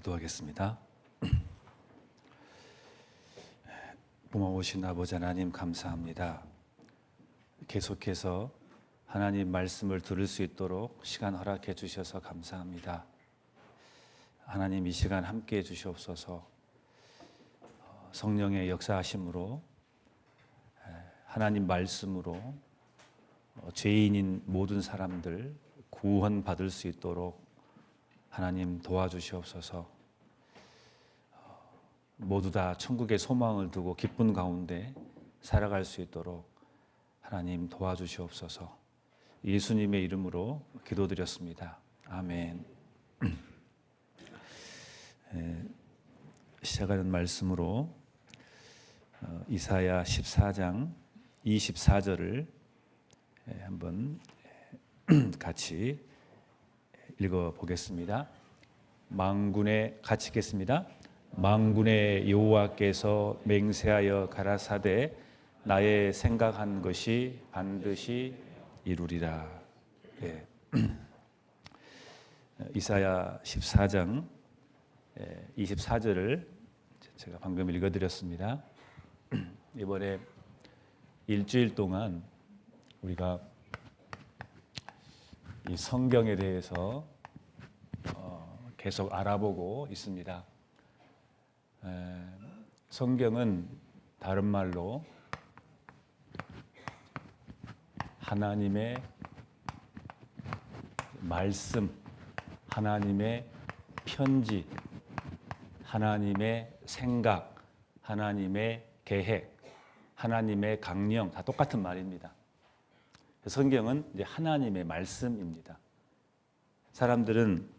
기도하겠습니다. 고마우신 아버지 하나님 감사합니다. 계속해서 하나님 말씀을 들을 수 있도록 시간 허락해 주셔서 감사합니다. 하나님 이 시간 함께해 주시옵소서. 성령의 역사하심으로 하나님 말씀으로 죄인인 모든 사람들 구원받을 수 있도록 하나님 도와주시옵소서. 모두 다 천국의 소망을 두고 기쁜 가운데 살아갈 수 있도록 하나님 도와주시옵소서. 예수님의 이름으로 기도드렸습니다. 아멘. 시작하는 말씀으로 이사야 14장 24절을 한번 같이 읽어보겠습니다. 만군의 같이 읽겠습니다. 만군의 여호와께서 맹세하여 가라사대 나의 생각한 것이 반드시 이루리라. 예. 이사야 14장 24절을 제가 방금 읽어드렸습니다. 이번에 일주일 동안 우리가 이 성경에 대해서 계속 알아보고 있습니다. 성경은 다른 말로 하나님의 말씀, 하나님의 편지, 하나님의 생각, 하나님의 계획, 하나님의 강령 다 똑같은 말입니다. 성경은 이제 하나님의 말씀입니다. 사람들은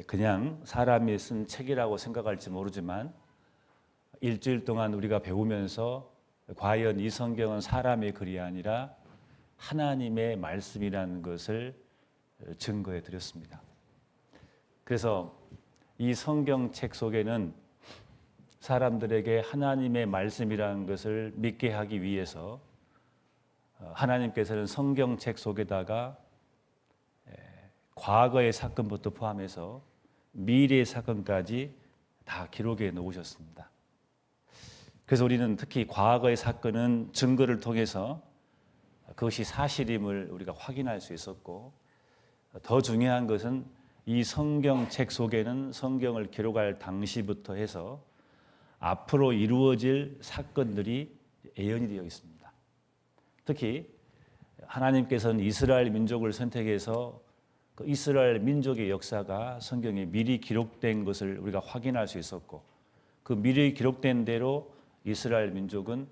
그냥 사람이 쓴 책이라고 생각할지 모르지만 일주일 동안 우리가 배우면서 과연 이 성경은 사람의 글이 아니라 하나님의 말씀이라는 것을 증거해 드렸습니다. 그래서 이 성경책 속에는 사람들에게 하나님의 말씀이라는 것을 믿게 하기 위해서 하나님께서는 성경책 속에다가 과거의 사건부터 포함해서 미래의 사건까지 다 기록해 놓으셨습니다. 그래서 우리는 특히 과거의 사건은 증거를 통해서 그것이 사실임을 우리가 확인할 수 있었고, 더 중요한 것은 이 성경책 속에는 성경을 기록할 당시부터 해서 앞으로 이루어질 사건들이 예언이 되어 있습니다. 특히 하나님께서는 이스라엘 민족을 선택해서 그 이스라엘 민족의 역사가 성경에 미리 기록된 것을 우리가 확인할 수 있었고, 그 미리 기록된 대로 이스라엘 민족은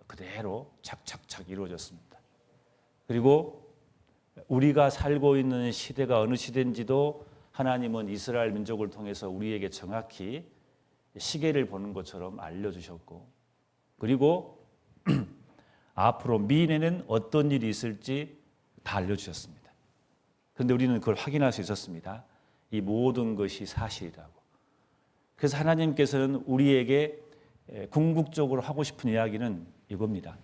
그대로 착착착 이루어졌습니다. 그리고 우리가 살고 있는 시대가 어느 시대인지도 하나님은 이스라엘 민족을 통해서 우리에게 정확히 시계를 보는 것처럼 알려주셨고, 그리고 앞으로 미래에는 어떤 일이 있을지 다 알려주셨습니다. 그런데 우리는 그걸 확인할 수 있었습니다. 이 모든 것이 사실이라고. 그래서 하나님께서는 우리에게 궁극적으로 하고 싶은 이야기는 이겁니다.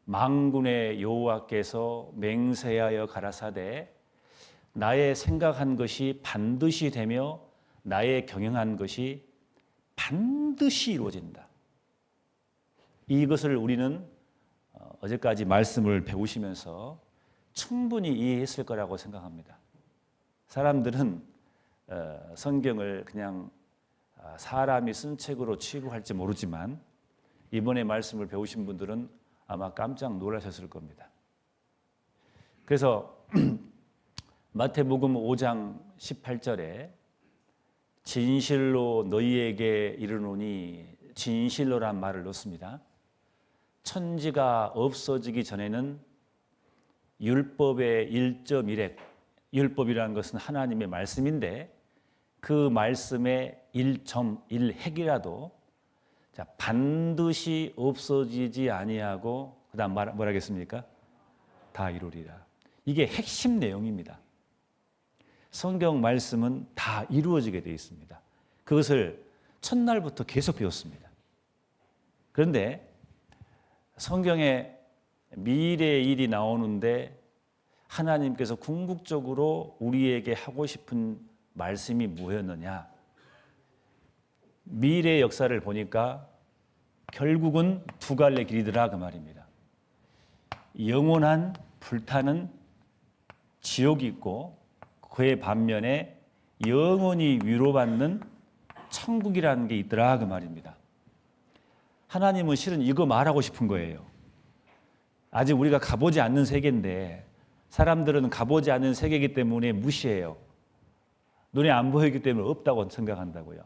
만군의 여호와께서 맹세하여 가라사대 나의 생각한 것이 반드시 되며 나의 경영한 것이 반드시 이루어진다. 이것을 우리는 어제까지 말씀을 배우시면서 충분히 이해했을 거라고 생각합니다. 사람들은 성경을 그냥 사람이 쓴 책으로 취급할지 모르지만 이번에 말씀을 배우신 분들은 아마 깜짝 놀라셨을 겁니다. 그래서 마태복음 5장 18절에 진실로 너희에게 이르노니 진실로란 말을 넣습니다. 천지가 없어지기 전에는 율법의 1.1핵, 율법이라는 것은 하나님의 말씀인데 그 말씀의 1.1핵이라도 반드시 없어지지 아니하고 그다음 뭐라 하겠습니까? 다 이루리라. 이게 핵심 내용입니다. 성경 말씀은 다 이루어지게 되어 있습니다. 그것을 첫날부터 계속 배웠습니다. 그런데 성경에 미래의 일이 나오는데 하나님께서 궁극적으로 우리에게 하고 싶은 말씀이 뭐였느냐? 미래의 역사를 보니까 결국은 두 갈래 길이더라 그 말입니다. 영원한 불타는 지옥이 있고 그의 반면에 영원히 위로받는 천국이라는 게 있더라 그 말입니다. 하나님은 실은 이거 말하고 싶은 거예요. 아직 우리가 가보지 않는 세계인데 사람들은 가보지 않는 세계이기 때문에 무시해요. 눈에 안 보이기 때문에 없다고 생각한다고요.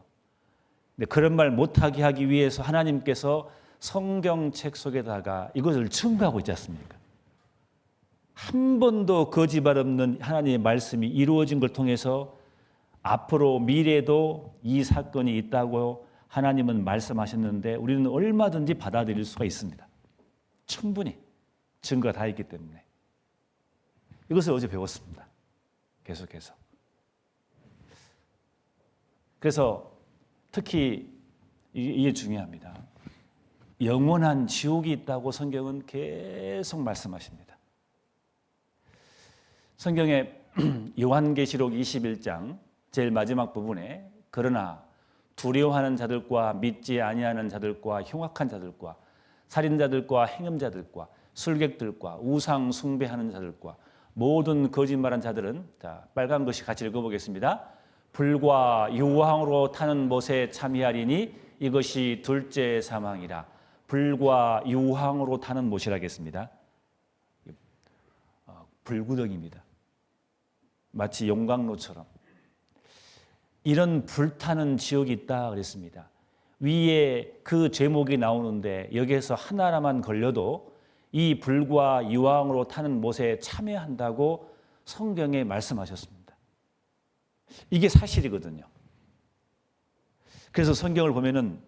근데 그런 말 못하게 하기 위해서 하나님께서 성경책 속에다가 이것을 증거하고 있지 않습니까? 한 번도 거짓말 없는 하나님의 말씀이 이루어진 걸 통해서 앞으로 미래도 이 사건이 있다고 하나님은 말씀하셨는데 우리는 얼마든지 받아들일 수가 있습니다. 충분히 증거가 다 있기 때문에. 이것을 어제 배웠습니다. 계속해서. 그래서 특히 이게 중요합니다. 영원한 지옥이 있다고 성경은 계속 말씀하십니다. 성경에 요한계시록 21장 제일 마지막 부분에 그러나 두려워하는 자들과 믿지 아니하는 자들과 흉악한 자들과 살인자들과 행음자들과 술객들과 우상 숭배하는 자들과 모든 거짓말한 자들은 자, 빨간 것이 같이 읽어보겠습니다. 불과 유황으로 타는 못에 참여하리니 이것이 둘째 사망이라. 불과 유황으로 타는 못이라겠습니다. 불구덩입니다. 마치 용광로처럼. 이런 불타는 지옥이 있다 그랬습니다. 위에 그 제목이 나오는데 여기에서 하나만 걸려도 이 불과 유황으로 타는 못에 참여한다고 성경에 말씀하셨습니다. 이게 사실이거든요. 그래서 성경을 보면은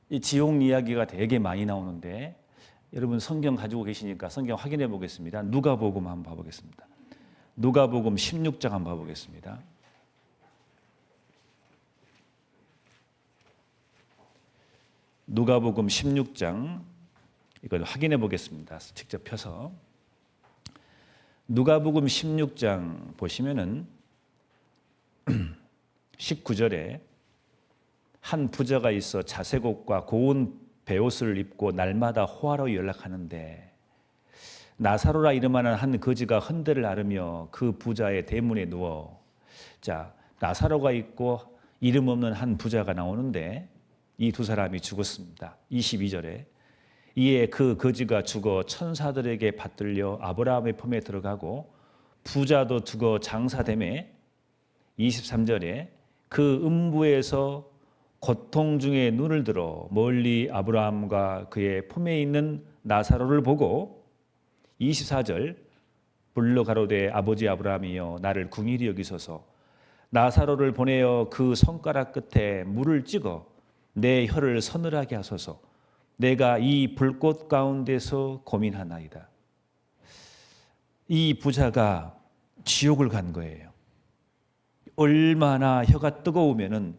이 지옥 이야기가 되게 많이 나오는데 여러분 성경 가지고 계시니까 성경 확인해 보겠습니다. 누가복음 한번 봐보겠습니다. 누가복음 16장 한번 봐보겠습니다. 누가복음 16장 이걸 확인해 보겠습니다. 직접 펴서 누가복음 16장 보시면은 19절에 한 부자가 있어 자색 옷과 고운 베옷을 입고 날마다 호화로 연락하는데 나사로라 이름하는 한 거지가 흔들을 앓으며 그 부자의 대문에 누워 자 나사로가 있고 이름 없는 한 부자가 나오는데 이 두 사람이 죽었습니다. 22절에 이에 그 거지가 죽어 천사들에게 받들려 아브라함의 품에 들어가고 부자도 죽어 장사되매 23절에 그 음부에서 고통 중에 눈을 들어 멀리 아브라함과 그의 품에 있는 나사로를 보고 24절 불러 가로되 아버지 아브라함이여 나를 긍휼히 여기소서 나사로를 보내어 그 손가락 끝에 물을 찍어 내 혀를 서늘하게 하소서 내가 이 불꽃 가운데서 고민하나이다. 이 부자가 지옥을 간 거예요. 얼마나 혀가 뜨거우면은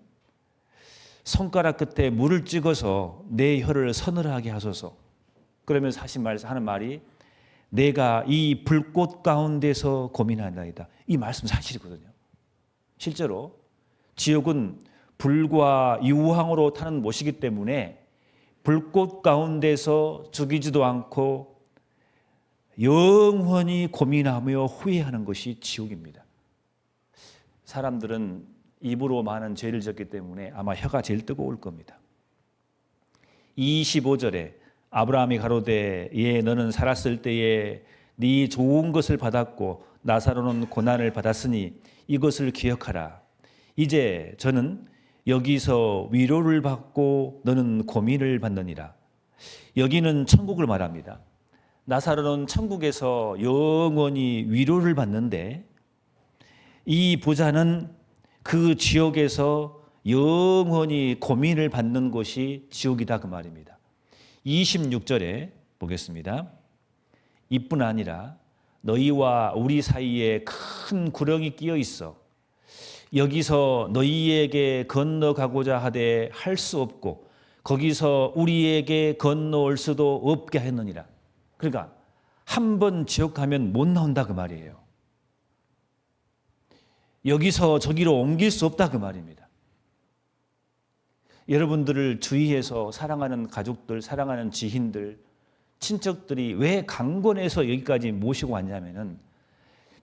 손가락 끝에 물을 찍어서 내 혀를 서늘하게 하소서. 그러면서 하는 말이 내가 이 불꽃 가운데서 고민하나이다. 이 말씀 사실이거든요. 실제로 지옥은 불과 유황으로 타는 못이기 때문에 불꽃 가운데서 죽이지도 않고 영원히 고민하며 후회하는 것이 지옥입니다. 사람들은 입으로 많은 죄를 졌기 때문에 아마 혀가 제일 뜨거울 겁니다. 25절에 아브라함이 가로되 예 너는 살았을 때에 네 좋은 것을 받았고 나사로는 고난을 받았으니 이것을 기억하라. 이제 저는 여기서 위로를 받고 너는 고민을 받느니라. 여기는 천국을 말합니다. 나사로는 천국에서 영원히 위로를 받는데 이 부자는 그 지옥에서 영원히 고민을 받는 곳이 지옥이다 그 말입니다. 26절에 보겠습니다. 이뿐 아니라 너희와 우리 사이에 큰 구렁이 끼어 있어 여기서 너희에게 건너가고자 하되 할 수 없고 거기서 우리에게 건너올 수도 없게 했느니라. 그러니까 한 번 지옥 가면 못 나온다 그 말이에요. 여기서 저기로 옮길 수 없다 그 말입니다. 여러분들을 주위에서 사랑하는 가족들, 사랑하는 지인들, 친척들이 왜 강권해서 여기까지 모시고 왔냐면은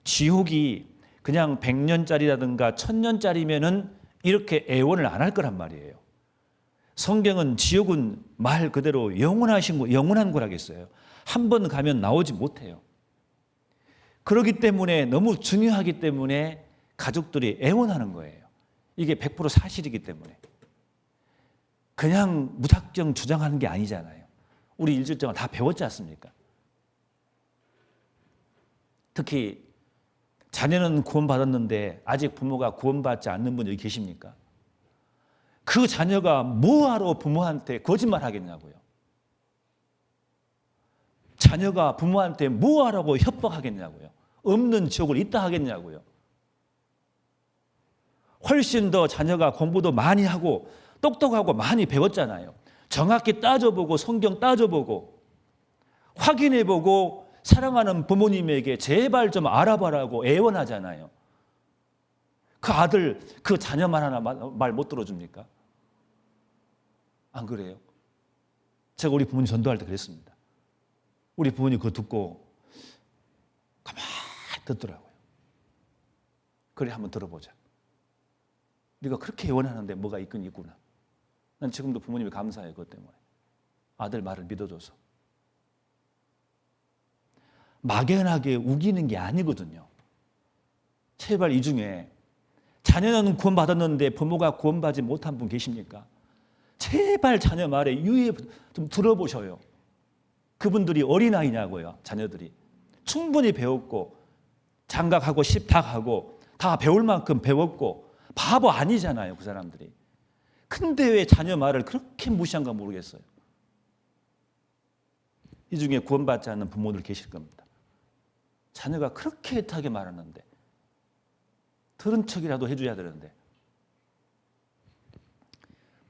지옥이 그냥 100년짜리라든가 1000년짜리면은 이렇게 애원을 안 할 거란 말이에요. 성경은 지옥은 말 그대로 영원한 거라겠어요. 한 번 가면 나오지 못해요. 그렇기 때문에 너무 중요하기 때문에 가족들이 애원하는 거예요. 이게 100% 사실이기 때문에. 그냥 무작정 주장하는 게 아니잖아요. 우리 일주일 다 배웠지 않습니까? 특히 자녀는 구원받았는데 아직 부모가 구원받지 않는 분 여기 계십니까? 그 자녀가 뭐하러 부모한테 거짓말 하겠냐고요. 자녀가 부모한테 뭐하라고 협박하겠냐고요. 없는 지옥을 있다 하겠냐고요. 훨씬 더 자녀가 공부도 많이 하고 똑똑하고 많이 배웠잖아요. 정확히 따져보고 성경 따져보고 확인해보고 사랑하는 부모님에게 제발 좀 알아봐라고 애원하잖아요. 그 아들, 그 자녀만 하나 말 못 들어줍니까? 안 그래요? 제가 우리 부모님 전도할 때 그랬습니다. 우리 부모님 그거 듣고 가만히 듣더라고요. 그래 한번 들어보자. 네가 그렇게 애원하는데 뭐가 있긴 있구나. 난 지금도 부모님이 감사해요. 그것 때문에. 아들 말을 믿어줘서. 막연하게 우기는 게 아니거든요. 제발 이 중에 자녀는 구원받았는데 부모가 구원받지 못한 분 계십니까? 제발 자녀 말에 유의 좀 들어보셔요. 그분들이 어린아이냐고요. 자녀들이. 충분히 배웠고 장각하고 십탁하고 다 배울 만큼 배웠고 바보 아니잖아요. 그 사람들이. 근데 왜 자녀 말을 그렇게 무시한가 모르겠어요. 이 중에 구원받지 않는 부모들 계실 겁니다. 자녀가 그렇게 애타게 말하는데 들은 척이라도 해줘야 되는데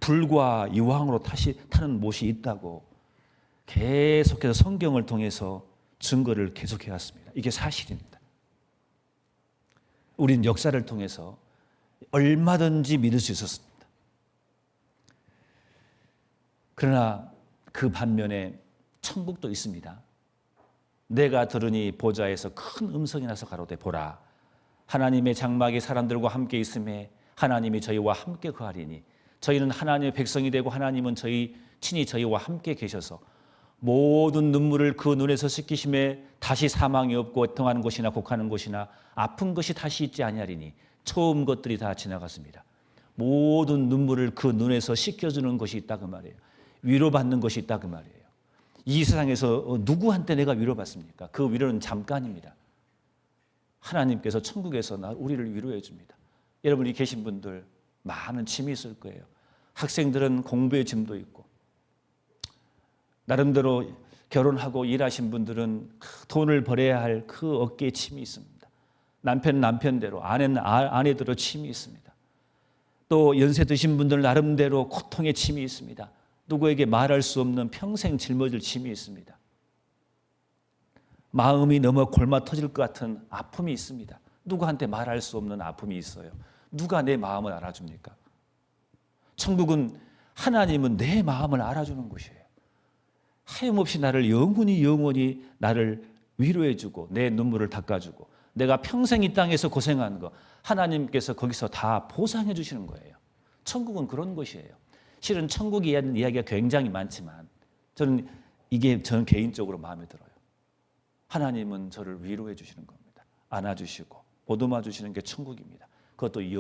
불과 유황으로 타는 못이 있다고 계속해서 성경을 통해서 증거를 계속해 왔습니다. 이게 사실입니다. 우리는 역사를 통해서 얼마든지 믿을 수 있었습니다. 그러나 그 반면에 천국도 있습니다. 내가 들으니 보좌에서 큰 음성이 나서 가로되 보라 하나님의 장막이 사람들과 함께 있음에 하나님이 저희와 함께 거하리니 저희는 하나님의 백성이 되고 하나님은 친히 저희와 함께 계셔서 모든 눈물을 그 눈에서 씻기심에 다시 사망이 없고 애통하는 것이나 곡하는 것이나 아픈 것이 다시 있지 아니하리니 처음 것들이 다 지나갔습니다. 모든 눈물을 그 눈에서 씻겨주는 것이 있다 그 말이에요. 위로받는 것이 있다 그 말이에요. 이 세상에서 누구한테 내가 위로받습니까? 그 위로는 잠깐입니다. 하나님께서 천국에서 우리를 위로해 줍니다. 여러분이 계신 분들 많은 짐이 있을 거예요. 학생들은 공부의 짐도 있고 나름대로 결혼하고 일하신 분들은 돈을 벌어야 할 그 어깨에 짐이 있습니다. 남편은 남편대로 아내는 아내대로 짐이 있습니다. 또 연세 드신 분들 나름대로 고통의 짐이 있습니다. 누구에게 말할 수 없는 평생 짊어질 짐이 있습니다. 마음이 너무 골마 터질 것 같은 아픔이 있습니다. 누구한테 말할 수 없는 아픔이 있어요. 누가 내 마음을 알아줍니까? 천국은 하나님은 내 마음을 알아주는 곳이에요. 하염없이 나를 영원히 나를 위로해주고 내 눈물을 닦아주고 내가 평생 이 땅에서 고생한 거 하나님께서 거기서 다 보상해 주시는 거예요. 천국은 그런 곳이에요. 실은 천국에 대한 이야기가 굉장히 많지만 저는 개인적으로 마음에 들어요. 하나님은 저를 위로해 주시는 겁니다. 안아주시고 보듬어 주시는 게 천국입니다. 그것도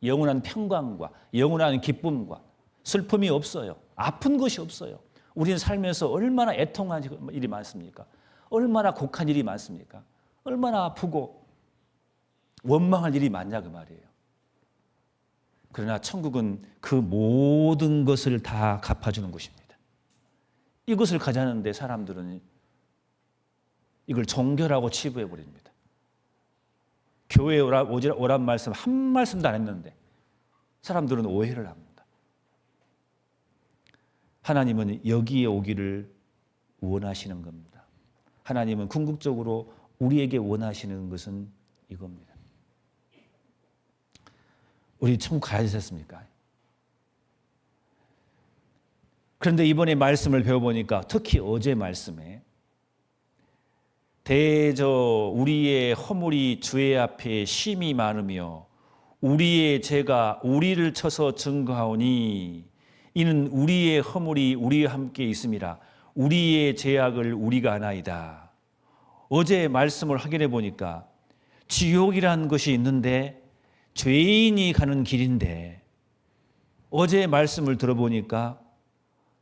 영원한 평강과 영원한 기쁨과 슬픔이 없어요. 아픈 것이 없어요. 우리는 살면서 얼마나 애통한 일이 많습니까? 얼마나 곡한 일이 많습니까? 얼마나 아프고 원망할 일이 많냐 그 말이에요. 그러나 천국은 그 모든 것을 다 갚아주는 곳입니다. 이것을 가자는데 사람들은 이걸 종교라고 치부해버립니다. 교회에 오란 말씀 한 말씀도 안 했는데 사람들은 오해를 합니다. 하나님은 여기에 오기를 원하시는 겁니다. 하나님은 궁극적으로 우리에게 원하시는 것은 이겁니다. 우리 천국 가야 되셨습니까? 그런데 이번에 말씀을 배워보니까 특히 어제 말씀에 우리의 허물이 주의 앞에 심히 많으며 우리의 죄가 우리를 쳐서 증거하오니 이는 우리의 허물이 우리와 함께 있음이라 우리의 죄악을 우리가 아나이다. 어제 말씀을 확인해 보니까 지옥이라는 것이 있는데 죄인이 가는 길인데 어제 말씀을 들어보니까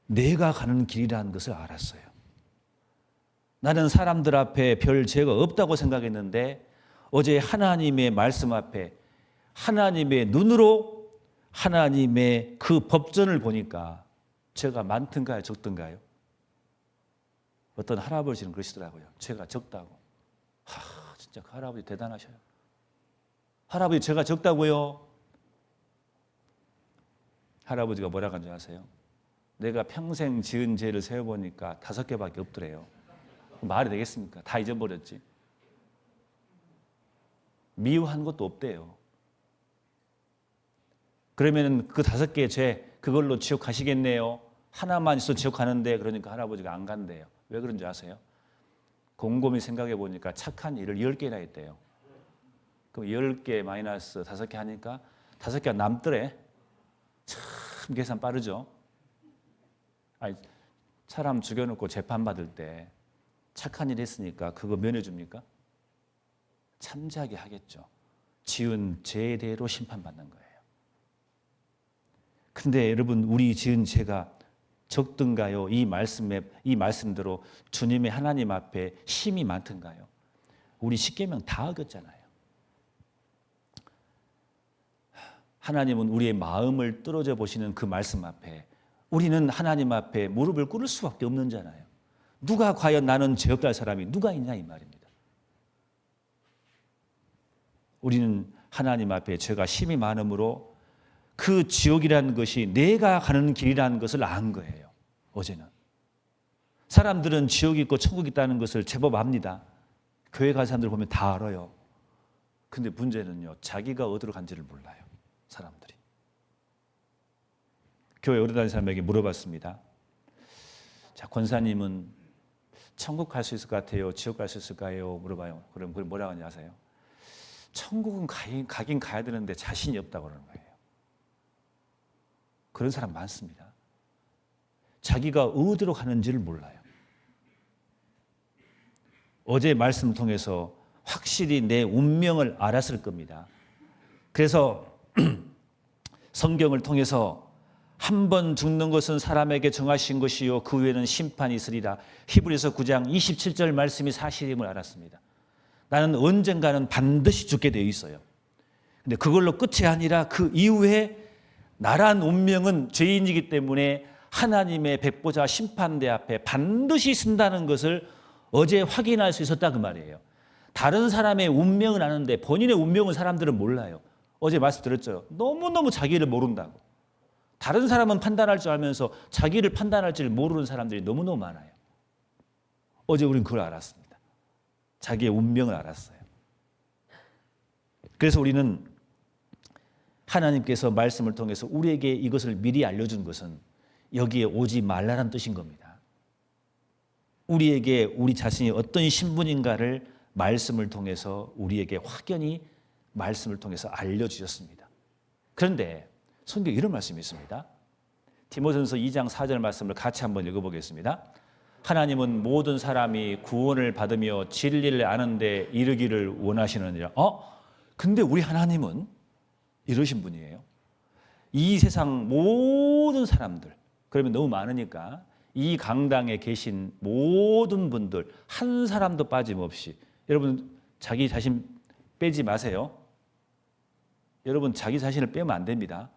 내가 가는 길이라는 것을 알았어요. 나는 사람들 앞에 별 죄가 없다고 생각했는데 어제 하나님의 말씀 앞에 하나님의 눈으로 하나님의 그 법전을 보니까 죄가 많든가요, 적든가요? 어떤 할아버지는 그러시더라고요. 죄가 적다고. 진짜 그 할아버지 대단하셔요. 할아버지 죄가 적다고요? 할아버지가 뭐라고 하는지 아세요? 내가 평생 지은 죄를 세어보니까 5개밖에 없더래요. 말이 되겠습니까? 다 잊어버렸지. 미워한 것도 없대요. 그러면 그 5개의 죄 그걸로 지옥 가시겠네요. 하나만 있어 지옥 가는데 그러니까 할아버지가 안 간대요. 왜 그런지 아세요? 곰곰이 생각해 보니까 착한 일을 10개나 했대요. 그럼 10개 마이너스 5개 하니까 5개가 남더래. 참 계산 빠르죠. 아니, 사람 죽여놓고 재판받을 때 착한 일 했으니까 그거 면해줍니까? 참작이 하겠죠. 지은 죄대로 심판받는 거예요. 근데 여러분 우리 지은 죄가 적든가요? 이 말씀대로 주님의 하나님 앞에 심이 많든가요? 우리 10계명 다 어겼잖아요. 하나님은 우리의 마음을 뚫어져 보시는 그 말씀 앞에 우리는 하나님 앞에 무릎을 꿇을 수밖에 없는 자잖아요. 누가 과연 나는 죄 없다 할 사람이 누가 있냐 이 말입니다. 우리는 하나님 앞에 죄가 심히 많으므로 그 지옥이라는 것이 내가 가는 길이라는 것을 안 거예요. 어제는. 사람들은 지옥이 있고 천국이 있다는 것을 제법 압니다. 교회 간 사람들 보면 다 알아요. 근데 문제는요. 자기가 어디로 간지를 몰라요. 사람들이. 교회 오래 다니는 사람에게 물어봤습니다. 자, 권사님은 천국 갈 수 있을 것 같아요? 지옥 갈 수 있을까요? 물어봐요. 그럼 그걸 뭐라고 하는지 아세요? 천국은 가긴 가야 되는데 자신이 없다고 그러는 거예요. 그런 사람 많습니다. 자기가 어디로 가는지를 몰라요. 어제 말씀을 통해서 확실히 내 운명을 알았을 겁니다. 그래서 성경을 통해서 한 번 죽는 것은 사람에게 정하신 것이요 그 후에는 심판이 있으리라. 히브리서 9장 27절 말씀이 사실임을 알았습니다. 나는 언젠가는 반드시 죽게 되어 있어요. 근데 그걸로 끝이 아니라 그 이후에 나란 운명은 죄인이기 때문에 하나님의 백보자 심판대 앞에 반드시 쓴다는 것을 어제 확인할 수 있었다 그 말이에요. 다른 사람의 운명은 아는데 본인의 운명은 사람들은 몰라요. 어제 말씀드렸죠. 너무너무 자기를 모른다고. 다른 사람은 판단할 줄 알면서 자기를 판단할 줄 모르는 사람들이 너무너무 많아요. 어제 우리는 그걸 알았습니다. 자기의 운명을 알았어요. 그래서 우리는 하나님께서 말씀을 통해서 우리에게 이것을 미리 알려준 것은 여기에 오지 말라는 뜻인 겁니다. 우리에게 우리 자신이 어떤 신분인가를 말씀을 통해서 우리에게 확연히 말씀을 통해서 알려주셨습니다. 그런데 성경에 이런 말씀이 있습니다. 디모데전서 2장 4절 말씀을 같이 한번 읽어보겠습니다. 하나님은 모든 사람이 구원을 받으며 진리를 아는 데 이르기를 원하시느니라. 근데 우리 하나님은 이러신 분이에요. 이 세상 모든 사람들, 그러면 너무 많으니까 이 강당에 계신 모든 분들 한 사람도 빠짐없이, 여러분 자기 자신 빼지 마세요. 여러분 자기 자신을 빼면 안 됩니다.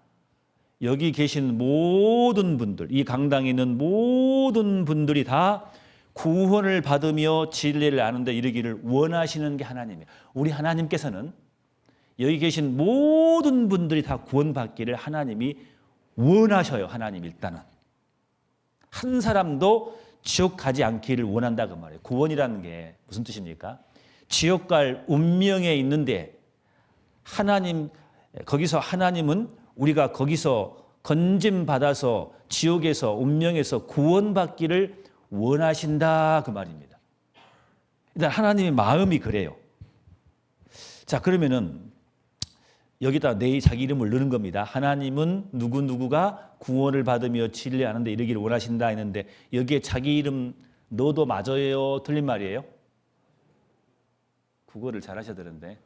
여기 계신 모든 분들, 이 강당에 있는 모든 분들이 다 구원을 받으며 진리를 아는 데 이르기를 원하시는 게 하나님이에요. 우리 하나님께서는 여기 계신 모든 분들이 다 구원받기를 하나님이 원하셔요. 하나님 일단은. 한 사람도 지옥 가지 않기를 원한다 그 말이에요. 구원이라는 게 무슨 뜻입니까? 지옥 갈 운명에 있는데 하나님, 거기서 하나님은 우리가 거기서 건짐 받아서 지옥에서 운명에서 구원받기를 원하신다 그 말입니다. 일단 하나님의 마음이 그래요. 자, 그러면은 여기다 내 자기 이름을 넣는 겁니다. 하나님은 누구누구가 구원을 받으며 진리하는데 이르기를 원하신다 했는데 여기에 자기 이름 넣어도 맞아요? 틀린 말이에요? 국어를 잘하셔야 되는데.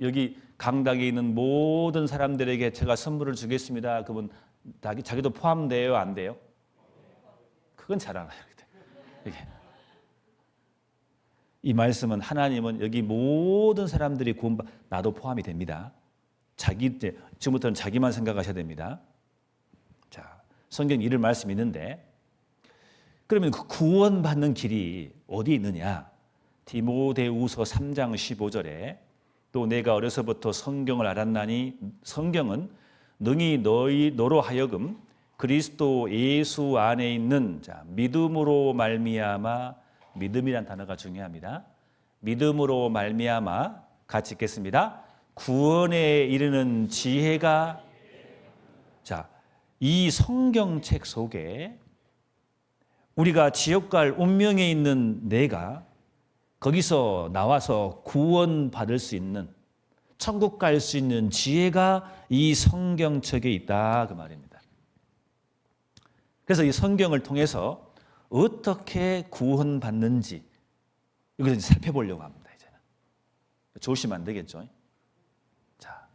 여기 강당에 있는 모든 사람들에게 제가 선물을 주겠습니다. 그분 자기도 포함돼요? 안 돼요? 그건 잘 알아요. 이 말씀은 하나님은 여기 모든 사람들이 구원받, 나도 포함이 됩니다. 지금부터는 자기만 생각하셔야 됩니다. 자, 성경 이런 말씀이 있는데 그러면 그 구원받는 길이 어디 있느냐? 디모데후서 3장 15절에 또 내가 어려서부터 성경을 알았나니 성경은 능히 너로 하여금 그리스도 예수 안에 있는 믿음으로 말미암아 믿음이란 단어가 중요합니다. 믿음으로 말미암아 같이 읽겠습니다. 구원에 이르는 지혜가 이 성경책 속에 우리가 지옥 갈 운명에 있는 내가 거기서 나와서 구원받을 수 있는 천국 갈 수 있는 지혜가 이 성경책에 있다 그 말입니다. 그래서 이 성경을 통해서 어떻게 구원받는지 이것을 살펴보려고 합니다. 이제는 조심하면 안 되겠죠. 자,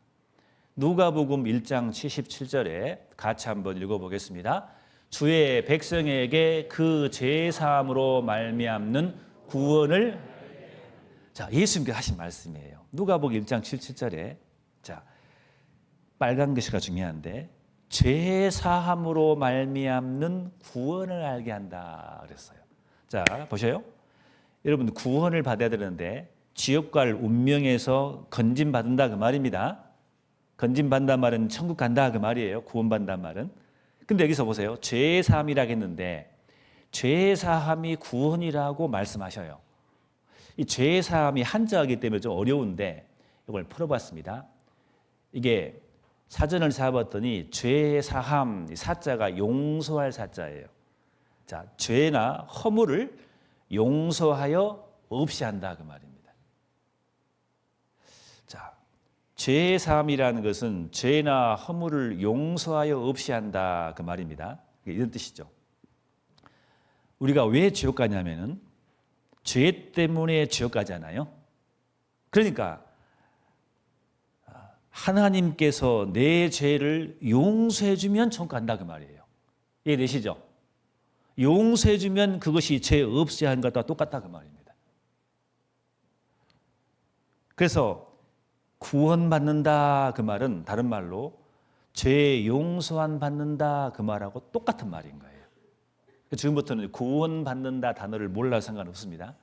누가복음 1장 77절에 같이 한번 읽어보겠습니다. 주의 백성에게 그 죄 사함으로 말미암는 구원을 예수님께서 하신 말씀이에요. 누가복음 1장 77절에 빨간 글씨가 중요한데 죄 사함으로 말미암는 구원을 알게 한다 그랬어요. 자, 보셔요. 여러분 구원을 받아야 되는데 지옥 갈 운명에서 건짐 받는다 그 말입니다. 건짐 받는다 말은 천국 간다 그 말이에요. 구원 받는다 말은. 근데 여기서 보세요. 죄 사함이라고 했는데 죄 사함이 구원이라고 말씀하셔요. 이 죄 사함이 한자이기 때문에 좀 어려운데 이걸 풀어봤습니다. 이게 사전을 찾아봤더니 죄 사함 사자가 용서할 사자예요. 자, 죄나 허물을 용서하여 없이 한다 그 말입니다. 자, 죄 사함이라는 것은 죄나 허물을 용서하여 없이 한다 그 말입니다. 이런 뜻이죠. 우리가 왜 지옥 가냐면은 죄 때문에 지옥 가잖아요. 그러니까 하나님께서 내 죄를 용서해 주면 천국 간다 그 말이에요. 이해되시죠? 용서해 주면 그것이 죄 없이 하는 것과 똑같다 그 말입니다. 그래서 구원받는다 그 말은 다른 말로 죄 용서한 받는다 그 말하고 똑같은 말인 거예요. 지금부터는 구원받는다 단어를 몰라도 상관없습니다.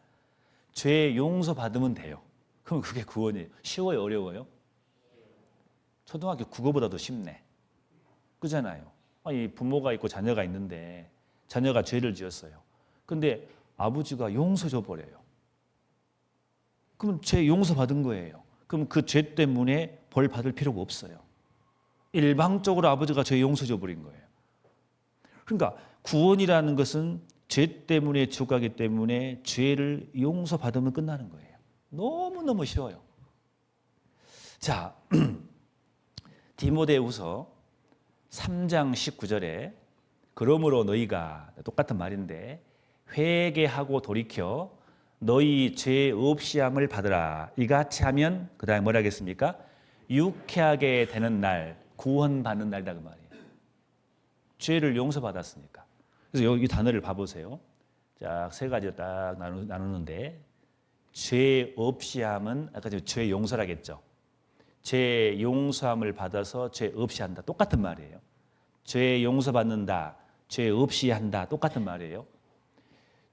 죄 용서받으면 돼요. 그럼 그게 구원이에요. 쉬워요? 어려워요? 초등학교 국어보다도 쉽네. 그잖아요. 아니, 부모가 있고 자녀가 있는데 자녀가 죄를 지었어요. 근데 아버지가 용서 줘버려요. 그럼 죄 용서받은 거예요. 그럼 그 죄 때문에 벌 받을 필요가 없어요. 일방적으로 아버지가 죄 용서 줘버린 거예요. 그러니까 구원이라는 것은 죄 때문에 지옥 가기 때문에 죄를 용서받으면 끝나는 거예요. 너무너무 쉬워요. 자, 디모데후서 3장 19절에 그러므로 너희가 똑같은 말인데 회개하고 돌이켜 너희 죄 없이 함을 받으라. 이같이 하면 그 다음에 뭐라 하겠습니까? 유쾌하게 되는 날, 구원받는 날이다 그 말이에요. 죄를 용서받았으니까. 그래서 여기 단어를 봐보세요. 자, 세 가지로 딱 나누는데 죄 없이 함은 아까 죄 용서라겠죠. 죄 용서함을 받아서 죄 없이 한다. 똑같은 말이에요. 죄 용서받는다. 죄 없이 한다. 똑같은 말이에요.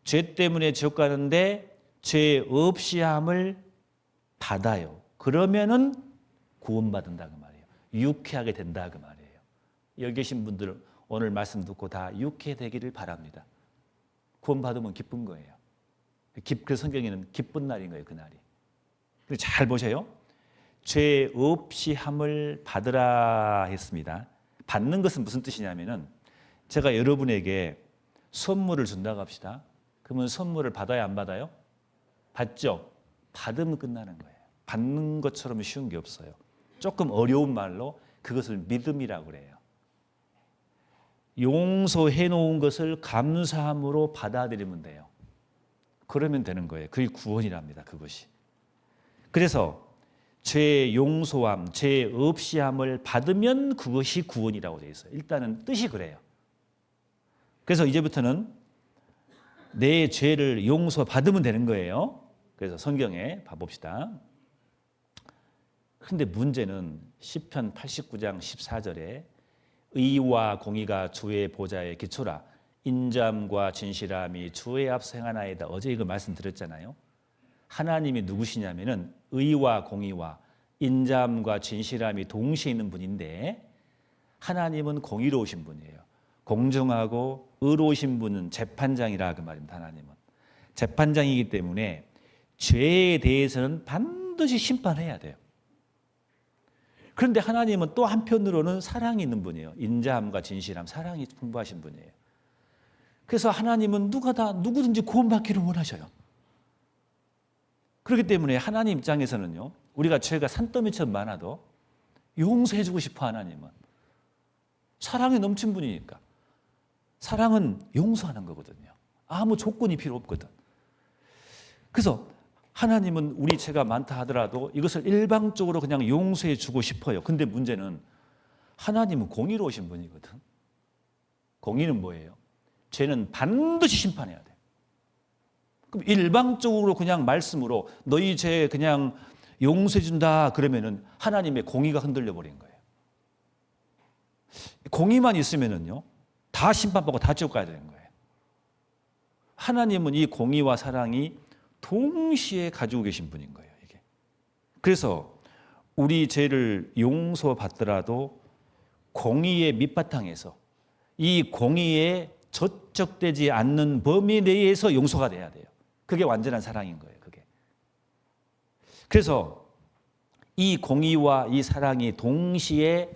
죄 때문에 지옥 가는데 죄 없이 함을 받아요. 그러면은 구원받는다 그 말이에요. 유쾌하게 된다 그 말이에요. 여기 계신 분들 오늘 말씀 듣고 다 유쾌되기를 바랍니다. 구원받으면 기쁜 거예요. 그 성경에는 기쁜 날인 거예요. 그날이. 잘 보세요. 죄 없이 함을 받으라 했습니다. 받는 것은 무슨 뜻이냐면은 제가 여러분에게 선물을 준다고 합시다. 그러면 선물을 받아야 안 받아요? 받죠? 받으면 끝나는 거예요. 받는 것처럼 쉬운 게 없어요. 조금 어려운 말로 그것을 믿음이라고 그래요. 용서해 놓은 것을 감사함으로 받아들이면 돼요. 그러면 되는 거예요. 그게 구원이랍니다. 그것이. 그래서 죄 용서함, 죄 없이 함을 받으면 그것이 구원이라고 되어 있어요. 일단은 뜻이 그래요. 그래서 이제부터는 내 죄를 용서받으면 되는 거예요. 그래서 성경에 봐봅시다. 그런데 문제는 시편 89장 14절에 의와 공의가 주의 보좌의 기초라 인자함과 진실함이 주의 앞서 행하나이다. 어제 이거 말씀드렸잖아요. 하나님이 누구시냐면은 의와 공의와 인자함과 진실함이 동시에 있는 분인데 하나님은 공의로우신 분이에요. 공정하고 의로우신 분은 재판장이라 그 말입니다. 하나님은 재판장이기 때문에 죄에 대해서는 반드시 심판해야 돼요. 그런데 하나님은 또 한편으로는 사랑이 있는 분이에요. 인자함과 진실함, 사랑이 풍부하신 분이에요. 그래서 하나님은 누구든지 구원받기를 원하셔요. 그렇기 때문에 하나님 입장에서는요, 우리가 죄가 산더미처럼 많아도 용서해주고 싶어. 하나님은 사랑이 넘친 분이니까. 사랑은 용서하는 거거든요. 아무 조건이 필요 없거든. 그래서 하나님은 우리 죄가 많다 하더라도 이것을 일방적으로 그냥 용서해 주고 싶어요. 근데 문제는 하나님은 공의로우신 분이거든. 공의는 뭐예요? 죄는 반드시 심판해야 돼. 그럼 일방적으로 그냥 말씀으로 너희 죄 그냥 용서해 준다 그러면은 하나님의 공의가 흔들려 버린 거예요. 공의만 있으면은요, 다 심판받고 다 지옥 가야 되는 거예요. 하나님은 이 공의와 사랑이 동시에 가지고 계신 분인 거예요, 이게. 그래서 우리 죄를 용서받더라도 공의의 밑바탕에서 이 공의에 저촉되지 않는 범위 내에서 용서가 돼야 돼요. 그게 완전한 사랑인 거예요, 그게. 그래서 이 공의와 이 사랑이 동시에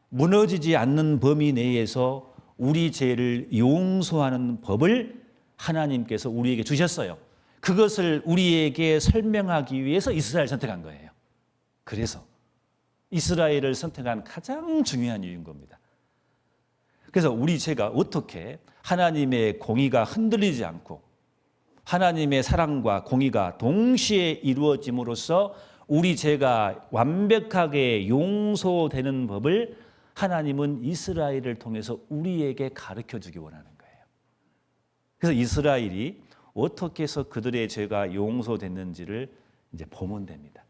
무너지지 않는 범위 내에서 우리 죄를 용서하는 법을 하나님께서 우리에게 주셨어요. 그것을 우리에게 설명하기 위해서 이스라엘을 선택한 거예요. 그래서 이스라엘을 선택한 가장 중요한 이유인 겁니다. 그래서 우리 죄가 어떻게 하나님의 공의가 흔들리지 않고 하나님의 사랑과 공의가 동시에 이루어짐으로써 우리 죄가 완벽하게 용서되는 법을 하나님은 이스라엘을 통해서 우리에게 가르쳐 주기 원하는 거예요. 그래서 이스라엘이 어떻게 해서 그들의 죄가 용서됐는지를 이제 보면 됩니다.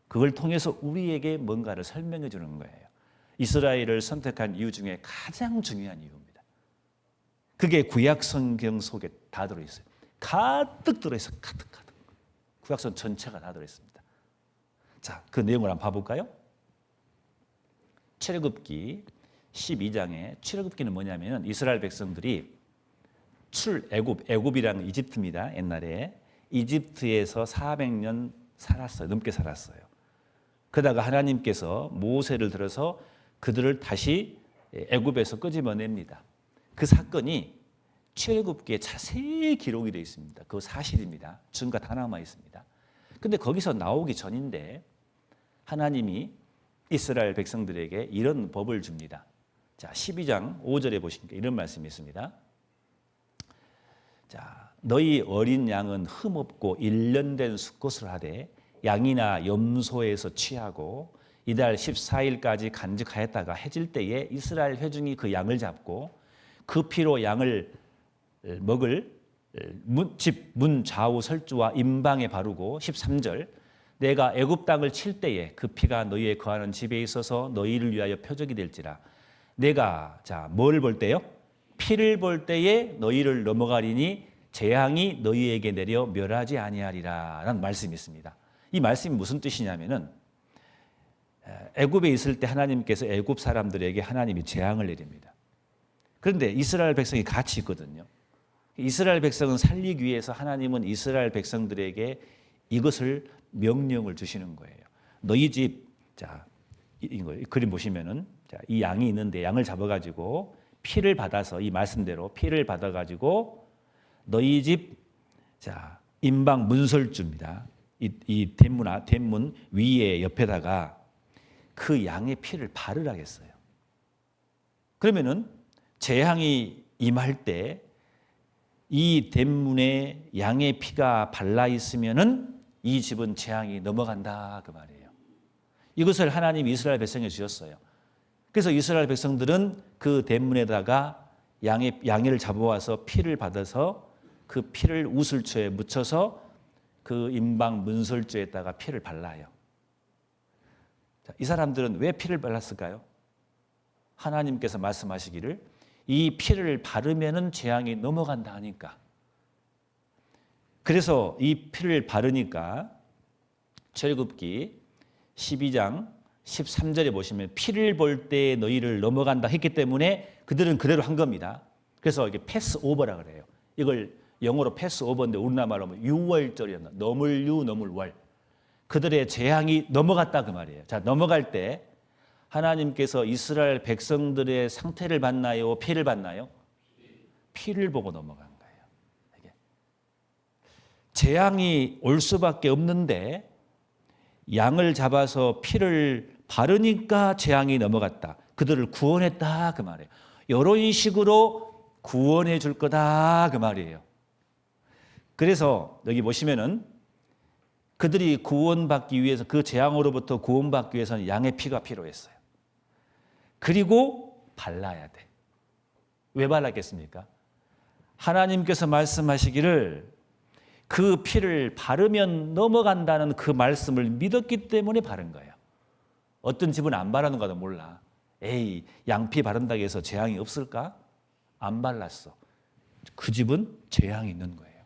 그걸 통해서 우리에게 뭔가를 설명해 주는 거예요. 이스라엘을 선택한 이유 중에 가장 중요한 이유입니다. 그게 구약 성경 속에 다 들어있어요. 가득 들어있어요. 가득. 구약성 전체가 다 들어있습니다. 자, 그 내용을 한번 봐볼까요? 출애굽기 12장에 출애굽기는 뭐냐면 이스라엘 백성들이 애굽이라는 이집트입니다. 옛날에 이집트에서 400년 살았어요. 넘게 살았어요. 그러다가 하나님께서 모세를 들어서 그들을 다시 애굽에서 끄집어냅니다. 그 사건이 출애굽기에 자세히 기록이 되어 있습니다. 그거 사실입니다. 증거 다 남아 있습니다. 근데 거기서 나오기 전인데 하나님이 이스라엘 백성들에게 이런 법을 줍니다. 자, 12장 5절에 보시니까 이런 말씀이 있습니다. 자, 너희 어린 양은 흠없고 일련된 수컷을 하되 양이나 염소에서 취하고 이달 14일까지 간직하였다가 해질 때에 이스라엘 회중이 그 양을 잡고 그 피로 양을 먹을 집 문 좌우 설주와 임방에 바르고 13절 내가 애굽 땅을 칠 때에 그 피가 너희의 거하는 집에 있어서 너희를 위하여 표적이 될지라 내가 뭘 볼 때요? 피를 볼 때에 너희를 넘어가리니 재앙이 너희에게 내려 멸하지 아니하리라 라는 말씀이 있습니다. 이 말씀이 무슨 뜻이냐면은 애굽에 있을 때 하나님께서 애굽 사람들에게 하나님이 재앙을 내립니다. 그런데 이스라엘 백성이 같이 있거든요. 이스라엘 백성은 살리기 위해서 하나님은 이스라엘 백성들에게 이것을 명령을 주시는 거예요. 너희 집, 자, 이거 그림 보시면은, 자, 이 양이 있는데 양을 잡아가지고 피를 받아서 이 말씀대로 피를 받아가지고 너희 집, 자, 임방 문설주입니다. 이 대문 위에 옆에다가 그 양의 피를 바르라겠어요. 그러면은 재앙이 임할 때 이 대문에 양의 피가 발라 있으면은 이 집은 재앙이 넘어간다 그 말이에요. 이것을 하나님이 이스라엘 백성에 주셨어요. 그래서 이스라엘 백성들은 그 대문에다가 양을 잡아와서 피를 받아서 그 피를 우슬초에 묻혀서 그 임방 문설주에다가 피를 발라요. 자, 이 사람들은 왜 피를 발랐을까요? 하나님께서 말씀하시기를 이 피를 바르면은 재앙이 넘어간다 하니까. 그래서 이 피를 바르니까 출애굽기 12장 13절에 보시면 피를 볼 때 너희를 넘어간다 했기 때문에 그들은 그대로 한 겁니다. 그래서 이게 패스오버라 그래요. 이걸 영어로 패스오버인데 우리나라 말로 하면 유월절이었나. 넘을유 넘을월. 그들의 재앙이 넘어갔다 그 말이에요. 자, 넘어갈 때 하나님께서 이스라엘 백성들의 상태를 봤나요? 피를 봤나요? 피를 보고 넘어간 거예요. 이게. 재앙이 올 수밖에 없는데 양을 잡아서 피를 바르니까 재앙이 넘어갔다. 그들을 구원했다 그 말이에요. 이런 식으로 구원해 줄 거다 그 말이에요. 그래서 여기 보시면은 그들이 구원받기 위해서 그 재앙으로부터 구원받기 위해서는 양의 피가 필요했어요. 그리고 발라야 돼. 왜 발랐겠습니까? 하나님께서 말씀하시기를 그 피를 바르면 넘어간다는 그 말씀을 믿었기 때문에 바른 거예요. 어떤 집은 안 바르는가도 몰라. 에이, 양피 바른다고 해서 재앙이 없을까? 안 발랐어. 그 집은 재앙이 있는 거예요.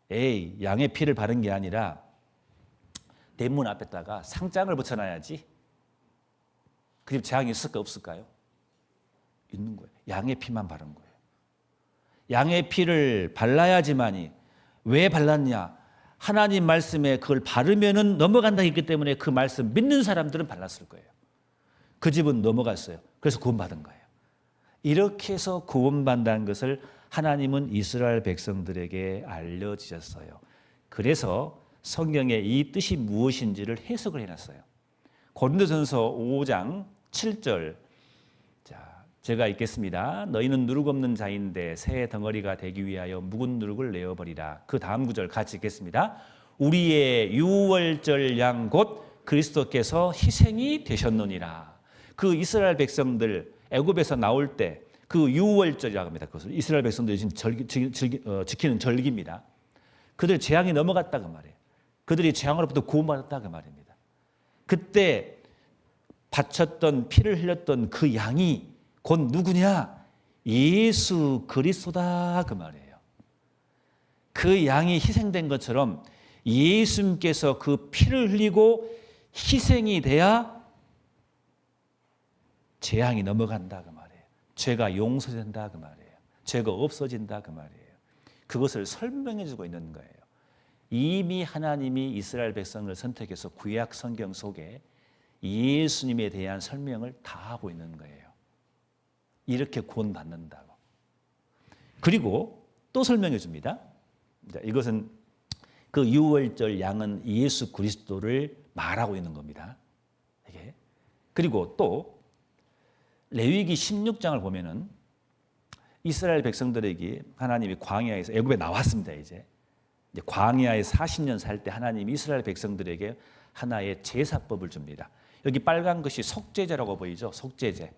에이, 양의 피를 바른 게 아니라 대문 앞에다가 상장을 붙여놔야지. 그 집 재앙이 있을까 없을까요? 있는 거예요. 양의 피만 바른 거예요. 양의 피를 발라야지만이. 왜 발랐냐? 하나님 말씀에 그걸 바르면은 넘어간다 했기 때문에 그 말씀 믿는 사람들은 발랐을 거예요. 그 집은 넘어갔어요. 그래서 구원받은 거예요. 이렇게 해서 구원받는다는 것을 하나님은 이스라엘 백성들에게 알려주셨어요. 그래서 성경에 이 뜻이 무엇인지를 해석을 해놨어요. 고린도전서 5장 7절, 자, 제가 읽겠습니다. 너희는 누룩 없는 자인데 새 덩어리가 되기 위하여 묵은 누룩을 내어버리라. 그 다음 구절 같이 읽겠습니다. 우리의 유월절 양 곧 그리스도께서 희생이 되셨느니라. 그 이스라엘 백성들 애굽에서 나올 때 그 유월절이라고 합니다. 그것을 이스라엘 백성들이 지키는 절기입니다. 그들 재앙이 넘어갔다 그 말이에요. 그들이 재앙으로부터 구원받았다 그 말입니다. 그때 바쳤던 피를 흘렸던 그 양이 곧 누구냐? 예수 그리스도다 그 말이에요. 그 양이 희생된 것처럼 예수님께서 그 피를 흘리고 희생이 돼야 재앙이 넘어간다 그 말이에요. 죄가 용서된다 그 말이에요. 죄가 없어진다 그 말이에요. 그것을 설명해 주고 있는 거예요. 이미 하나님이 이스라엘 백성을 선택해서 구약 성경 속에 예수님에 대한 설명을 다 하고 있는 거예요. 이렇게 구원받는다고. 그리고 또 설명해 줍니다. 이것은 그 유월절 양은 예수 그리스도를 말하고 있는 겁니다. 이게. 그리고 또 레위기 16장을 보면은 이스라엘 백성들에게 하나님이 광야에서 애굽에 나왔습니다. 이제 광야에 40년 살 때 하나님이 이스라엘 백성들에게 하나의 제사법을 줍니다. 여기 빨간 것이 속죄제라고 보이죠? 속죄제.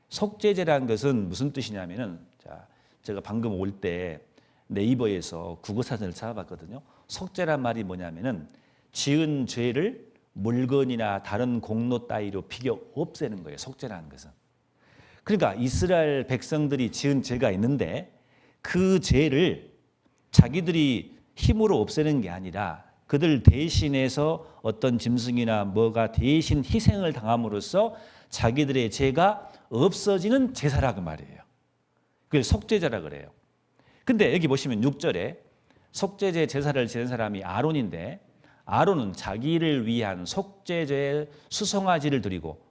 속죄제라는 것은 무슨 뜻이냐면은, 자, 제가 방금 올 때 네이버에서 국어사전을 찾아봤거든요. 속죄란 말이 뭐냐면은 지은 죄를 물건이나 다른 공로 따위로 비겨 없애는 거예요. 속죄라는 것은. 그러니까 이스라엘 백성들이 지은 죄가 있는데 그 죄를 자기들이 힘으로 없애는 게 아니라 그들 대신해서 어떤 짐승이나 뭐가 대신 희생을 당함으로써 자기들의 죄가 없어지는 제사라 그 말이에요. 그걸 속죄제라 그래요. 근데 여기 보시면 6절에 속죄제 제사를 지낸 사람이 아론인데 아론은 자기를 위한 속죄제 수송아지를 드리고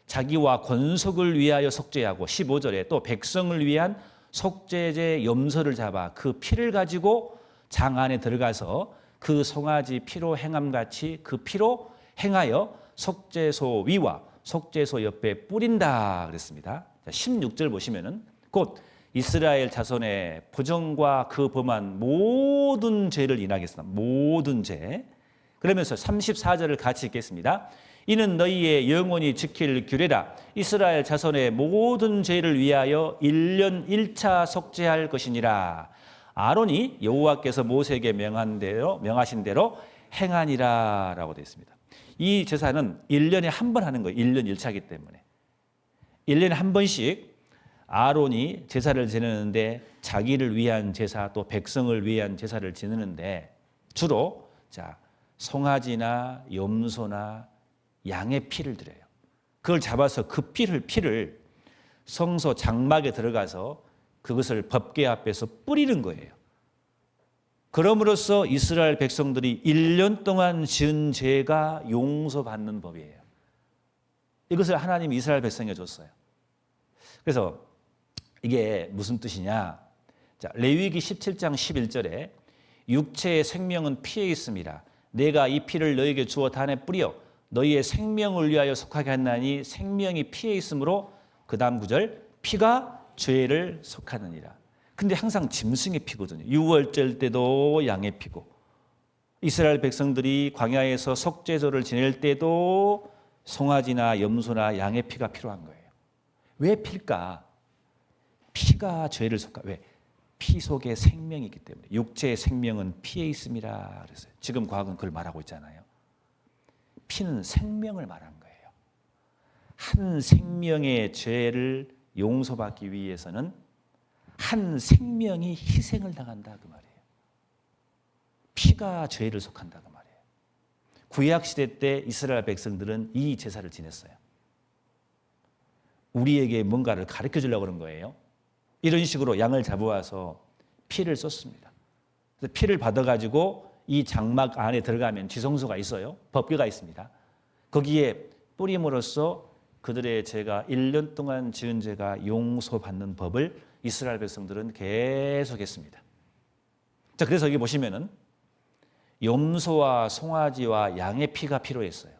자기와 권속을 위하여 속죄하고 15절에 또 백성을 위한 속죄제 염소를 잡아 그 피를 가지고 장 안에 들어가서 그 송아지 피로 행함같이 그 피로 행하여 속죄소 위와 속죄소 옆에 뿌린다 그랬습니다. 16절 보시면은 곧 이스라엘 자손의 부정과 그 범한 모든 죄를 인하겠습니다. 모든 죄. 그러면서 34절을 같이 읽겠습니다. 이는 너희의 영원히 지킬 규례라. 이스라엘 자손의 모든 죄를 위하여 1년 1차 속죄할 것이니라. 아론이 여호와께서 모세에게 명하신 대로 행하니라 라고 되어 있습니다. 이 제사는 1년에 한 번 하는 거예요. 1년 1차이기 때문에. 1년에 한 번씩 아론이 제사를 지내는데 자기를 위한 제사 또 백성을 위한 제사를 지내는데 주로 송아지나 염소나 양의 피를 드려요. 그걸 잡아서 그 피를 성소 장막에 들어가서 그것을 법궤 앞에서 뿌리는 거예요. 그럼으로써 이스라엘 백성들이 1년 동안 지은 죄가 용서받는 법이에요. 이것을 하나님이 이스라엘 백성에게 줬어요. 그래서 이게 무슨 뜻이냐? 레위기 17장 11절에 육체의 생명은 피에 있습니다. 내가 이 피를 너에게 주어 단에 뿌려 너희의 생명을 위하여 속하게 했나니 생명이 피에 있으므로 그 다음 구절 피가 죄를 속하느니라. 근데 항상 짐승의 피거든요. 유월절 때도 양의 피고 이스라엘 백성들이 광야에서 속죄제를 지낼 때도 송아지나 염소나 양의 피가 필요한 거예요. 왜 필까? 피가 죄를 속하. 왜? 피 속에 생명이 있기 때문에. 육체의 생명은 피에 있습니다. 그랬어요. 지금 과학은 그걸 말하고 있잖아요. 피는 생명을 말한 거예요. 한 생명의 죄를 용서받기 위해서는 한 생명이 희생을 당한다 그 말이에요. 피가 죄를 속한다 그 말이에요. 구약 시대 때 이스라엘 백성들은 이 제사를 지냈어요. 우리에게 뭔가를 가르쳐 주려고 그런 거예요. 이런 식으로 양을 잡아와서 피를 쏟습니다. 그래서 피를 받아가지고 이 장막 안에 들어가면 지성소가 있어요. 법궤가 있습니다. 거기에 뿌림으로써 그들의 죄가 1년 동안 지은 죄가 용서받는 법을 이스라엘 백성들은 계속했습니다. 자, 그래서 여기 보시면은 염소와 송아지와 양의 피가 필요했어요.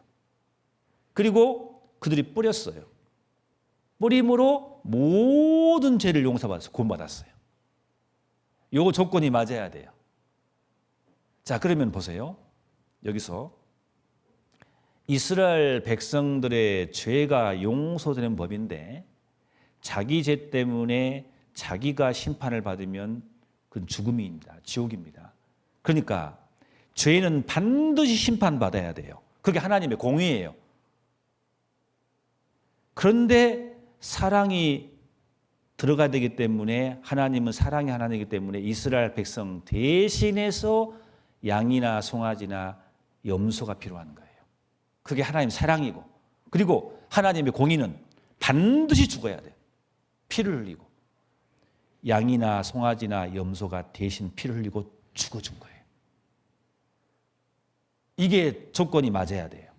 그리고 그들이 뿌렸어요. 뿌림으로 모든 죄를 용서받았어요. 구원받았어요. 요거 조건이 맞아야 돼요. 자, 그러면 보세요. 여기서 이스라엘 백성들의 죄가 용서되는 법인데 자기 죄 때문에 자기가 심판을 받으면 그건 죽음입니다. 지옥입니다. 그러니까 죄는 반드시 심판받아야 돼요. 그게 하나님의 공의예요. 그런데 사랑이 들어가야 되기 때문에 하나님은 사랑의 하나님이기 때문에 이스라엘 백성 대신해서 양이나 송아지나 염소가 필요한 거예요. 그게 하나님 사랑이고 그리고 하나님의 공의는 반드시 죽어야 돼요. 피를 흘리고 양이나 송아지나 염소가 대신 피를 흘리고 죽어준 거예요. 이게 조건이 맞아야 돼요.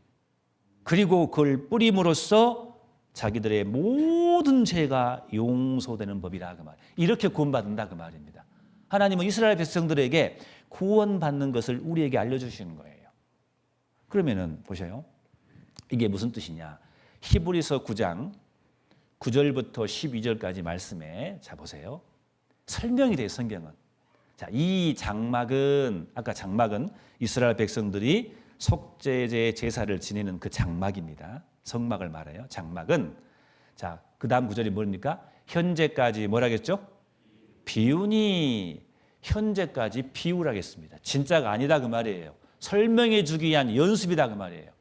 그리고 그걸 뿌림으로써 자기들의 모든 죄가 용서되는 법이라 그 말. 이렇게 구원받는다 그 말입니다. 하나님은 이스라엘 백성들에게 구원받는 것을 우리에게 알려주시는 거예요. 그러면은 보셔요. 이게 무슨 뜻이냐? 히브리서 9장 9절부터 12절까지 말씀에 자 보세요. 설명이 돼요. 성경은. 자, 이 장막은 아까 장막은 이스라엘 백성들이 속죄제 제사를 지내는 그 장막입니다. 성막을 말해요. 장막은 자, 그다음 구절이 뭡니까? 현재까지 뭐라겠죠? 비우니 현재까지 비우라겠습니다. 진짜가 아니다 그 말이에요. 설명해 주기 위한 연습이다 그 말이에요.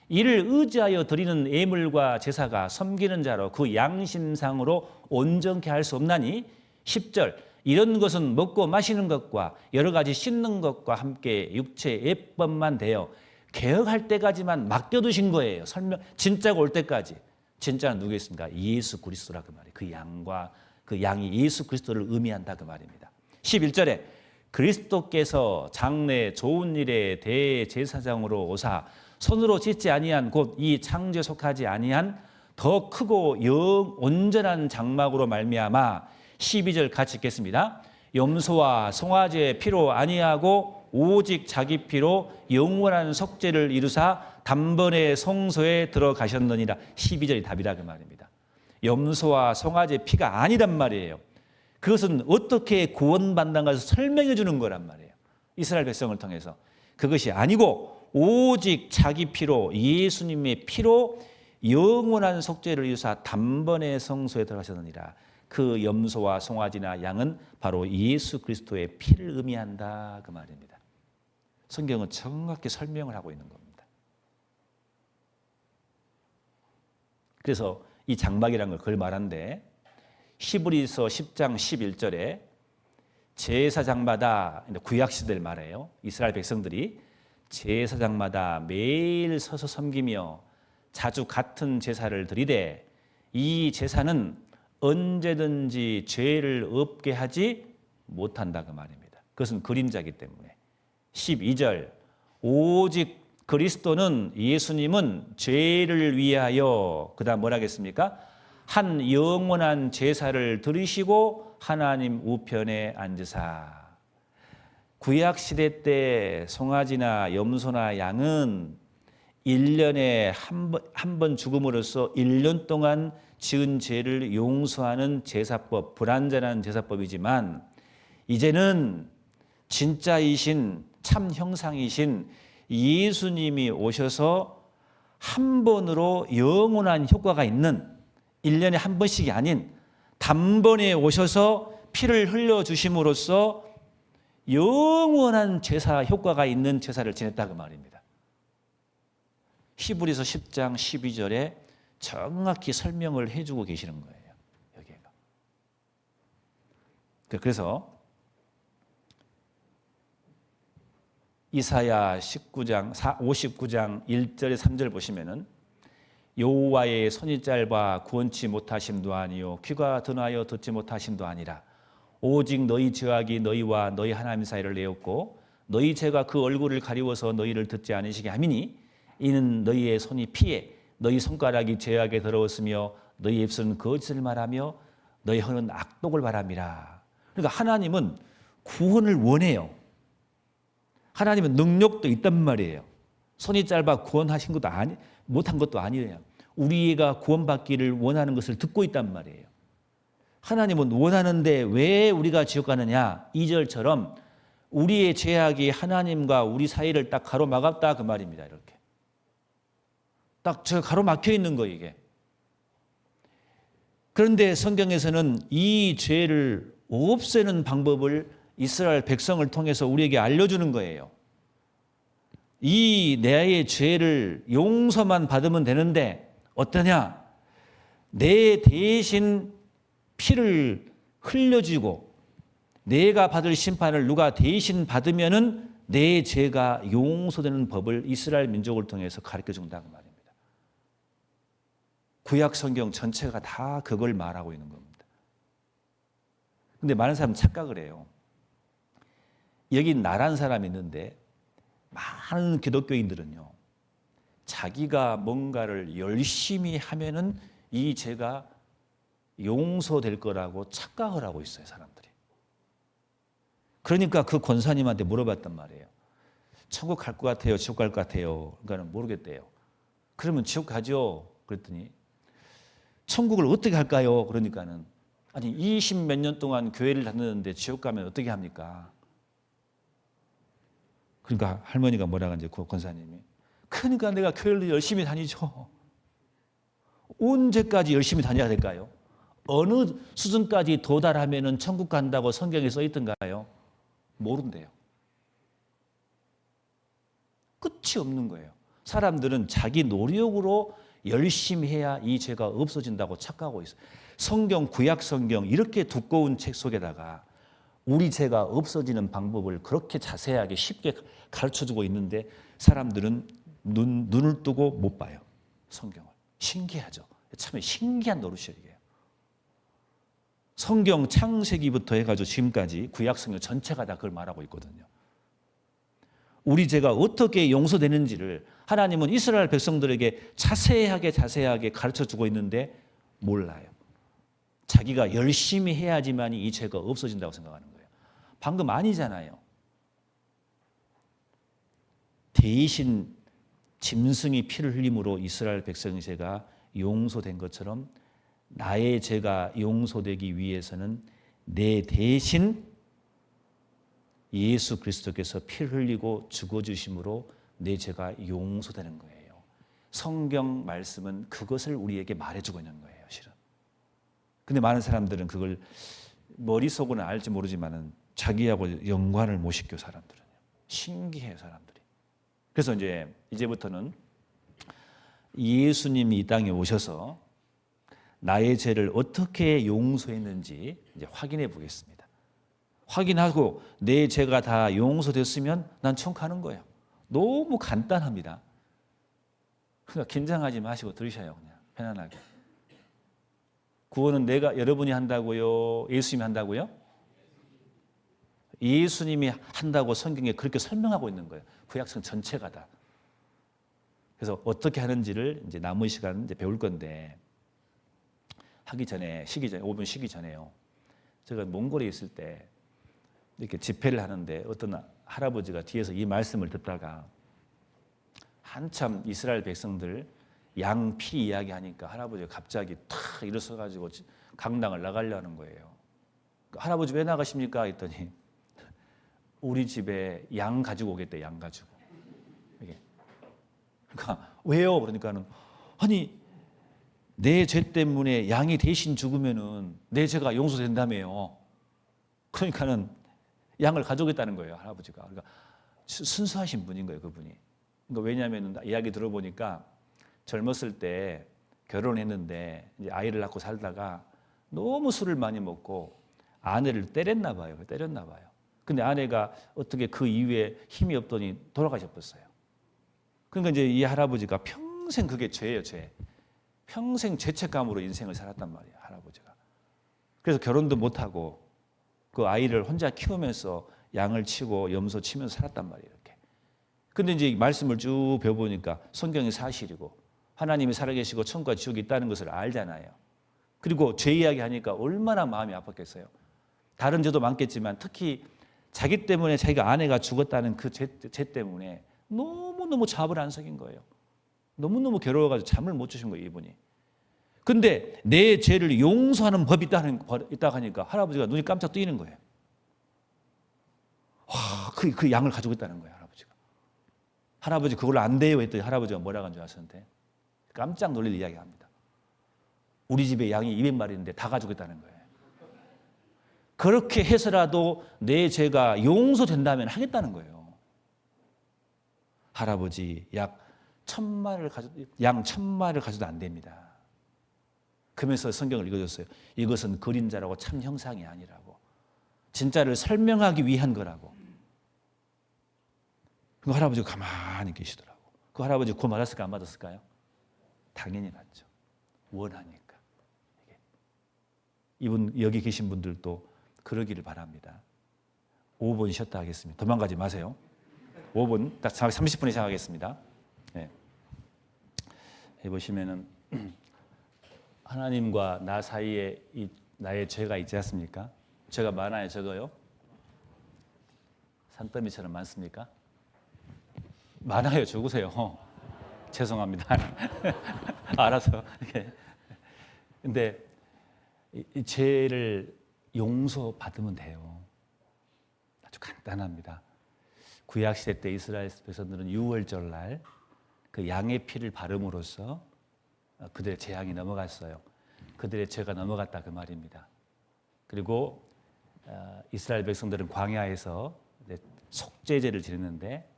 이를 의지하여 드리는 예물과 제사가 섬기는 자로 그 양심상으로 온전케 할 수 없나니 10절 이런 것은 먹고 마시는 것과 여러 가지 씻는 것과 함께 육체 예법만 되어 개혁할 때까지만 맡겨두신 거예요. 진짜가 올 때까지. 진짜는 누구겠습니까? 예수 그리스도라 그 말이에요. 그 양이 예수 그리스도를 의미한다 그 말입니다. 11절에 그리스도께서 장래 좋은 일에 대제사장으로 오사 손으로 짓지 아니한 곧 이 창조에 속하지 아니한 더 크고 온전한 장막으로 말미암아 12절 같이 읽겠습니다. 염소와 송아지의 피로 아니하고 오직 자기 피로 영원한 속죄를 이루사 단번에 성소에 들어가셨느니라. 12절이 답이라 그 말입니다. 염소와 송아지의 피가 아니란 말이에요. 그것은 어떻게 구원받는가에서 설명해 주는 거란 말이에요. 이스라엘 백성을 통해서. 그것이 아니고 오직 자기 피로 예수님의 피로 영원한 속죄를 이루사 단번에 성소에 들어가셨느니라. 그 염소와 송아지나 양은 바로 예수 그리스도의 피를 의미한다 그 말입니다. 성경은 정확히 설명을 하고 있는 겁니다. 그래서 이 장막이라는 걸 그걸 말하는데 히브리서 10장 11절에 제사장마다 구약시대를 말해요. 이스라엘 백성들이 제사장마다 매일 서서 섬기며 자주 같은 제사를 드리되 이 제사는 언제든지 죄를 없게 하지 못한다 그 말입니다. 그것은 그림자이기 때문에. 12절 오직 그리스도는 예수님은 죄를 위하여 그다음 뭐라 하겠습니까? 한 영원한 제사를 드리시고 하나님 우편에 앉으사. 구약시대 때 송아지나 염소나 양은 1년에 한 번 죽음으로써 1년 동안 지은 죄를 용서하는 제사법, 불완전한 제사법이지만 이제는 진짜이신 참 형상이신 예수님이 오셔서 한 번으로 영원한 효과가 있는 1년에 한 번씩이 아닌 단번에 오셔서 피를 흘려주심으로써 영원한 제사 효과가 있는 제사를 지냈다 그 말입니다. 히브리서 10장 12절에 정확히 설명을 해주고 계시는 거예요. 여기가. 그래서 이사야 59장 1절에 3절 보시면은 여호와의 손이 짧아 구원치 못하심도 아니요 귀가 둔하여 듣지 못하심도 아니라 오직 너희 죄악이 너희와 너희 하나님 사이를 내었고 너희 죄가 그 얼굴을 가리워서 너희를 듣지 않으시게 함이니 이는 너희의 손이 피해 너희 손가락이 죄악에 더러웠으며 너희 입술은 거짓을 말하며 너희 혀는 악독을 바람이라. 그러니까 하나님은 구원을 원해요. 하나님은 능력도 있단 말이에요. 손이 짧아 구원하신 것도 못한 것도 아니에요. 우리가 구원받기를 원하는 것을 듣고 있단 말이에요. 하나님은 원하는데 왜 우리가 지옥 가느냐? 2절처럼 우리의 죄악이 하나님과 우리 사이를 딱 가로막았다 그 말입니다. 이렇게 딱 저 가로막혀 있는 거예요 이게. 그런데 성경에서는 이 죄를 없애는 방법을 이스라엘 백성을 통해서 우리에게 알려주는 거예요. 이 나의 죄를 용서만 받으면 되는데 어떠냐? 내 대신 피를 흘려주고 내가 받을 심판을 누가 대신 받으면은 내 죄가 용서되는 법을 이스라엘 민족을 통해서 가르쳐 준다는 말입니다. 구약 성경 전체가 다 그걸 말하고 있는 겁니다. 근데 많은 사람은 착각을 해요. 여기 나란 사람이 있는데 많은 기독교인들은요. 자기가 뭔가를 열심히 하면은 이 죄가 용서될 거라고 착각을 하고 있어요, 사람들이. 그러니까 그 권사님한테 물어봤단 말이에요. 천국 갈 것 같아요, 지옥 갈 것 같아요. 그러니까 모르겠대요. 그러면 지옥 가죠. 그랬더니 천국을 어떻게 할까요? 그러니까는 아니 20몇 년 동안 교회를 다녔는데 지옥 가면 어떻게 합니까? 그러니까 할머니가 뭐라고 하는지 그 권사님이 그러니까 내가 교회를 열심히 다니죠. 언제까지 열심히 다녀야 될까요? 어느 수준까지 도달하면 천국 간다고 성경에 써 있던가요? 모른대요. 끝이 없는 거예요. 사람들은 자기 노력으로 열심히 해야 이 죄가 없어진다고 착각하고 있어요. 성경, 구약 성경 이렇게 두꺼운 책 속에다가 우리 죄가 없어지는 방법을 그렇게 자세하게 쉽게 가르쳐주고 있는데 사람들은 눈을 뜨고 못 봐요. 성경을. 신기하죠. 참 신기한 노릇이에요. 이게. 성경 창세기부터 해가지고 지금까지 구약 성경 전체가 다 그걸 말하고 있거든요. 우리 죄가 어떻게 용서되는지를 하나님은 이스라엘 백성들에게 자세하게 가르쳐주고 있는데 몰라요. 자기가 열심히 해야지만 이 죄가 없어진다고 생각하는 거예요. 방금 아니잖아요. 대신 짐승이 피를 흘림으로 이스라엘 백성의 죄가 용서된 것처럼 나의 죄가 용서되기 위해서는 내 대신 예수 그리스도께서 피를 흘리고 죽어주심으로 내 죄가 용서되는 거예요. 성경 말씀은 그것을 우리에게 말해주고 있는 거예요, 실은. 근데 많은 사람들은 그걸 머릿속으로는 알지 모르지만은 자기하고 연관을 못 시켜, 사람들은. 신기해요, 사람들이. 그래서 이제부터는 예수님이 이 땅에 오셔서 나의 죄를 어떻게 용서했는지 이제 확인해 보겠습니다. 확인하고 내 죄가 다 용서됐으면 난 천국 가는 거예요. 너무 간단합니다. 그러니까 긴장하지 마시고 들으셔요. 그냥 편안하게. 구원은 여러분이 한다고요? 예수님이 한다고요? 예수님이 한다고 성경에 그렇게 설명하고 있는 거예요. 구약성 전체가 다. 그래서 어떻게 하는지를 이제 남은 시간 이제 배울 건데, 쉬기 전에 5분 쉬기 전에요. 제가 몽골에 있을 때 이렇게 집회를 하는데 어떤 할아버지가 뒤에서 이 말씀을 듣다가 한참 이스라엘 백성들 양 피 이야기하니까 할아버지가 갑자기 탁 일어서가지고 강당을 나가려는 거예요. 할아버지 왜 나가십니까? 했더니 우리 집에 양 가지고 오겠대, 양 가지고. 이게. 그러니까 왜요? 그러니까는 아니 내 죄 때문에 양이 대신 죽으면은 내 죄가 용서된다며요. 그러니까는 양을 가져오겠다는 거예요, 할아버지가. 그러니까 순수하신 분인 거예요, 그분이. 그러니까 왜냐하면 이야기 들어보니까 젊었을 때 결혼했는데 이제 아이를 낳고 살다가 너무 술을 많이 먹고 아내를 때렸나 봐요. 근데 아내가 어떻게 그 이후에 힘이 없더니 돌아가셨어요. 그러니까 이제 이 할아버지가 평생 그게 죄예요, 죄. 평생 죄책감으로 인생을 살았단 말이에요, 할아버지가. 그래서 결혼도 못하고 그 아이를 혼자 키우면서 양을 치고 염소 치면서 살았단 말이에요, 이렇게. 근데 이제 말씀을 쭉 배워보니까 성경이 사실이고 하나님이 살아계시고 천국과 지옥이 있다는 것을 알잖아요. 그리고 죄 이야기 하니까 얼마나 마음이 아팠겠어요. 다른 죄도 많겠지만 특히 자기 때문에 자기가 아내가 죽었다는 그 죄 때문에 너무너무 잡을 안 썩인 거예요. 너무너무 괴로워가지고 잠을 못 주신 거예요, 이분이. 근데 내 죄를 용서하는 법이 있다고 하니까 할아버지가 눈이 깜짝 뜨이는 거예요. 와, 그 양을 가져오겠다는 거예요, 할아버지가. 할아버지 그걸로 안 돼요 했더니 할아버지가 뭐라고 한 줄 아시는데 깜짝 놀릴 이야기합니다. 우리 집에 양이 200마리인데 다 가져오겠다는 거예요. 그렇게 해서라도 내 죄가 용서된다면 하겠다는 거예요. 할아버지 양 1000마리를 가져도 안 됩니다. 그러면서 성경을 읽어줬어요. 이것은 그림자라고 참 형상이 아니라고. 진짜를 설명하기 위한 거라고. 그 할아버지가 가만히 계시더라고. 그 할아버지 구원 받았을까 안 받았을까요? 당연히 받죠. 원하니까. 이분 여기 계신 분들도 그러기를 바랍니다. 5분 쉬었다 하겠습니다. 도망가지 마세요. 5분, 딱 30분에 시작하겠습니다. 네. 해보시면은 하나님과 나 사이에 나의 죄가 있지 않습니까? 죄가 많아요, 적어요? 산더미처럼 많습니까? 많아요, 적으세요. 죄송합니다. 알아서. 근데 이 죄를 용서받으면 돼요. 아주 간단합니다. 구약시대 때 이스라엘 백성들은 유월절 날 그 양의 피를 바름으로써 그들의 재앙이 넘어갔어요. 그들의 죄가 넘어갔다 그 말입니다. 그리고 이스라엘 백성들은 광야에서 속죄제를 지냈는데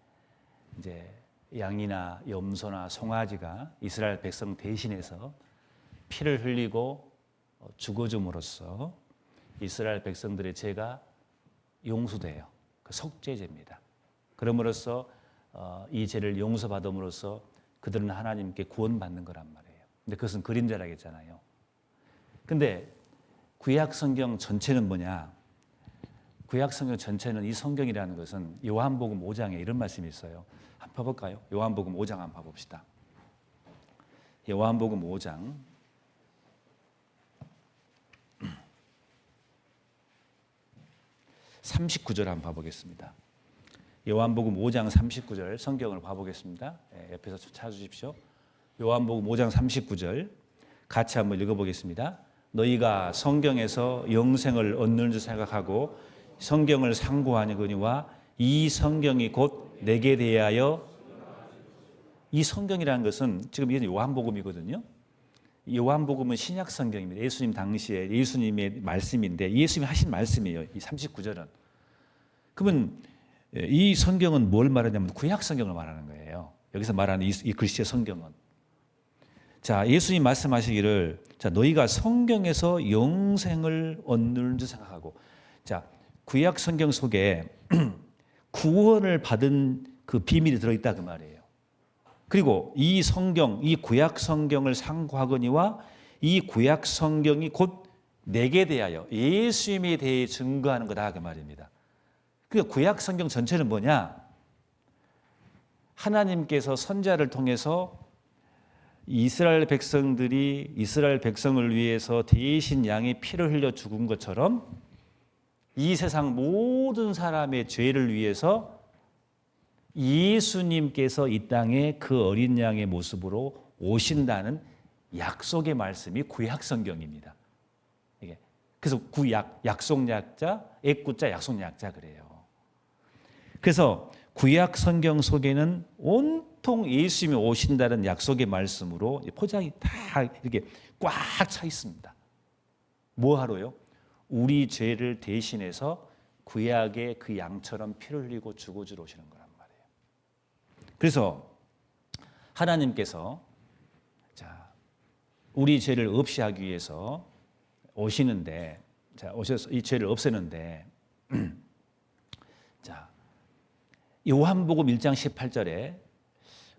이제 양이나 염소나 송아지가 이스라엘 백성 대신해서 피를 흘리고 죽어줌으로써 이스라엘 백성들의 죄가 용서돼요. 그 속죄제입니다. 그럼으로써 이 죄를 용서받음으로써 그들은 하나님께 구원받는 거란 말이에요. 근데 그것은 그림자라고 했잖아요. 근데 구약 성경 전체는 뭐냐? 구약 성경 전체는 이 성경이라는 것은 요한복음 5장에 이런 말씀이 있어요. 한번 봐볼까요? 요한복음 5장 한번 봐봅시다. 요한복음 5장 39절 한번 봐보겠습니다. 요한복음 5장 39절 성경을 봐보겠습니다. 옆에서 찾아주십시오. 요한복음 5장 39절 같이 한번 읽어보겠습니다. 너희가 성경에서 영생을 얻는 줄 생각하고 성경을 상고하니거니와 이 성경이 곧 내게 대하여, 이 성경이라는 것은 지금 이게 요한복음이거든요. 요한복음은 신약 성경입니다. 예수님 당시에 예수님의 말씀인데 예수님이 하신 말씀이에요. 이 39절은. 그러면 이 성경은 뭘 말하냐면 구약 성경을 말하는 거예요. 여기서 말하는 이 글씨의 성경은. 자, 예수님 말씀하시기를 자, 너희가 성경에서 영생을 얻는 줄 생각하고, 자, 구약 성경 속에 구원을 받은 그 비밀이 들어있다 그 말이에요. 그리고 이 성경, 이 구약 성경을 상고하거니와 이 구약 성경이 곧 내게 대하여 예수님에 대해 증거하는 거다 그 말입니다. 그러니까 구약 성경 전체는 뭐냐? 하나님께서 선지자를 통해서 이스라엘 백성들이 이스라엘 백성을 위해서 대신 양의 피를 흘려 죽은 것처럼 이 세상 모든 사람의 죄를 위해서 예수님께서 이 땅에 그 어린 양의 모습으로 오신다는 약속의 말씀이 구약 성경입니다. 이게 그래서 구약, 약속약자, 애구자, 약속약자 그래요. 그래서 구약 성경 속에는 온통 예수님이 오신다는 약속의 말씀으로 포장이 다 이렇게 꽉 차 있습니다. 뭐 하러요? 우리 죄를 대신해서 구약의 그 양처럼 피를 흘리고 죽어주러 오시는 거란 말이에요. 그래서 하나님께서 자, 우리 죄를 없이 하기 위해서 오시는데, 자, 오셔서 이 죄를 없애는데, 자, 요한복음 1장 18절에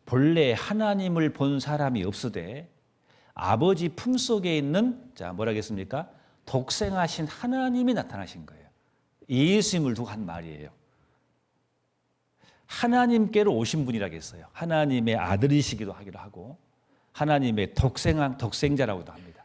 본래 하나님을 본 사람이 없으되 아버지 품속에 있는, 자, 뭐라 하겠습니까? 독생하신 하나님이 나타나신 거예요. 예수님을 두고 한 말이에요. 하나님께로 오신 분이라고 했어요. 하나님의 아들이시기도 하기도 하고 하나님의 독생자라고도 합니다.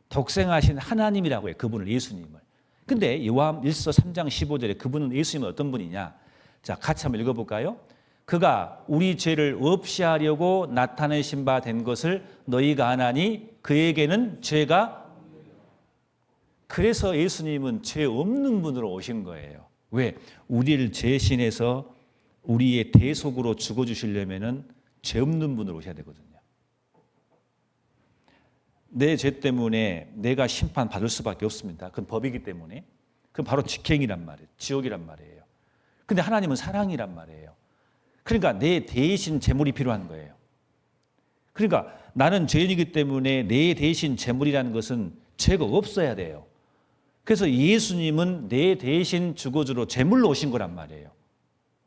독생하신 하나님이라고 해요. 그분을, 예수님을. 근데 요한 1서 3장 15절에 그분은, 예수님은 어떤 분이냐? 자, 같이 한번 읽어볼까요? 그가 우리 죄를 없이 하려고 나타내신 바 된 것을 너희가 아나니 그에게는 죄가, 그래서 예수님은 죄 없는 분으로 오신 거예요. 왜? 우리를 대신해서 우리의 대속으로 죽어주시려면은 죄 없는 분으로 오셔야 되거든요. 내 죄 때문에 내가 심판받을 수밖에 없습니다. 그건 법이기 때문에. 그건 바로 직행이란 말이에요. 지옥이란 말이에요. 근데 하나님은 사랑이란 말이에요. 그러니까 내 대신 제물이 필요한 거예요. 그러니까 나는 죄인이기 때문에 내 대신 제물이라는 것은 죄가 없어야 돼요. 그래서 예수님은 내 대신 죽어주러 제물로 오신 거란 말이에요.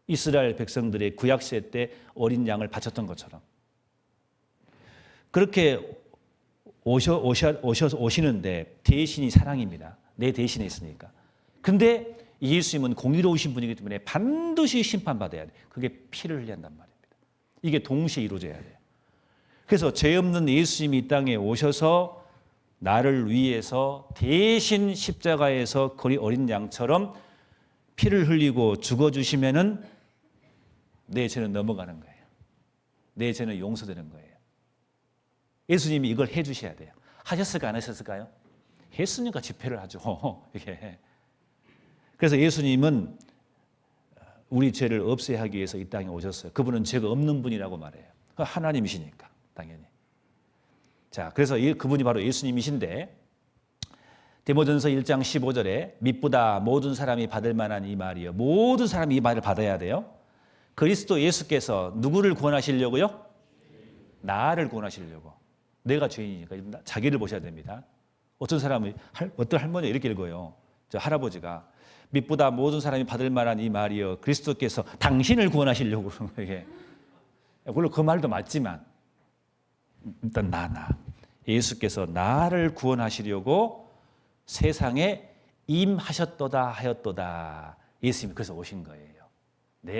이스라엘 백성들의 구약시대 때 어린 양을 바쳤던 것처럼. 그렇게 오시는데 대신이 사랑입니다. 내 대신에 있으니까. 근데 예수님은 공의로우신 분이기 때문에 반드시 심판받아야 돼. 그게 피를 흘려야 한단 말입니다. 이게 동시에 이루어져야 돼요. 그래서 죄 없는 예수님이 이 땅에 오셔서 나를 위해서 대신 십자가에서 거리 어린 양처럼 피를 흘리고 죽어주시면은 내 죄는 넘어가는 거예요. 내 죄는 용서되는 거예요. 예수님이 이걸 해주셔야 돼요. 하셨을까 안 하셨을까요? 했으니까 집회를 하죠. 이게. 그래서 예수님은 우리 죄를 없애야 하기 위해서 이 땅에 오셨어요. 그분은 죄가 없는 분이라고 말해요. 하나님이시니까 당연히. 자, 그래서 그분이 바로 예수님이신데 디모전서 1장 15절에 믿보다 모든 사람이 받을 만한 이 말이요. 모든 사람이 이 말을 받아야 돼요. 그리스도 예수께서 누구를 구원하시려고요? 나를 구원하시려고. 내가 죄인이니까 자기를 보셔야 됩니다. 어떤 사람이, 어떤 할머니가 이렇게 읽어요. 저 할아버지가 믿보다 모든 사람이 받을 만한 이 말이요. 그리스도께서 당신을 구원하시려고 그러는 거예요. 물론 그 말도 맞지만 일단 예수께서 나를 구원하시려고 세상에 임하셨도다 하였도다. 예수님이 그래서 오신 거예요.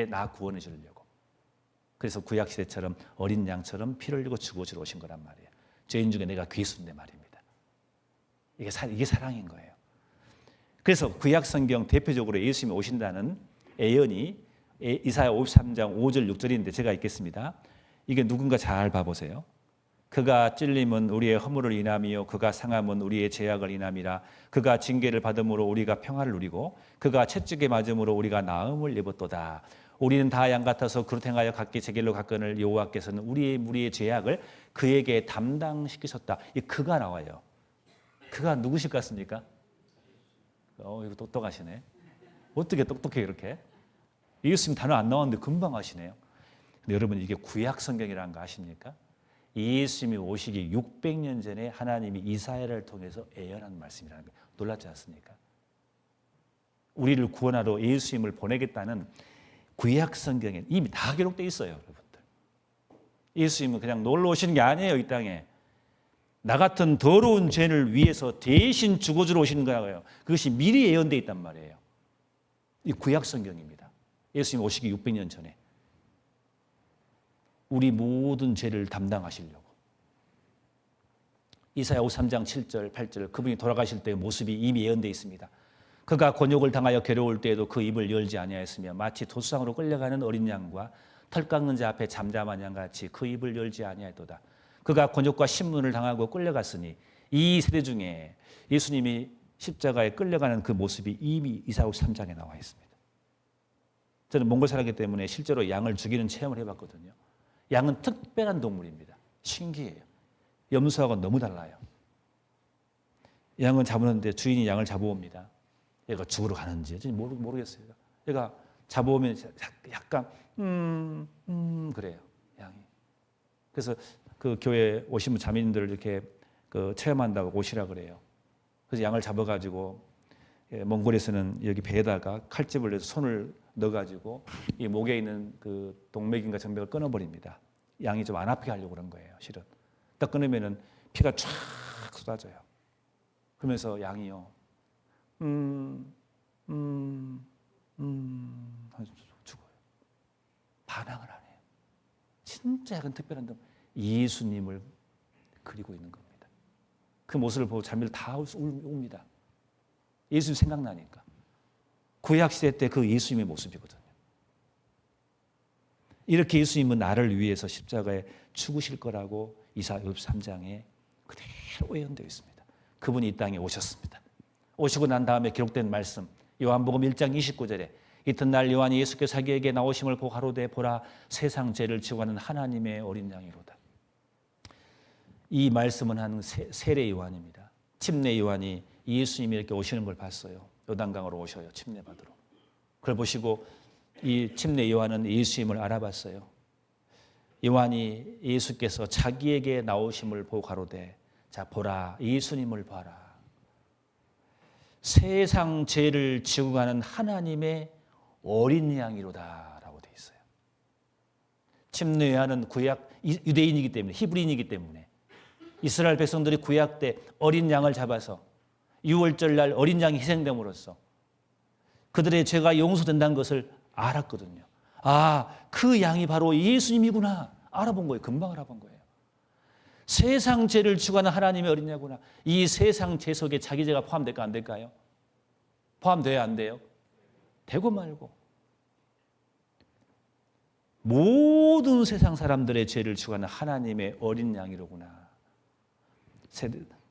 나 구원해 주려고. 그래서 구약시대처럼 어린 양처럼 피를 흘리고 죽어주러 오신 거란 말이에요. 죄인 중에 내가 괴수인데 말입니다. 이게 사랑인 거예요. 그래서 구약성경 대표적으로 예수님이 오신다는 예언이 이사야 53장 5절 6절인데 제가 읽겠습니다. 이게 누군가 잘 봐보세요. 그가 찔림은 우리의 허물을 인함이요 그가 상함은 우리의 죄악을 인함이라. 그가 징계를 받음으로 우리가 평화를 누리고 그가 채찍에 맞음으로 우리가 나음을 입었도다. 우리는 다 양 같아서 그릇 행하여 각기 제 길로 갔거늘 여호와께서는 우리의 무리의 죄악을 그에게 담당시키셨다. 이 그가 나와요. 그가 누구실 것 같습니까? 이거 똑똑하시네. 어떻게 똑똑해 이렇게? 예수님 단어 안 나왔는데 금방 아시네요. 근데 여러분 이게 구약 성경이라는 거 아십니까? 예수님이 오시기 600년 전에 하나님이 이사야를 통해서 예언한 말씀이라는 거 놀랍지 않습니까? 우리를 구원하러 예수님을 보내겠다는 구약 성경에 이미 다 기록되어 있어요, 여러분들. 예수님은 그냥 놀러 오시는 게 아니에요, 이 땅에. 나 같은 더러운 죄를 위해서 대신 죽어주러 오시는 거예요. 그것이 미리 예언되어 있단 말이에요. 이 구약 성경입니다. 예수님 오시기 600년 전에 우리 모든 죄를 담당하시려고. 이사야 53장 7절 8절 그분이 돌아가실 때의 모습이 이미 예언되어 있습니다. 그가 곤욕을 당하여 괴로울 때에도 그 입을 열지 아니하였으며 마치 도수상으로 끌려가는 어린 양과 털 깎는 자 앞에 잠잠한 양같이 그 입을 열지 아니하였도다. 그가 곤욕과 신문을 당하고 끌려갔으니 이 세대 중에 예수님이 십자가에 끌려가는 그 모습이 이미 이사야 53장에 나와 있습니다. 저는 몽골 살았기 때문에 실제로 양을 죽이는 체험을 해봤거든요. 양은 특별한 동물입니다. 신기해요. 염소하고 너무 달라요. 양은 잡았는데 주인이 양을 잡아옵니다. 얘가 죽으러 가는지 모르겠어요. 얘가 잡아오면 약간 그래요. 양이. 그래서 그 교회 오시면 자매님들 이렇게 체험한다고 오시라 그래요. 그래서 양을 잡아가지고 몽골에서는 여기 배에다가 칼집을 내서 손을 넣어가지고 이 목에 있는 그 동맥인가 정맥을 끊어버립니다. 양이 좀 안 아프게 하려고 그런 거예요. 실은 딱 끊으면은 피가 쫙 쏟아져요. 그러면서 양이요, 죽어요. 반항을 안 해요. 진짜 약간 특별한 점, 예수님을 그리고 있는 겁니다. 그 모습을 보고 자매들 다 웁니다. 예수님 생각나니까. 구약시대 때 그 예수님의 모습이거든요. 이렇게 예수님은 나를 위해서 십자가에 죽으실 거라고 이사야 53장에 그대로 예언되어 있습니다. 그분이 이 땅에 오셨습니다. 오시고 난 다음에 기록된 말씀 요한복음 1장 29절에 이튿날 요한이 예수께서 자기에게 나오심을 보고 가로되 보라 세상 죄를 지고 가는 하나님의 어린 양이로다. 이 말씀은 한 세례 요한입니다. 침례 요한이 예수님이 이렇게 오시는 걸 봤어요. 요단강으로 오셔요. 침례 받으러. 그걸 보시고 이 침례 요한은 예수님을 알아봤어요. 요한이 예수께서 자기에게 나오심을 보고 가로되 자 보라 예수님을 봐라. 세상 죄를 지고 가는 하나님의 어린 양이로다 라고 되어 있어요. 침례 요한은 구약 유대인이기 때문에 히브리인이기 때문에 이스라엘 백성들이 구약 때 어린 양을 잡아서 유월절 날 어린 양이 희생됨으로써 그들의 죄가 용서된다는 것을 알았거든요. 아, 그 양이 바로 예수님이구나. 알아본 거예요. 금방 알아본 거예요. 세상 죄를 지고 가는 하나님의 어린 양이구나. 이 세상 죄 속에 자기 죄가 포함될까 안 될까요? 포함돼야 안 돼요? 되고 말고. 모든 세상 사람들의 죄를 지고 가는 하나님의 어린 양이로구나.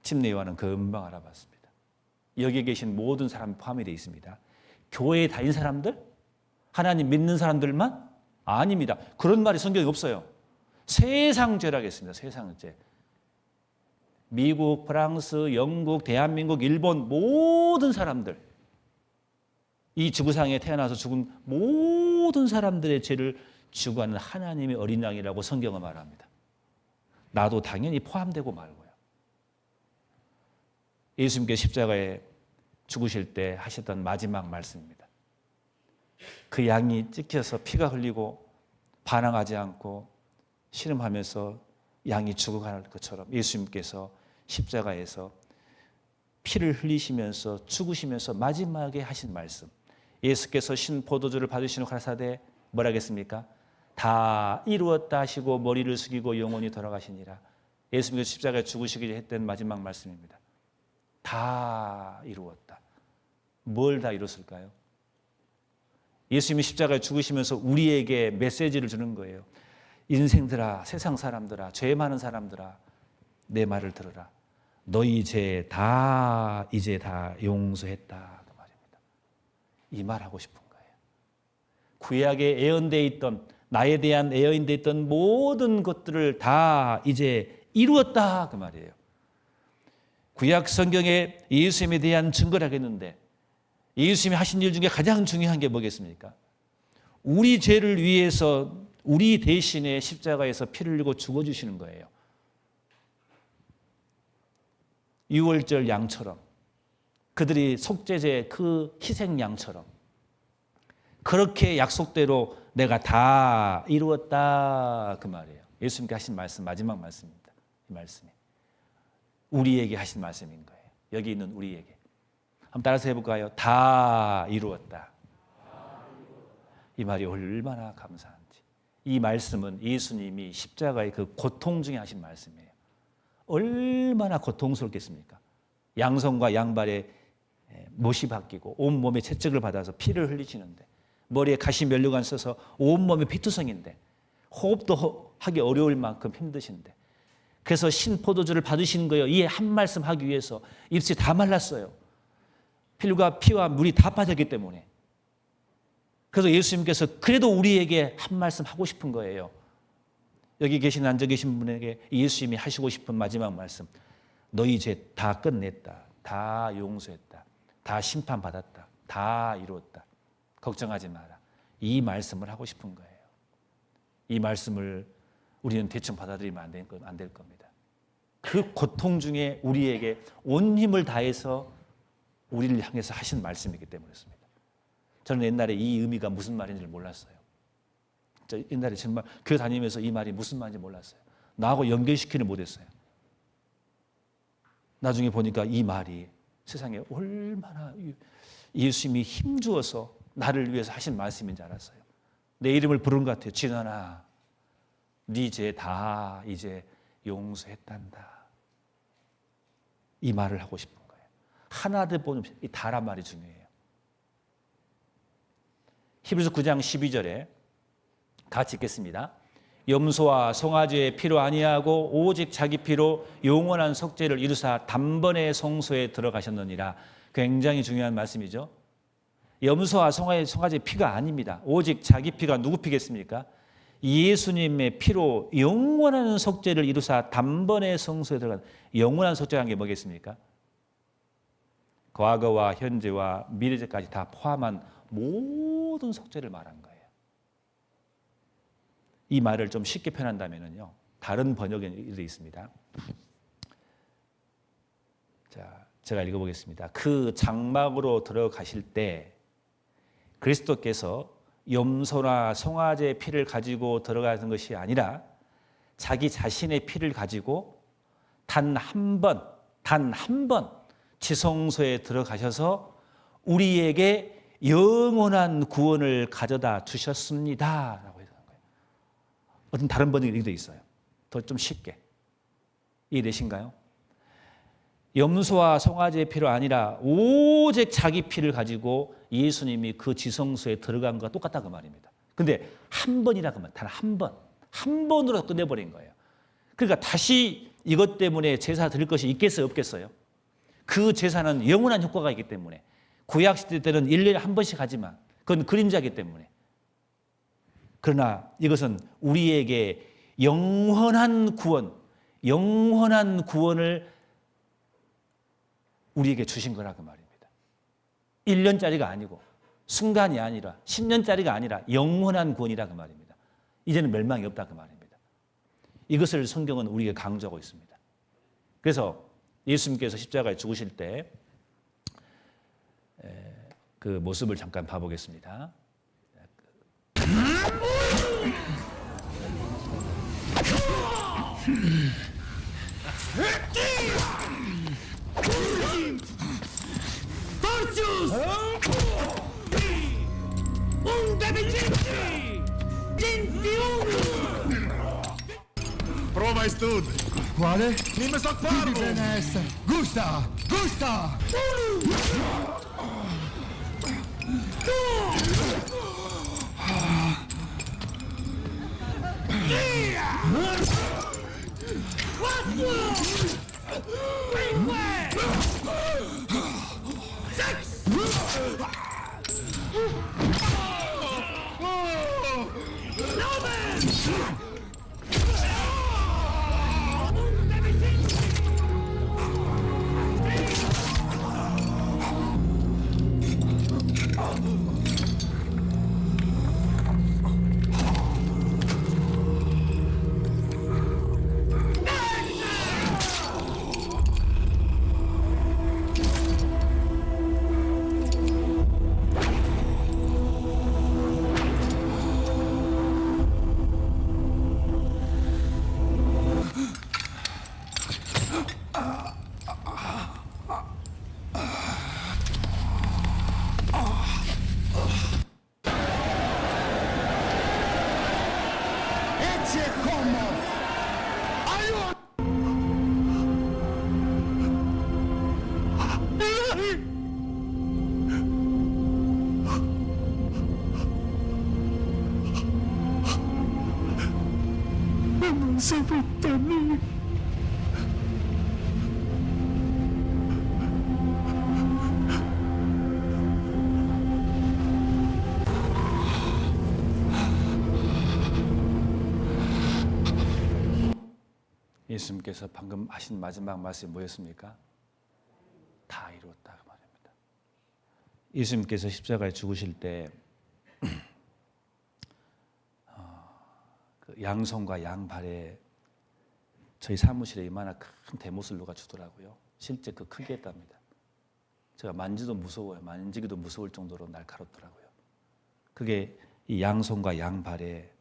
침례 요한은 금방 알아봤습니다. 여기에 계신 모든 사람이 포함이 되어 있습니다. 교회에 다닌 사람들? 하나님 믿는 사람들만? 아닙니다. 그런 말이 성경에 없어요. 세상 죄라겠습니다. 세상 죄. 미국, 프랑스, 영국, 대한민국, 일본 모든 사람들, 이 지구상에 태어나서 죽은 모든 사람들의 죄를 지고 가는 하나님의 어린 양이라고 성경은 말합니다. 나도 당연히 포함되고 말고요. 예수님께서 십자가에 죽으실 때 하셨던 마지막 말씀입니다. 그 양이 찍혀서 피가 흘리고 반항하지 않고 신음하면서 양이 죽어갈 것처럼 예수님께서 십자가에서 피를 흘리시면서 죽으시면서 마지막에 하신 말씀. 예수께서 신 포도주를 받으시는 가라사대 뭐라 하겠습니까? 다 이루었다 하시고 머리를 숙이고 영원히 돌아가시니라. 예수님께서 십자가에 죽으시기 했던 마지막 말씀입니다. 다 이루었다. 뭘 다 이뤘을까요? 예수님이 십자가에 죽으시면서 우리에게 메시지를 주는 거예요. 인생들아, 세상 사람들아, 죄 많은 사람들아, 내 말을 들으라. 너희 죄 다 이제 다 용서했다. 그 말입니다. 이 말 하고 싶은 거예요. 구약에 예언되어 있던, 나에 대한 예언되어 있던 모든 것들을 다 이제 이루었다. 그 말이에요. 구약 성경에 예수님에 대한 증거를 하겠는데, 예수님이 하신 일 중에 가장 중요한 게 뭐겠습니까? 우리 죄를 위해서 우리 대신에 십자가에서 피를 흘리고 죽어주시는 거예요. 유월절 양처럼, 그들이 속죄제 그 희생양처럼 그렇게 약속대로 내가 다 이루었다 그 말이에요. 예수님께 하신 말씀, 마지막 말씀입니다. 이 말씀이 우리에게 하신 말씀인 거예요. 여기 있는 우리에게. 한번 따라서 해볼까요? 다 이루었다. 이 말이 얼마나 감사한지. 이 말씀은 예수님이 십자가의 그 고통 중에 하신 말씀이에요. 얼마나 고통스럽겠습니까? 양손과 양발에 못이 바뀌고 온몸에 채찍을 받아서 피를 흘리시는데, 머리에 가시 면류관 써서 온몸에 피투성인데, 호흡도 하기 어려울 만큼 힘드신데, 그래서 신포도주를 받으신 거예요. 이 한 말씀 하기 위해서 입술이 다 말랐어요. 필과 피와 물이 다 빠졌기 때문에. 그래서 예수님께서 그래도 우리에게 한 말씀 하고 싶은 거예요. 여기 계신 앉아 계신 분에게 예수님이 하시고 싶은 마지막 말씀. 너희 죄 다 끝냈다. 다 용서했다. 다 심판받았다. 다 이루었다. 걱정하지 마라. 이 말씀을 하고 싶은 거예요. 이 말씀을 우리는 대충 받아들이면 안 될 겁니다. 그 고통 중에 우리에게 온 힘을 다해서 우리를 향해서 하신 말씀이기 때문에 그렇습니다. 저는 옛날에 이 의미가 무슨 말인지를 몰랐어요. 옛날에 정말 교회 다니면서 이 말이 무슨 말인지 몰랐어요. 나하고 연결시키를 못했어요. 나중에 보니까 이 말이 세상에 얼마나 예수님이 힘주어서 나를 위해서 하신 말씀인지 알았어요. 내 이름을 부른 것 같아요. 진원아, 네 죄 다 이제 용서했단다. 이 말을 하고 싶은 거예요. 하나 더 보면 이 다란 말이 중요해요. 히브리서 9장 12절에 같이 읽겠습니다. 염소와 송아지의 피로 아니하고 오직 자기 피로 영원한 속죄를 이루사 단번에 성소에 들어가셨느니라. 굉장히 중요한 말씀이죠. 염소와 송아지의 피가 아닙니다. 오직 자기 피가 누구 피겠습니까? 예수님의 피로 영원한 속죄를 이루사 단번에 성소에 들어간. 영원한 속죄라는 게 뭐겠습니까? 과거와 현재와 미래까지 다 포함한 모든 속죄를 말한 거예요. 이 말을 좀 쉽게 표현한다면요, 다른 번역이 있습니다. 자, 제가 읽어보겠습니다. 그 장막으로 들어가실 때 그리스도께서 염소나 송아지의 피를 가지고 들어가는 것이 아니라 자기 자신의 피를 가지고 단 한 번 지성소에 들어가셔서 우리에게 영원한 구원을 가져다 주셨습니다. 라고 해서 거예요. 어떤 다른 번역이 되어 있어요. 더 좀 쉽게. 이해되신가요? 염소와 송아지의 피로 아니라 오직 자기 피를 가지고 예수님이 그 지성소에 들어간 것과 똑같다 그 말입니다. 근데 한 번이라 그러면 단 한 번으로 끝내버린 거예요. 그러니까 다시 이것 때문에 제사 드릴 것이 있겠어요, 없겠어요? 그 제사는 영원한 효과가 있기 때문에. 구약시대 때는 1년에 한 번씩 하지만 그건 그림자이기 때문에. 그러나 이것은 우리에게 영원한 구원을 우리에게 주신 거라 그 말입니다. 1년짜리가 아니고 순간이 아니라 10년짜리가 아니라 영원한 구원이라 그 말입니다. 이제는 멸망이 없다 그 말입니다. 이것을 성경은 우리에게 강조하고 있습니다. 그래서 예수님께서 십자가에 죽으실 때 그 모습을 잠깐 봐보겠습니다. tudo. Quale? Prima sto Dimmi parlo. benessa. Gusta! Gusta! Ecce como! Aiuto! Non sapete. 예수님께서 방금 하신 마지막 말씀이 뭐였습니까? 다 이루었다 그 말입니다. 예수님께서 십자가에 죽으실 때 그 양손과 양발에 저희 사무실에 이만한 큰 대못을 누가 주더라고요. 실제 그 크게 했답니다. 제가 만지도 무서워요. 만지기도 무서울 정도로 날카롭더라고요. 그게 이 양손과 양발에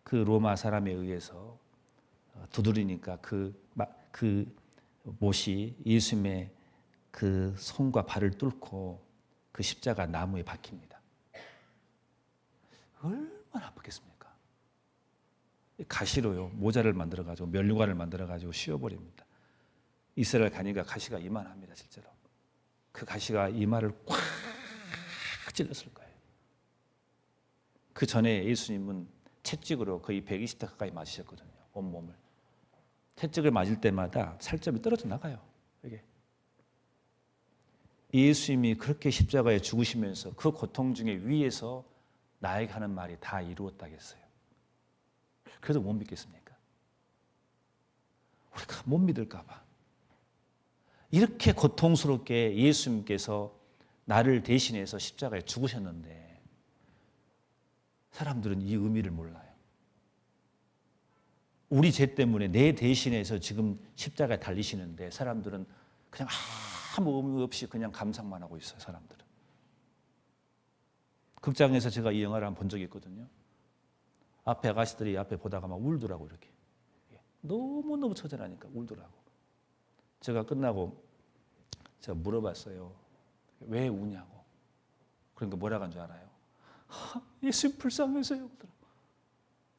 그 로마 사람에 의해서 두드리니까 그 못이 예수님의 그 손과 발을 뚫고 그 십자가 나무에 박힙니다. 얼마나 아프겠습니까? 가시로요 모자를 만들어가지고 면류관을 만들어가지고 씌워버립니다. 이스라엘 가니까 가시가 이만합니다. 실제로 그 가시가 이마를 꽉 찔렀을 거예요. 그 전에 예수님은 채찍으로 거의 120대 가까이 맞으셨거든요. 온몸을. 채찍을 맞을 때마다 살점이 떨어져 나가요. 이게 예수님이 그렇게 십자가에 죽으시면서 그 고통 중에 위에서 나에게 하는 말이 다 이루었다겠어요. 그래도 못 믿겠습니까? 우리가 못 믿을까 봐. 이렇게 고통스럽게 예수님께서 나를 대신해서 십자가에 죽으셨는데 사람들은 이 의미를 몰라요. 우리 죄 때문에 내 대신해서 지금 십자가에 달리시는데 사람들은 그냥 아무 의미 없이 그냥 감상만 하고 있어요. 사람들은. 극장에서 제가 이 영화를 한번 본 적이 있거든요. 앞에 아가씨들이 앞에 보다가 막 울더라고 이렇게. 너무너무 처절하니까 울더라고. 제가 끝나고 제가 물어봤어요. 왜 우냐고. 그러니까 뭐라고 한 줄 알아요? 예수님 불쌍해서요.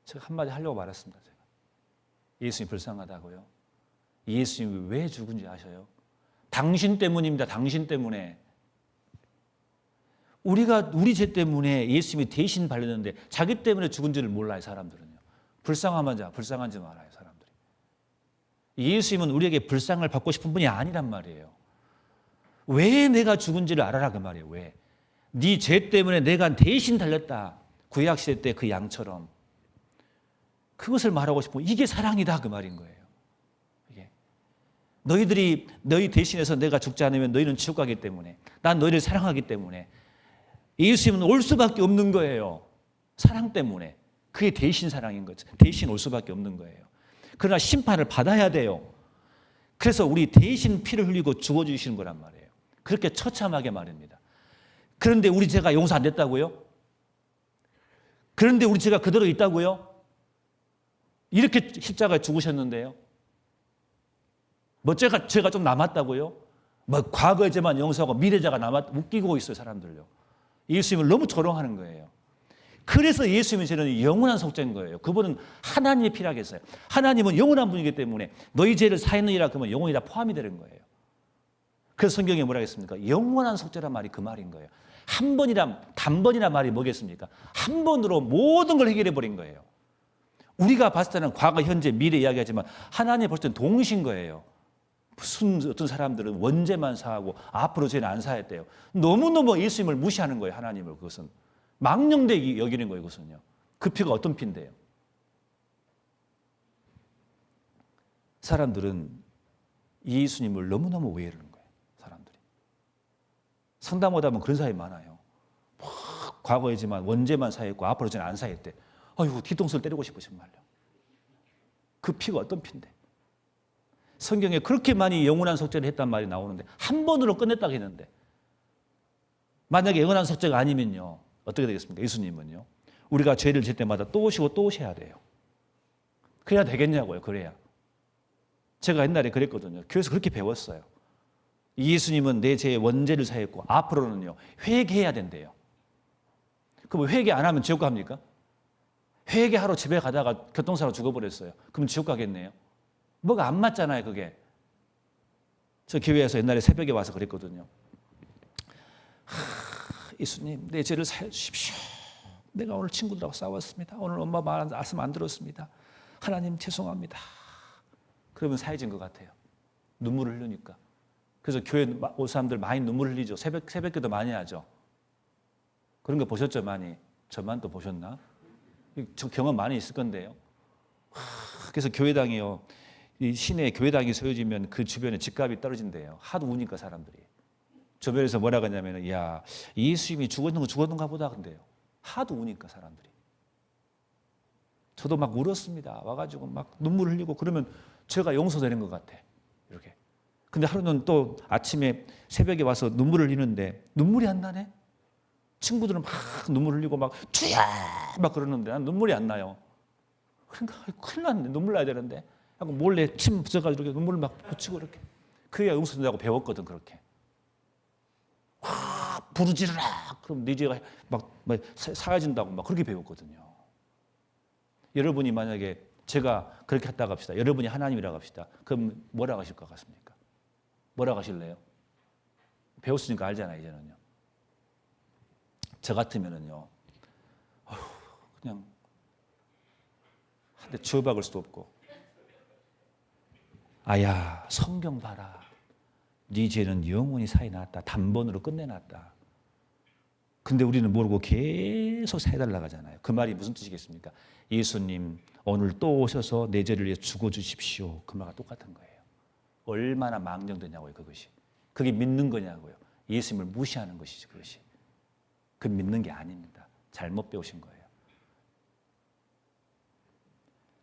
제가 한마디 하려고 말했습니다. 제가. 예수님 불쌍하다고요? 예수님이 왜 죽은지 아셔요? 당신 때문입니다. 당신 때문에. 우리 죄 때문에 예수님이 대신 발렸는데 자기 때문에 죽은지를 몰라요. 사람들은요. 불쌍한지 말아요. 사람들이. 예수님은 우리에게 불쌍을 받고 싶은 분이 아니란 말이에요. 왜 내가 죽은지를 알아라 그 말이에요. 왜? 네 죄 때문에 내가 대신 달렸다. 구약시대 때 그 양처럼. 그것을 말하고 싶으면 이게 사랑이다 그 말인 거예요. 이게. 너희 대신해서 내가 죽지 않으면 너희는 지옥 가기 때문에 난 너희를 사랑하기 때문에 예수님은 올 수밖에 없는 거예요. 사랑 때문에. 그게 대신 사랑인 거죠. 대신 올 수밖에 없는 거예요. 그러나 심판을 받아야 돼요. 그래서 우리 대신 피를 흘리고 죽어주시는 거란 말이에요. 그렇게 처참하게 말입니다. 그런데 우리 죄가 용서 안 됐다고요? 그런데 우리 죄가 그대로 있다고요? 이렇게 십자가에 죽으셨는데요. 뭐 죄가 좀 남았다고요? 뭐 과거의 죄만 용서하고 미래 죄가 웃기고 있어요. 사람들요. 예수님을 너무 조롱하는 거예요. 그래서 예수님이 저는 영원한 속죄인 거예요. 그분은 하나님이 필요하겠어요. 하나님은 영원한 분이기 때문에 너희 죄를 사했느니라 그러면 영원히 다 포함이 되는 거예요. 그래서 성경에 뭐라 했습니까? 영원한 속죄란 말이 그 말인 거예요. 한 번이란, 단번이란 말이 뭐겠습니까? 한 번으로 모든 걸 해결해 버린 거예요. 우리가 봤을 때는 과거, 현재, 미래 이야기하지만 하나님 볼 때는 동신 거예요. 무슨 어떤 사람들은 원죄만 사하고 앞으로 죄는 안 사했대요. 너무너무 예수님을 무시하는 거예요. 하나님을. 그것은 망령되게 여기는 거예요. 그것은요. 그 피가 어떤 피인데요. 사람들은 예수님을 너무너무 오해하는 거예요. 사람들이. 상담하다 보면 그런 사람이 많아요. 과거이지만 원죄만 사했고 앞으로 죄는 안 사했대. 아이고 뒤통수를 때리고 싶어 정말요. 그 피가 어떤 피인데. 성경에 그렇게 많이 영원한 속죄를 했단 말이 나오는데 한 번으로 끝냈다고 했는데 만약에 영원한 속죄가 아니면요. 어떻게 되겠습니까? 예수님은요. 우리가 죄를 질 때마다 또 오시고 또 오셔야 돼요. 그래야 되겠냐고요. 그래야. 제가 옛날에 그랬거든요. 교회에서 그렇게 배웠어요. 예수님은 내 죄의 원죄를 사했고 앞으로는요. 회개해야 된대요. 그럼 회개 안 하면 지옥 갑니까? 회개하러 집에 가다가 교통사고 죽어버렸어요. 그럼 지옥 가겠네요. 뭐가 안 맞잖아요, 그게. 저 교회에서 옛날에 새벽에 와서 그랬거든요. 예수님, 내 죄를 사해 주십시오. 내가 오늘 친구들하고 싸웠습니다. 오늘 엄마 말씀 안 들었습니다. 하나님 죄송합니다. 그러면 사해진 것 같아요. 눈물을 흘리니까. 그래서 교회 올 사람들 많이 눈물 흘리죠. 새벽기도 많이 하죠. 그런 거 보셨죠, 많이? 저만 또 보셨나? 저 경험 많이 있을 건데요. 그래서 교회당이요. 이 시내에 교회당이 세워지면 그 주변에 집값이 떨어진대요. 하도 우니까 사람들이. 주변에서 뭐라 그러냐면, 야, 예수님이 죽었는가 보다 근데요. 하도 우니까 사람들이. 저도 막 울었습니다. 와가지고 막 눈물 흘리고 그러면 제가 용서되는 것 같아. 이렇게. 근데 하루는 또 아침에 새벽에 와서 눈물을 흘리는데 눈물이 안 나네? 친구들은 막 눈물 흘리고 막 주야! 막 그러는데 난 눈물이 안 나요. 그러니까 큰일 났네. 눈물 나야 되는데. 하고 몰래 침 붙여가지고 이렇게 눈물을 막 붙이고 이렇게. 그래야 용서된다고 배웠거든, 그렇게. 부르지르라. 그럼 네 죄가 막 사라진다고 막 그렇게 배웠거든요. 여러분이 만약에 제가 그렇게 했다고 합시다. 여러분이 하나님이라고 합시다. 그럼 뭐라고 하실 것 같습니까? 뭐라고 하실래요? 배웠으니까 알잖아요, 이제는요. 저 같으면은요, 그냥 한 대 주워박을 수도 없고, 아야, 성경 봐라. 네 죄는 영원히 사해놨다. 단번으로 끝내놨다. 근데 우리는 모르고 계속 사해달라고 하잖아요. 그 말이 무슨 뜻이겠습니까? 예수님 오늘 또 오셔서 내 죄를 위해 죽어주십시오. 그 말과 똑같은 거예요. 얼마나 망정되냐고요, 그것이. 그게 믿는 거냐고요. 예수님을 무시하는 것이죠, 그것이. 그 믿는 게 아닙니다. 잘못 배우신 거예요.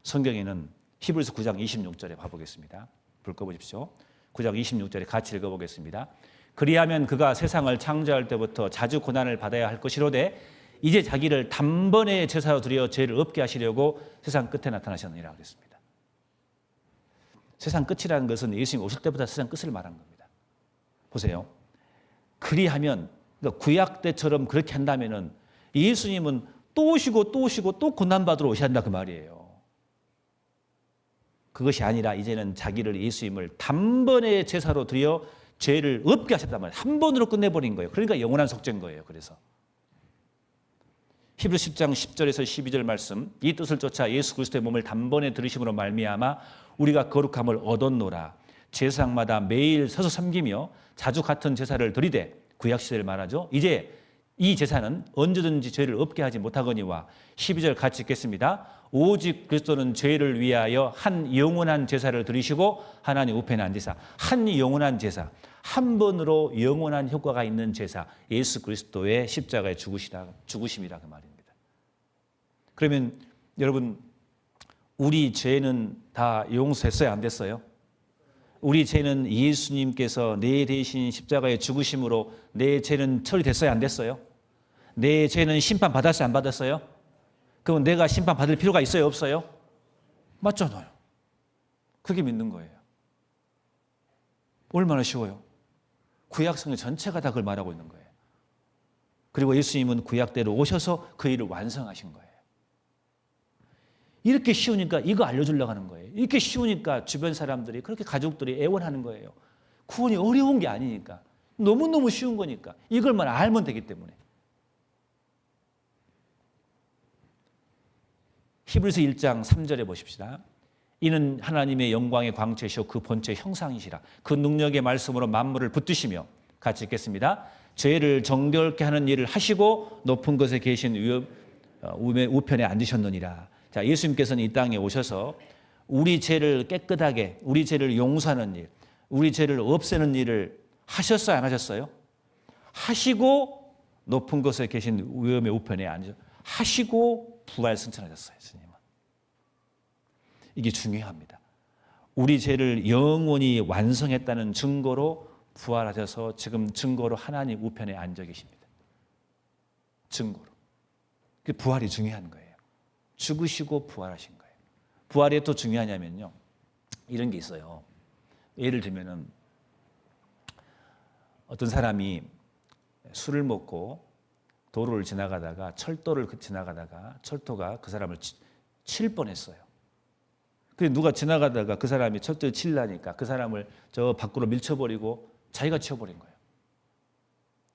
성경에는 히브리서 9장 26절에 봐보겠습니다. 불 꺼보십시오. 9장 26절에 같이 읽어보겠습니다. 그리하면 그가 세상을 창조할 때부터 자주 고난을 받아야 할 것이로되 이제 자기를 단번에 제사로 드려 죄를 없게 하시려고 세상 끝에 나타나셨느니라 하겠습니다. 세상 끝이라는 것은 예수님 오실 때보다 세상 끝을 말한 겁니다. 보세요. 그리하면 그러니까 구약 때처럼 그렇게 한다면은 예수님은 또 오시고 또 오시고 또 고난받으러 오셔야 한다 그 말이에요. 그것이 아니라 이제는 자기를 예수님을 단번에 제사로 드려 죄를 없게 하셨단 말이에요. 한 번으로 끝내버린 거예요. 그러니까 영원한 속죄인 거예요. 그래서 히브리서 10장 10절에서 12절 말씀, 이 뜻을 쫓아 예수 그리스도의 몸을 단번에 들으심으로 말미암아 우리가 거룩함을 얻었노라. 제사장마다 매일 서서 섬기며 자주 같은 제사를 드리되, 구약 시대를 말하죠. 이제 이 제사는 언제든지 죄를 없게 하지 못하거니와 12절 같이 읽겠습니다. 오직 그리스도는 죄를 위하여 한 영원한 제사를 드리시고 하나님 우편에 앉으사. 한 영원한 제사, 한 번으로 영원한 효과가 있는 제사, 예수 그리스도의 십자가의 죽으심이라 그 말입니다. 그러면 여러분, 우리 죄는 다 용서했어요? 안 됐어요? 우리 죄는 예수님께서 내 대신 십자가의 죽으심으로 내 죄는 처리됐어요? 안 됐어요? 내 죄는 심판 받았어요? 안 받았어요? 그럼 내가 심판 받을 필요가 있어요? 없어요? 맞잖아요. 그게 믿는 거예요. 얼마나 쉬워요? 구약성경 전체가 다 그걸 말하고 있는 거예요. 그리고 예수님은 구약대로 오셔서 그 일을 완성하신 거예요. 이렇게 쉬우니까 이거 알려주려고 하는 거예요. 이렇게 쉬우니까 주변 사람들이, 그렇게 가족들이 애원하는 거예요. 구원이 어려운 게 아니니까. 너무너무 쉬운 거니까. 이걸만 알면 되기 때문에. 히브리서 1장 3절에 보십시다. 이는 하나님의 영광의 광채시오 그 본체의 형상이시라. 그 능력의 말씀으로 만물을 붙드시며, 같이 읽겠습니다. 죄를 정결케 하는 일을 하시고 높은 곳에 계신 우편에 앉으셨느니라. 자, 예수님께서는 이 땅에 오셔서 우리 죄를 깨끗하게, 우리 죄를 용서하는 일, 우리 죄를 없애는 일을 하셨어요, 안 하셨어요? 하시고 높은 곳에 계신 위엄의 우편에 앉으셨어요. 하시고 부활 승천하셨어요, 예수님은. 이게 중요합니다. 우리 죄를 영원히 완성했다는 증거로 부활하셔서 지금 증거로 하나님 우편에 앉아 계십니다. 증거로. 부활이 중요한 거예요. 죽으시고 부활하신 거예요. 부활이 또 중요하냐면요, 이런 게 있어요. 예를 들면은 어떤 사람이 술을 먹고 도로를 지나가다가, 철도를 지나가다가 철도가 그 사람을 칠 뻔했어요. 그래서 누가 지나가다가 그 사람이 철도를 치려니까 그 사람을 저 밖으로 밀쳐버리고 자기가 치워버린 거예요.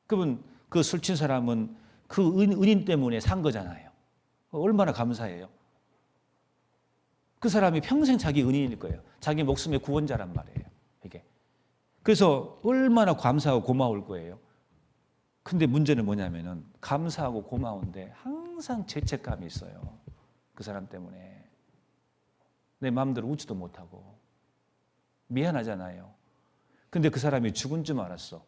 그러면 그 술 친 사람은 그 은인 때문에 산 거잖아요. 얼마나 감사해요. 그 사람이 평생 자기 은인일 거예요. 자기 목숨의 구원자란 말이에요, 이게. 그래서 얼마나 감사하고 고마울 거예요. 근데 문제는 뭐냐면은 감사하고 고마운데 항상 죄책감이 있어요. 그 사람 때문에. 내 마음대로 웃지도 못하고 미안하잖아요. 근데 그 사람이 죽은 줄 알았어.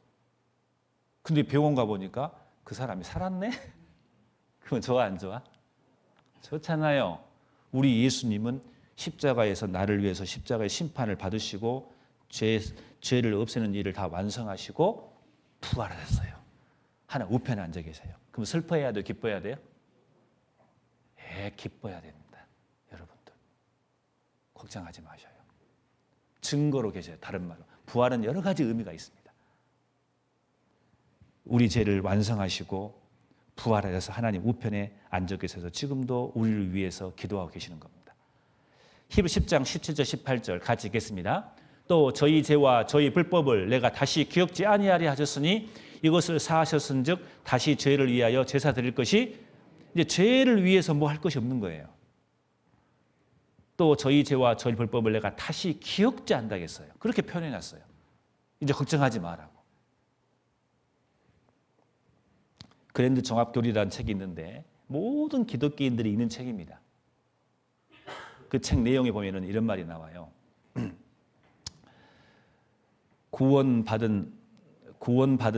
근데 병원 가보니까 그 사람이 살았네? 그건 좋아, 안 좋아? 좋잖아요. 우리 예수님은 십자가에서 나를 위해서 십자가의 심판을 받으시고 죄를 없애는 일을 다 완성하시고 부활하셨어요. 하나 우편에 앉아 계세요. 그럼 슬퍼해야 돼요? 기뻐해야 돼요? 기뻐해야 됩니다. 여러분들. 걱정하지 마셔요. 증거로 계셔요. 다른 말로. 부활은 여러 가지 의미가 있습니다. 우리 죄를 완성하시고 부활하셔서 하나님 우편에 앉아 계셔서 지금도 우리를 위해서 기도하고 계시는 겁니다. 히브리서 10장 17절 18절 같이 읽겠습니다. 또 저희 죄와 저희 불법을 내가 다시 기억지 아니하리 하셨으니 이것을 사하셨은즉 다시 죄를 위하여 제사 드릴 것이, 이제 죄를 위해서 뭐 할 것이 없는 거예요. 또 저희 죄와 저희 불법을 내가 다시 기억지 않다겠어요. 그렇게 표현해놨어요. 이제 걱정하지 말라고. 그랜드 종합교리라는 책이 있는데 모든 기독교인들이 읽는 책입니다. 그 책 내용에 보면은 이런 말이 나와요. 구원받은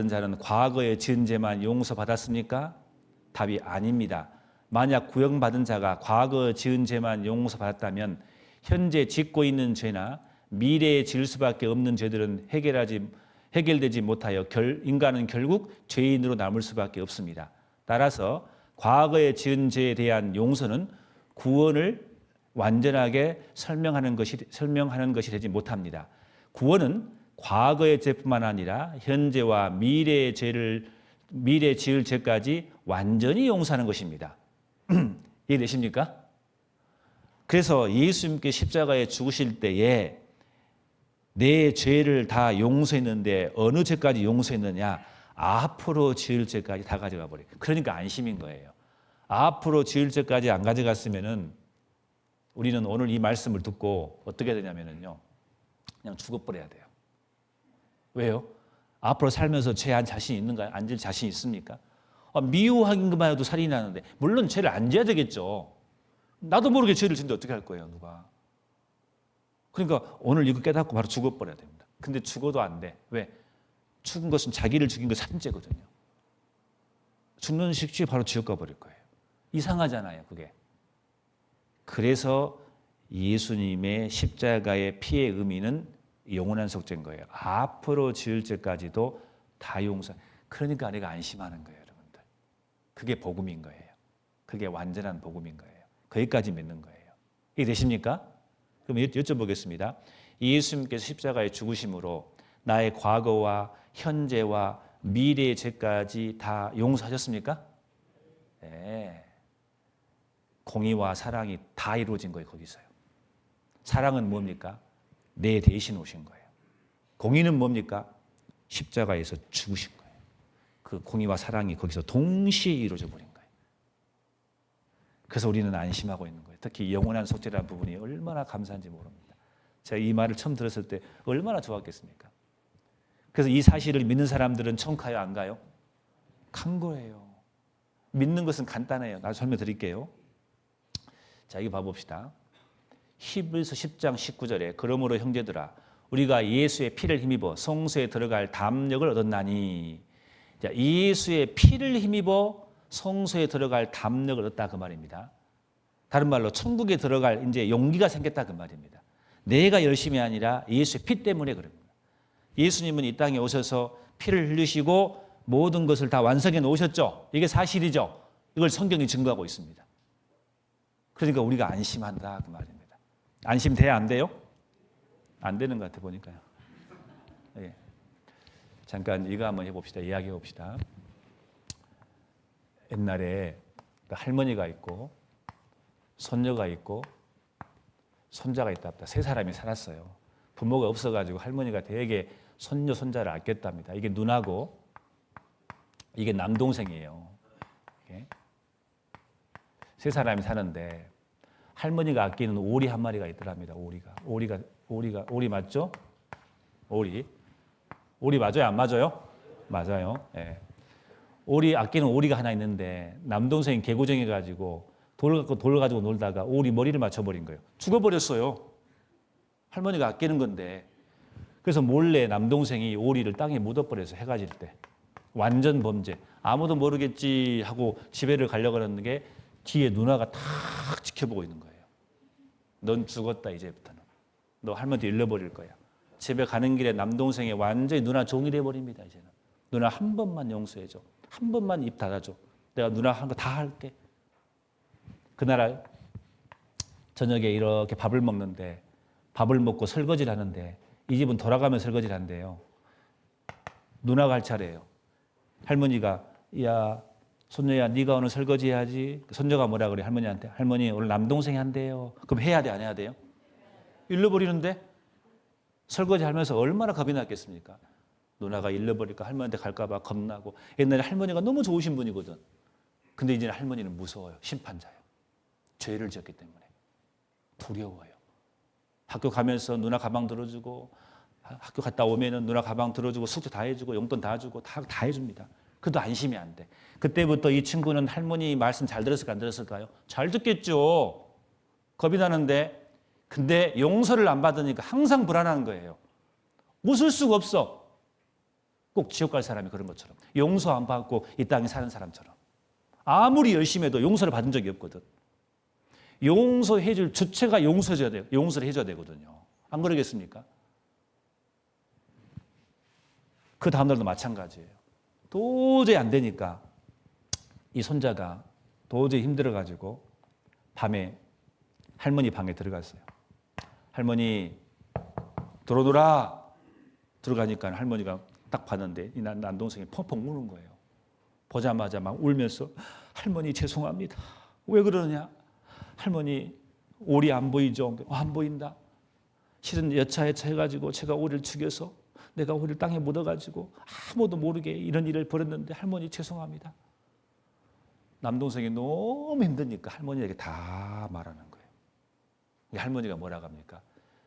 자는 과거의 지은 죄만 용서받았습니까? 답이 아닙니다. 만약 구원받은 자가 과거 지은 죄만 용서받았다면 현재 짓고 있는 죄나 미래에 지을 수밖에 없는 죄들은 해결되지 못하여 인간은 결국 죄인으로 남을 수밖에 없습니다. 따라서 과거에 지은 죄에 대한 용서는 구원을 완전하게 설명하는 것이 되지 못합니다. 구원은 과거의 죄뿐만 아니라 현재와 미래 지을 죄까지 완전히 용서하는 것입니다. 이해되십니까? 그래서 예수님께 십자가에 죽으실 때에 내 죄를 다 용서했는데 어느 죄까지 용서했느냐? 앞으로 지을 죄까지 다 가져가 버려요. 그러니까 안심인 거예요. 앞으로 지을 죄까지 안 가져갔으면은 우리는 오늘 이 말씀을 듣고 어떻게 되냐면요, 그냥 죽어버려야 돼요. 왜요? 앞으로 살면서 죄한 자신 있는가요? 안 질 자신 있습니까? 미워하는 것만 해도 살인이 나는데, 물론 죄를 안 져야 되겠죠. 나도 모르게 죄를 짓는데 어떻게 할 거예요, 누가? 그러니까 오늘 이거 깨닫고 바로 죽어버려야 됩니다. 근데 죽어도 안 돼. 왜? 죽은 것은 자기를 죽인 거 3죄거든요. 죽는 식지 바로 지옥 가버릴 거예요. 이상하잖아요, 그게. 그래서 예수님의 십자가의 피의 의미는 영원한 속죄인 거예요. 앞으로 지을 죄까지도 다 용서. 그러니까 내가 안심하는 거예요, 여러분들. 그게 복음인 거예요. 그게 완전한 복음인 거예요. 거기까지 믿는 거예요. 이해 되십니까? 그럼 여쭤보겠습니다. 예수님께서 십자가에 죽으심으로 나의 과거와 현재와 미래의 죄까지 다 용서하셨습니까? 네. 공의와 사랑이 다 이루어진 거예요, 거기서요. 사랑은 뭡니까? 내 대신 오신 거예요. 공의는 뭡니까? 십자가에서 죽으신 거예요. 그 공의와 사랑이 거기서 동시에 이루어져 버린 거예요. 그래서 우리는 안심하고 있는 거예요. 특히 영원한 속죄라는 부분이 얼마나 감사한지 모릅니다. 제가 이 말을 처음 들었을 때 얼마나 좋았겠습니까? 그래서 이 사실을 믿는 사람들은 천국 가요, 안 가요? 간 거예요. 믿는 것은 간단해요. 나도 설명드릴게요. 자, 이거 봐봅시다. 히브리서 10장 19절에 그러므로 형제들아 우리가 예수의 피를 힘입어 성소에 들어갈 담력을 얻었나니. 자, 예수의 피를 힘입어 성소에 들어갈 담력을 얻었다 그 말입니다. 다른 말로 천국에 들어갈 이제 용기가 생겼다 그 말입니다. 내가 열심히 아니라 예수의 피 때문에 그럽니다. 예수님은 이 땅에 오셔서 피를 흘리시고 모든 것을 다 완성해 놓으셨죠. 이게 사실이죠. 이걸 성경이 증거하고 있습니다. 그러니까 우리가 안심한다 그 말입니다. 안심돼야 안 돼요? 안 되는 것 같아 보니까요. 예. 잠깐 이거 한번 해봅시다. 이야기해 봅시다. 옛날에 할머니가 있고 손녀가 있고 손자가 있답니다. 세 사람이 살았어요. 부모가 없어가지고 할머니가 되게 손녀 손자를 아꼈답니다. 이게 누나고 이게 남동생이에요. 이게. 세 사람이 사는데 할머니가 아끼는 오리 한 마리가 있더랍니다. 오리 맞죠? 오리 맞아요? 안 맞아요? 맞아요. 예. 아끼는 오리가 하나 있는데 남동생이 개구쟁이가지고 돌 가지고 놀다가 오리 머리를 맞춰버린 거예요. 죽어버렸어요. 할머니가 아끼는 건데. 그래서 몰래 남동생이 오리를 땅에 묻어버려서 해가 질 때. 완전 범죄. 아무도 모르겠지 하고 집에를 가려고 하는 게 뒤에 누나가 탁 지켜보고 있는 거예요. 넌 죽었다 이제부터는. 너 할머니 잃어버릴 거야. 집에 가는 길에 남동생이 완전히 누나 종이 돼버립니다. 이제는. 누나 한 번만 용서해줘. 한 번만 입 닫아줘. 내가 누나 한 거 다 할게. 그날 저녁에 이렇게 밥을 먹는데 밥을 먹고 설거지를 하는데 이 집은 돌아가면 설거지를 한대요. 누나가 할 차례예요. 할머니가 야 손녀야 네가 오늘 설거지 해야지. 손녀가 뭐라 그래 할머니한테. 할머니 오늘 남동생이 한대요. 그럼 해야 돼 안 해야 돼요? 잃어버리는데 설거지 하면서 얼마나 겁이 났겠습니까? 누나가 잃어버릴까 할머니한테 갈까 봐 겁나고. 옛날에 할머니가 너무 좋으신 분이거든. 근데 이제는 할머니는 무서워요. 심판자예요. 죄를 지었기 때문에 두려워요. 학교 가면서 누나 가방 들어주고 학교 갔다 오면은 누나 가방 들어주고 숙제 다 해주고 용돈 다 주고 다 해줍니다. 그래도 안심이 안 돼. 그때부터 이 친구는 할머니 말씀 잘 들었을까 안 들었을까요? 잘 듣겠죠. 겁이 나는데 근데 용서를 안 받으니까 항상 불안한 거예요. 웃을 수가 없어. 꼭 지옥 갈 사람이 그런 것처럼. 용서 안 받고 이 땅에 사는 사람처럼. 아무리 열심히 해도 용서를 받은 적이 없거든. 용서해 줄 주체가 용서해줘야 돼요. 용서를 해줘야 되거든요. 안 그러겠습니까? 그 다음날도 마찬가지예요. 도저히 안 되니까 이 손자가 도저히 힘들어가지고 밤에 할머니 방에 들어갔어요. 할머니 들어오너라. 들어가니까 할머니가 딱 봤는데 이 남동생이 펑펑 우는 거예요. 보자마자 막 울면서 할머니 죄송합니다. 왜 그러냐? 할머니 오리 안 보이죠? 안 보인다. 실은 여차여차 해가지고 제가 오리를 죽여서 내가 오리를 땅에 묻어가지고 아무도 모르게 이런 일을 벌였는데 할머니 죄송합니다. 남동생이 너무 힘드니까 할머니에게 다 말하는 거예요. 할머니가 뭐라고 합니까?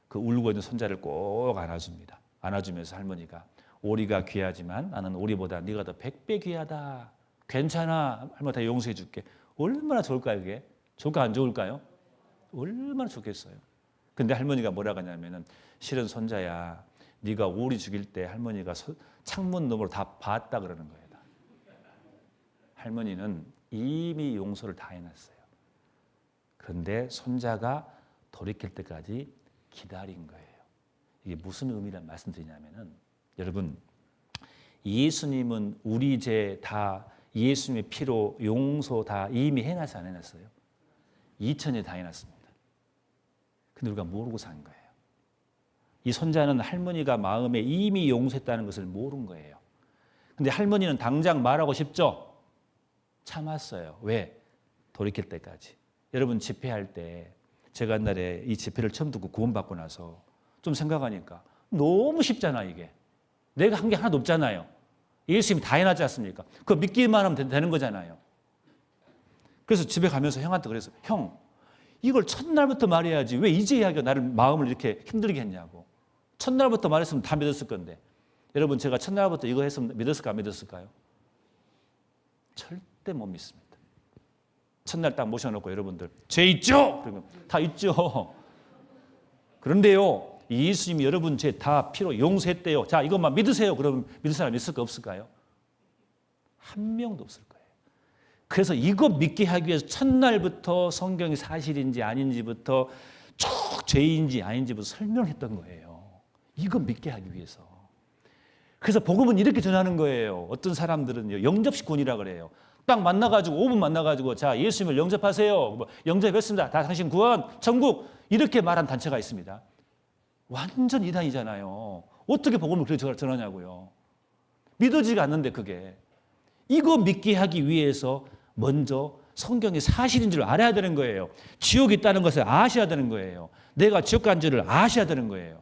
그 울고 있는 손자를 꼭 안아줍니다. 안아주면서 할머니가 오리가 귀하지만 나는 오리보다 네가 더 100배 귀하다. 괜찮아. 할머니 다 용서해 줄게. 얼마나 좋을까요, 그게? 좋을까 안 좋을까요? 얼마나 좋겠어요. 근데 할머니가 뭐라고 하냐면은 실은 손자야 네가 오리 죽일 때 할머니가 창문 너머로 다 봤다 그러는 거예요. 할머니는 이미 용서를 다 해놨어요. 그런데 손자가 돌이킬 때까지 기다린 거예요. 이게 무슨 의미란 말씀드리냐면은 여러분 예수님은 우리 죄 다 예수님의 피로 용서 다 이미 해놨어요, 안 해놨어요? 2000년 다 해놨습니다. 근데 우리가 모르고 산 거예요. 이 손자는 할머니가 마음에 이미 용서했다는 것을 모른 거예요. 근데 할머니는 당장 말하고 싶죠? 참았어요. 왜? 돌이킬 때까지. 여러분 집회할 때 제가 옛날에 이 집회를 처음 듣고 구원받고 나서 좀 생각하니까 너무 쉽잖아 이게. 내가 한 게 하나도 없잖아요. 예수님이 다 해놨지 않습니까? 그거 믿기만 하면 되는 거잖아요. 그래서 집에 가면서 형한테 그랬어요. 형, 이걸 첫날부터 말해야지 왜 이제 이야기가 나를 마음을 이렇게 힘들게 했냐고. 첫날부터 말했으면 다 믿었을 건데. 여러분 제가 첫날부터 이거 했으면 믿었을까 안 믿었을까요? 절대 못 믿습니다. 첫날 딱 모셔놓고 여러분들 죄 있죠? 그러면 다 있죠. 그런데요, 예수님이 여러분 죄 다 피로 용서했대요. 자, 이것만 믿으세요. 그러면 믿을 사람 있을까 없을까요? 한 명도 없을 거예요. 그래서 이거 믿게 하기 위해서 첫날부터 성경이 사실인지 아닌지부터 쭉 죄인지 아닌지부터 설명했던 거예요. 이거 믿게 하기 위해서. 그래서 복음은 이렇게 전하는 거예요. 어떤 사람들은요, 영접식 구원이라 그래요. 딱 만나가지고 5분 만나가지고 자 예수님을 영접하세요. 영접했습니다. 다 당신 구원, 천국 이렇게 말한 단체가 있습니다. 완전 이단이잖아요. 어떻게 복음을 그렇게 전하냐고요. 믿어지가 않는데 그게. 이거 믿게 하기 위해서 먼저 성경이 사실인 줄 알아야 되는 거예요. 지옥이 있다는 것을 아셔야 되는 거예요. 내가 지옥 간 줄을 아셔야 되는 거예요.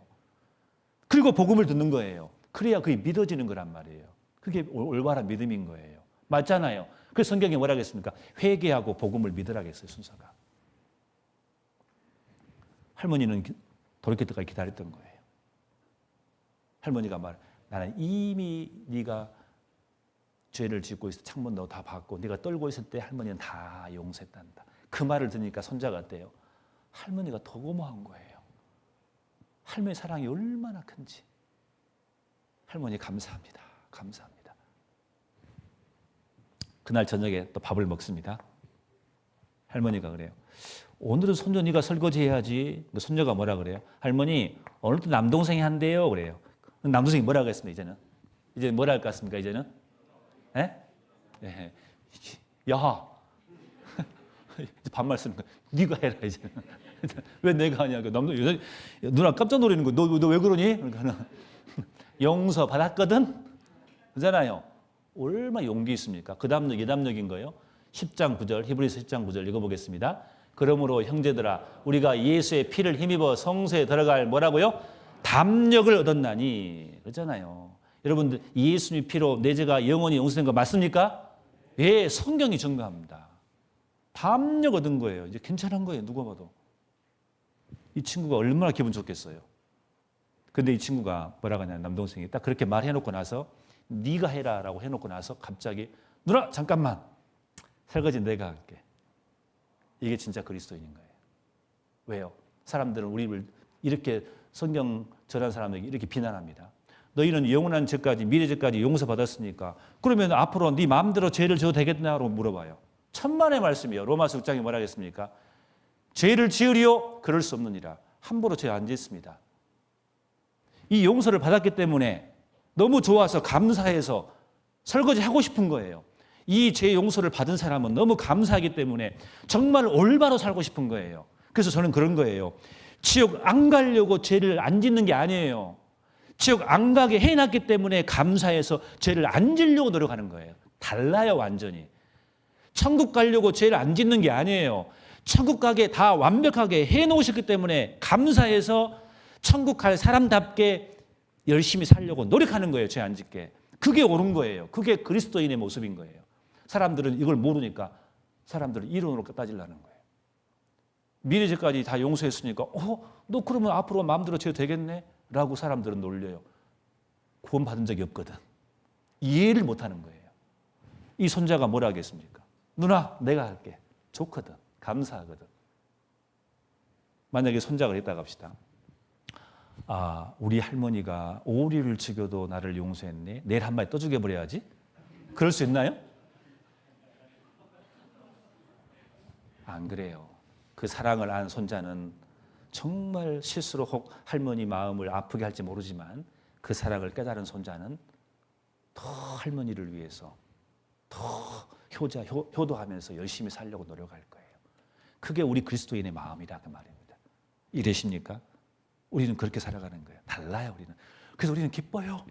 그리고 복음을 듣는 거예요. 그래야 그게 믿어지는 거란 말이에요. 그게 올바른 믿음인 거예요. 맞잖아요. 그래서 성경이 뭐라고 했습니까? 회개하고 복음을 믿으라고 했어요. 순서가. 할머니는 돌이킬 때까지 기다렸던 거예요. 할머니가 나는 이미 네가 죄를 짓고 있어. 창문 너 다 받고 네가 떨고 있을 때 할머니는 다 용서했단다. 그 말을 들으니까 손자가 어때요? 할머니가 더 고마운 거예요. 할머니 사랑이 얼마나 큰지. 할머니 감사합니다. 감사합니다. 그날 저녁에 또 밥을 먹습니다. 할머니가 그래요. 오늘은 손녀 네가 설거지 해야지. 손녀가 뭐라 그래요? 할머니 오늘 또 남동생이 한대요. 그래요. 남동생이 뭐라고 했습니까? 이제 뭐라 할 것 같습니까? 이제는? 예? 예. 야. 반말 쓰는 거. 네가 해라 이제는. 왜 내가 하냐고. 누나 깜짝 놀라는 거. 너 왜 그러니? 그러니까 용서 받았거든? 그잖아요. 얼마나 용기 있습니까? 그 다음 역, 이 다음 역인 거예요. 10장 9절, 히브리서 10장 9절 읽어보겠습니다. 그러므로 형제들아, 우리가 예수의 피를 힘입어 성소에 들어갈 뭐라고요? 담력을 얻었나니. 그러잖아요. 여러분들, 예수님 피로 내 죄가 영원히 용서된 거 맞습니까? 예, 성경이 증거합니다. 담력 얻은 거예요. 이제 괜찮은 거예요. 누가 봐도. 이 친구가 얼마나 기분 좋겠어요. 근데 이 친구가 뭐라고 하냐, 남동생이 딱 그렇게 말해놓고 나서 네가 해라라고 해놓고 나서 갑자기 누나 잠깐만 설거지 내가 할게. 이게 진짜 그리스도인인 거예요. 왜요? 사람들은 우리를 이렇게 성경 전한 사람에게 이렇게 비난합니다. 너희는 영원한 죄까지 미래 죄까지 용서받았으니까 그러면 앞으로 네 마음대로 죄를 져도 되겠냐고 물어봐요. 천만의 말씀이에요. 로마서 6장이 뭐라 하겠습니까? 죄를 지으리요? 그럴 수 없느니라. 함부로 죄 안 짓습니다. 이 용서를 받았기 때문에 너무 좋아서 감사해서 설거지 하고 싶은 거예요. 이 죄 용서를 받은 사람은 너무 감사하기 때문에 정말 올바로 살고 싶은 거예요. 그래서 저는 그런 거예요. 지옥 안 가려고 죄를 안 짓는 게 아니에요. 지옥 안 가게 해놨기 때문에 감사해서 죄를 안 지려고 노력하는 거예요. 달라요, 완전히. 천국 가려고 죄를 안 짓는 게 아니에요. 천국 가게 다 완벽하게 해놓으셨기 때문에 감사해서 천국 갈 사람답게 열심히 살려고 노력하는 거예요. 죄 안 짓게. 그게 옳은 거예요. 그게 그리스도인의 모습인 거예요. 사람들은 이걸 모르니까 사람들은 이론으로 따지려는 거예요. 미래죄까지 다 용서했으니까 너 그러면 앞으로 마음대로 죄도 되겠네? 라고 사람들은 놀려요. 구원받은 적이 없거든. 이해를 못하는 거예요. 이 손자가 뭐라 하겠습니까? 누나 내가 할게. 좋거든. 감사하거든. 만약에 손자가 있다고 합시다. 우리 할머니가 오리를 죽여도 나를 용서했네. 내일 한 마리 또 죽여버려야지. 그럴 수 있나요? 안 그래요. 그 사랑을 안 손자는 정말 실수로 혹 할머니 마음을 아프게 할지 모르지만 그 사랑을 깨달은 손자는 더 할머니를 위해서 더 효도하면서 열심히 살려고 노력할 거예요. 그게 우리 그리스도인의 마음이라 그 말입니다. 이러십니까? 우리는 그렇게 살아가는 거예요. 달라요, 우리는. 그래서 우리는 기뻐요.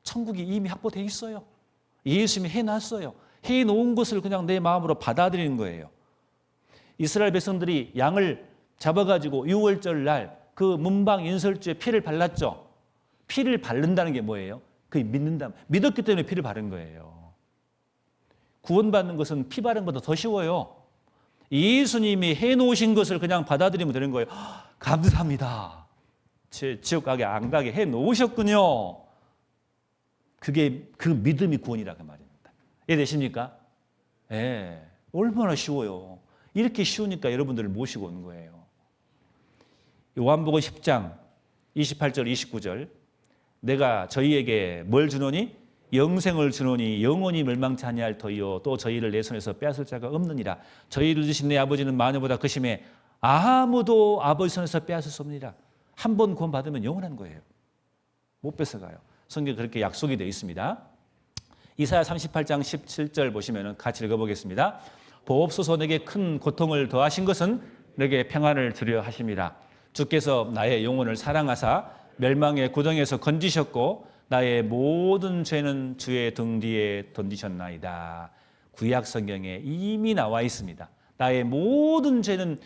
천국이 이미 확보되어 있어요. 예수님이 해놨어요. 해놓은 것을 그냥 내 마음으로 받아들이는 거예요. 이스라엘 백성들이 양을 잡아가지고 유월절 날 그 문방 인설주에 피를 발랐죠. 피를 바른다는 게 뭐예요? 그 믿는다. 믿었기 때문에 피를 바른 거예요. 구원받는 것은 피 바른 것보다 더 쉬워요. 예수님이 해놓으신 것을 그냥 받아들이면 되는 거예요. 감사합니다. 제 지옥 가게 안 가게 해놓으셨군요. 그게 그 믿음이 구원이라 그 말입니다. 이해되십니까? 예, 얼마나 쉬워요. 이렇게 쉬우니까 여러분들을 모시고 온 거예요. 요한복음 10장 28절 29절 내가 저희에게 뭘 주노니? 영생을 주노니 영원히 멸망치 아니할 터이요 또 저희를 내 손에서 빼앗을 자가 없느니라. 저희를 주신 내 아버지는 마녀보다 크심에 아무도 아버지 손에서 빼앗을 수 없느니라. 한 번 구원 받으면 영원한 거예요. 못 뺏어가요. 성경에 그렇게 약속이 되어 있습니다. 이사야 38장 17절 보시면 같이 읽어보겠습니다. 보옵소서 내게 큰 고통을 더하신 것은 내게 평안을 주려 하심이라. 주께서 나의 영혼을 사랑하사 멸망의 구덩이에서 건지셨고 나의 모든 죄는 주의 등 뒤에 던지셨나이다. 구약 성경에 이미 나와 있습니다. 나의 모든 죄는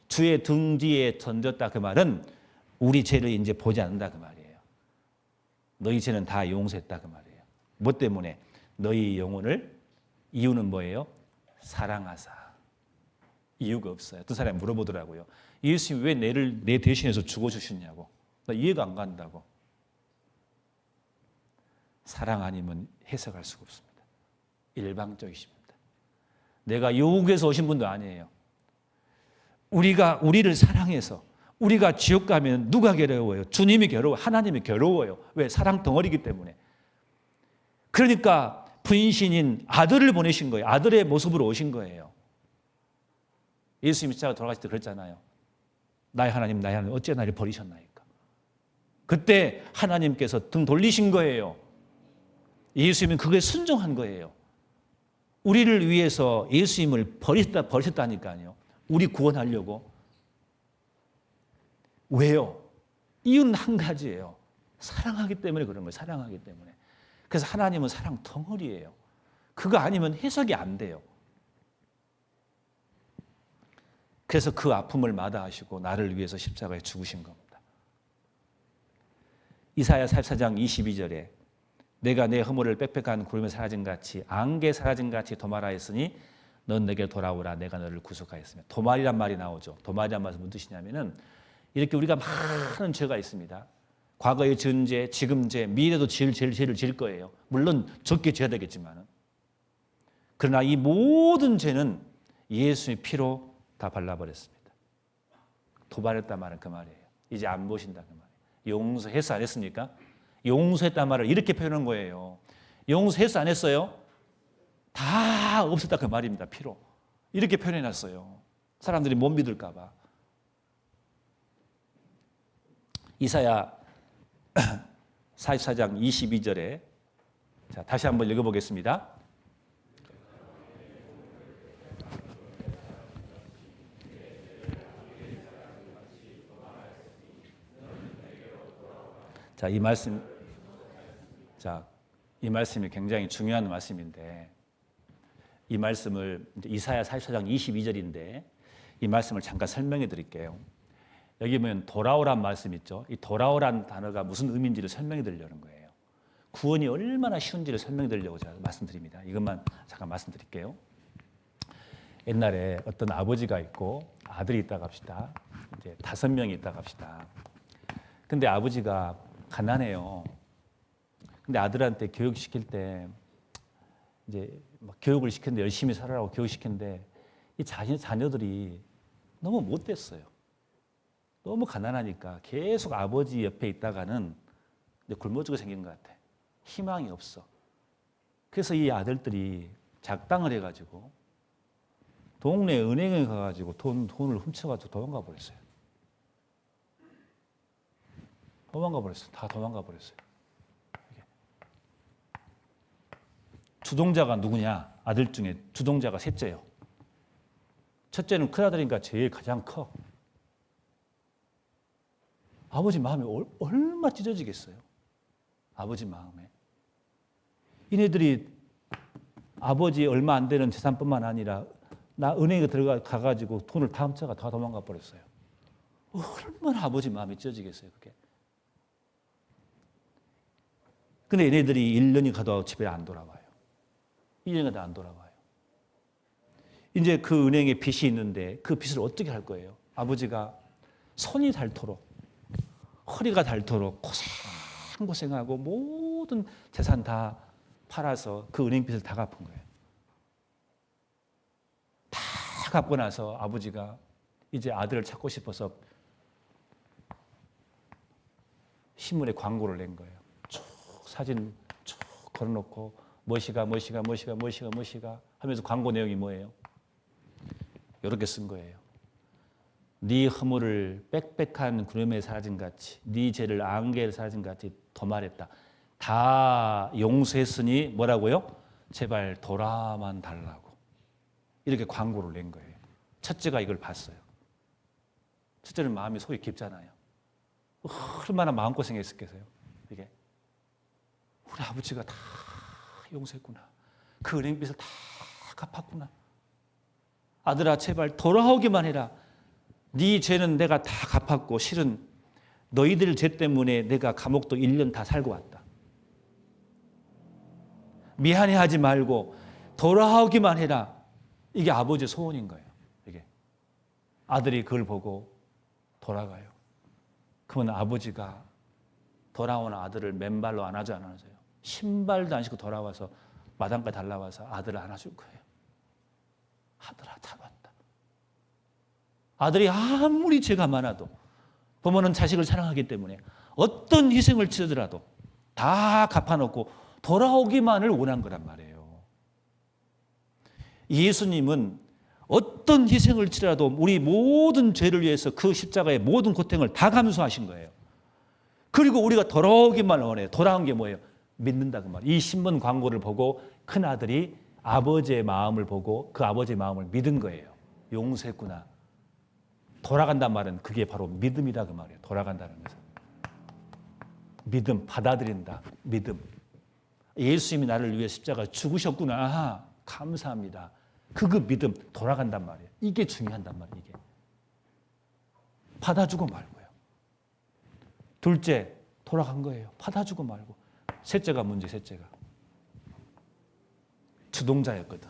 주의 등 뒤에 던졌다. 그 말은 우리 죄를 이제 보지 않는다 그 말이에요. 너희 죄는 다 용서했다 그 말이에요. 뭐 때문에? 너희 영혼을 이유는 뭐예요? 사랑하사. 이유가 없어요. 어떤 사람이 물어보더라고요. 예수님 왜 내 대신해서 죽어주셨냐고. 나 이해가 안 간다고. 사랑 아니면 해석할 수가 없습니다. 일방적이십니다. 내가 영국에서 오신 분도 아니에요. 우리를 사랑해서 우리가 지옥 가면 누가 괴로워요? 주님이 괴로워요. 하나님이 괴로워요. 왜? 사랑 덩어리이기 때문에. 그러니까 분신인 아들을 보내신 거예요. 아들의 모습으로 오신 거예요. 예수님이 십자가 돌아가실 때 그랬잖아요. 나의 하나님 어째 나를 버리셨나이까. 그때 하나님께서 등 돌리신 거예요. 예수님은 그게 순종한 거예요. 우리를 위해서 예수님을 버리셨다니까요. 우리 구원하려고. 왜요? 이유는 한 가지예요. 사랑하기 때문에 그런 거예요. 사랑하기 때문에. 그래서 하나님은 사랑 덩어리예요. 그거 아니면 해석이 안 돼요. 그래서 그 아픔을 마다하시고 나를 위해서 십자가에 죽으신 겁니다. 이사야 44장 22절에 내가 내 허물을 빽빽한 구름에 사라진 같이 안개 사라진 같이 도말하였으니 넌 내게 돌아오라 내가 너를 구속하였으며. 도말이란 말이 나오죠. 도말이란 말은 무슨 뜻이냐면은 이렇게 우리가 많은 죄가 있습니다. 과거에 지은 죄, 지금 죄, 미래도 죄를 지을 거예요. 물론 적게 지어야 되겠지만은. 그러나 이 모든 죄는 예수의 피로 다 발라버렸습니다. 도발했단 말은 그 말이에요. 이제 안 보신다 그 말이에요. 용서했어 안 했습니까? 용서했단 말을 이렇게 표현한 거예요. 용서했어 안 했어요? 다 없었다 그 말입니다. 피로. 이렇게 표현해놨어요. 사람들이 못 믿을까 봐. 이사야 44장 22절에 자, 다시 한번 읽어보겠습니다. 자, 이 말씀이 굉장히 중요한 말씀인데 이 말씀을 이사야 44장 22절인데 이 말씀을 잠깐 설명해 드릴게요. 여기 보면 돌아오란 말씀 있죠. 이 돌아오란 단어가 무슨 의미인지를 설명해 드리려는 거예요. 구원이 얼마나 쉬운지를 설명해 드리려고 제가 말씀드립니다. 이것만 잠깐 말씀드릴게요. 옛날에 어떤 아버지가 있고 아들이 있다고 합시다. 이제 5명이 있다고 합시다. 근데 아버지가 가난해요. 근데 아들한테 교육시킬 때 이제 막 교육을 시켰는데 열심히 살아라고 교육시켰는데 이 자녀들이 너무 못됐어요. 너무 가난하니까 계속 아버지 옆에 있다가는 굶어 죽게 생긴 것 같아. 희망이 없어. 그래서 이 아들들이 작당을 해가지고 동네 은행에 가가지고 돈을 훔쳐가지고 도망가 버렸어요. 다 도망가 버렸어요. 주동자가 누구냐? 아들 중에 주동자가 셋째요. 첫째는 큰아들이니까 제일 가장 커. 아버지 마음이 얼마나 찢어지겠어요? 아버지 마음에. 이네들이 아버지 얼마 안 되는 재산뿐만 아니라 나 은행에 가가지고 돈을 다 훔쳐가 다 도망가 버렸어요. 얼마나 아버지 마음이 찢어지겠어요, 그게. 근데 얘네들이 1년이 가도 집에 안 돌아와요. 1년이 가도 안 돌아와요. 이제 그 은행에 빚이 있는데 그 빚을 어떻게 할 거예요? 아버지가 손이 닳도록, 허리가 닳도록 고생하고 모든 재산 다 팔아서 그 은행 빚을 다 갚은 거예요. 다 갚고 나서 아버지가 이제 아들을 찾고 싶어서 신문에 광고를 낸 거예요. 쭉 사진 쭉 걸어놓고 뭐시가 하면서 광고 내용이 뭐예요? 이렇게 쓴 거예요. 네 허물을 빽빽한 구름에 사라진같이 네 죄를 안개에 사라진같이 도말했다. 다 용서했으니 뭐라고요? 제발 돌아만 달라고. 이렇게 광고를 낸 거예요. 첫째가 이걸 봤어요. 첫째는 마음이 속이 깊잖아요. 얼마나 마음고생했겠어요. 이게 우리 아버지가 다 용서했구나. 그 은행빚을 다 갚았구나. 아들아 제발 돌아오기만 해라. 네 죄는 내가 다 갚았고 실은 너희들 죄 때문에 내가 감옥도 1년 다 살고 왔다. 미안해하지 말고 돌아오기만 해라. 이게 아버지의 소원인 거예요. 이게 아들이 그걸 보고 돌아가요. 그러면 아버지가 돌아온 아들을 맨발로 안아줘 안 안아줘요? 신발도 안 신고 돌아와서 마당까지 달라와서 아들을 안아줄 거예요. 아들아 잡았다. 아들이 아무리 죄가 많아도 부모는 자식을 사랑하기 때문에 어떤 희생을 치르더라도 다 갚아놓고 돌아오기만을 원한 거란 말이에요. 예수님은 어떤 희생을 치르더라도 우리 모든 죄를 위해서 그 십자가의 모든 고통을 다 감수하신 거예요. 그리고 우리가 돌아오기만 원해요. 돌아온 게 뭐예요? 믿는다 그 말이에요. 이 신문 광고를 보고 큰아들이 아버지의 마음을 보고 그 아버지의 마음을 믿은 거예요. 용서했구나. 돌아간단 말은 그게 바로 믿음이다 그 말이에요. 돌아간다는 것은. 믿음, 받아들인다. 믿음. 예수님이 나를 위해 십자가 죽으셨구나. 아하, 감사합니다. 그 믿음, 돌아간단 말이에요. 이게 중요한단 말이에요. 이게. 받아주고 말고요. 둘째, 돌아간 거예요. 받아주고 말고. 셋째가 문제, 셋째가. 주동자였거든.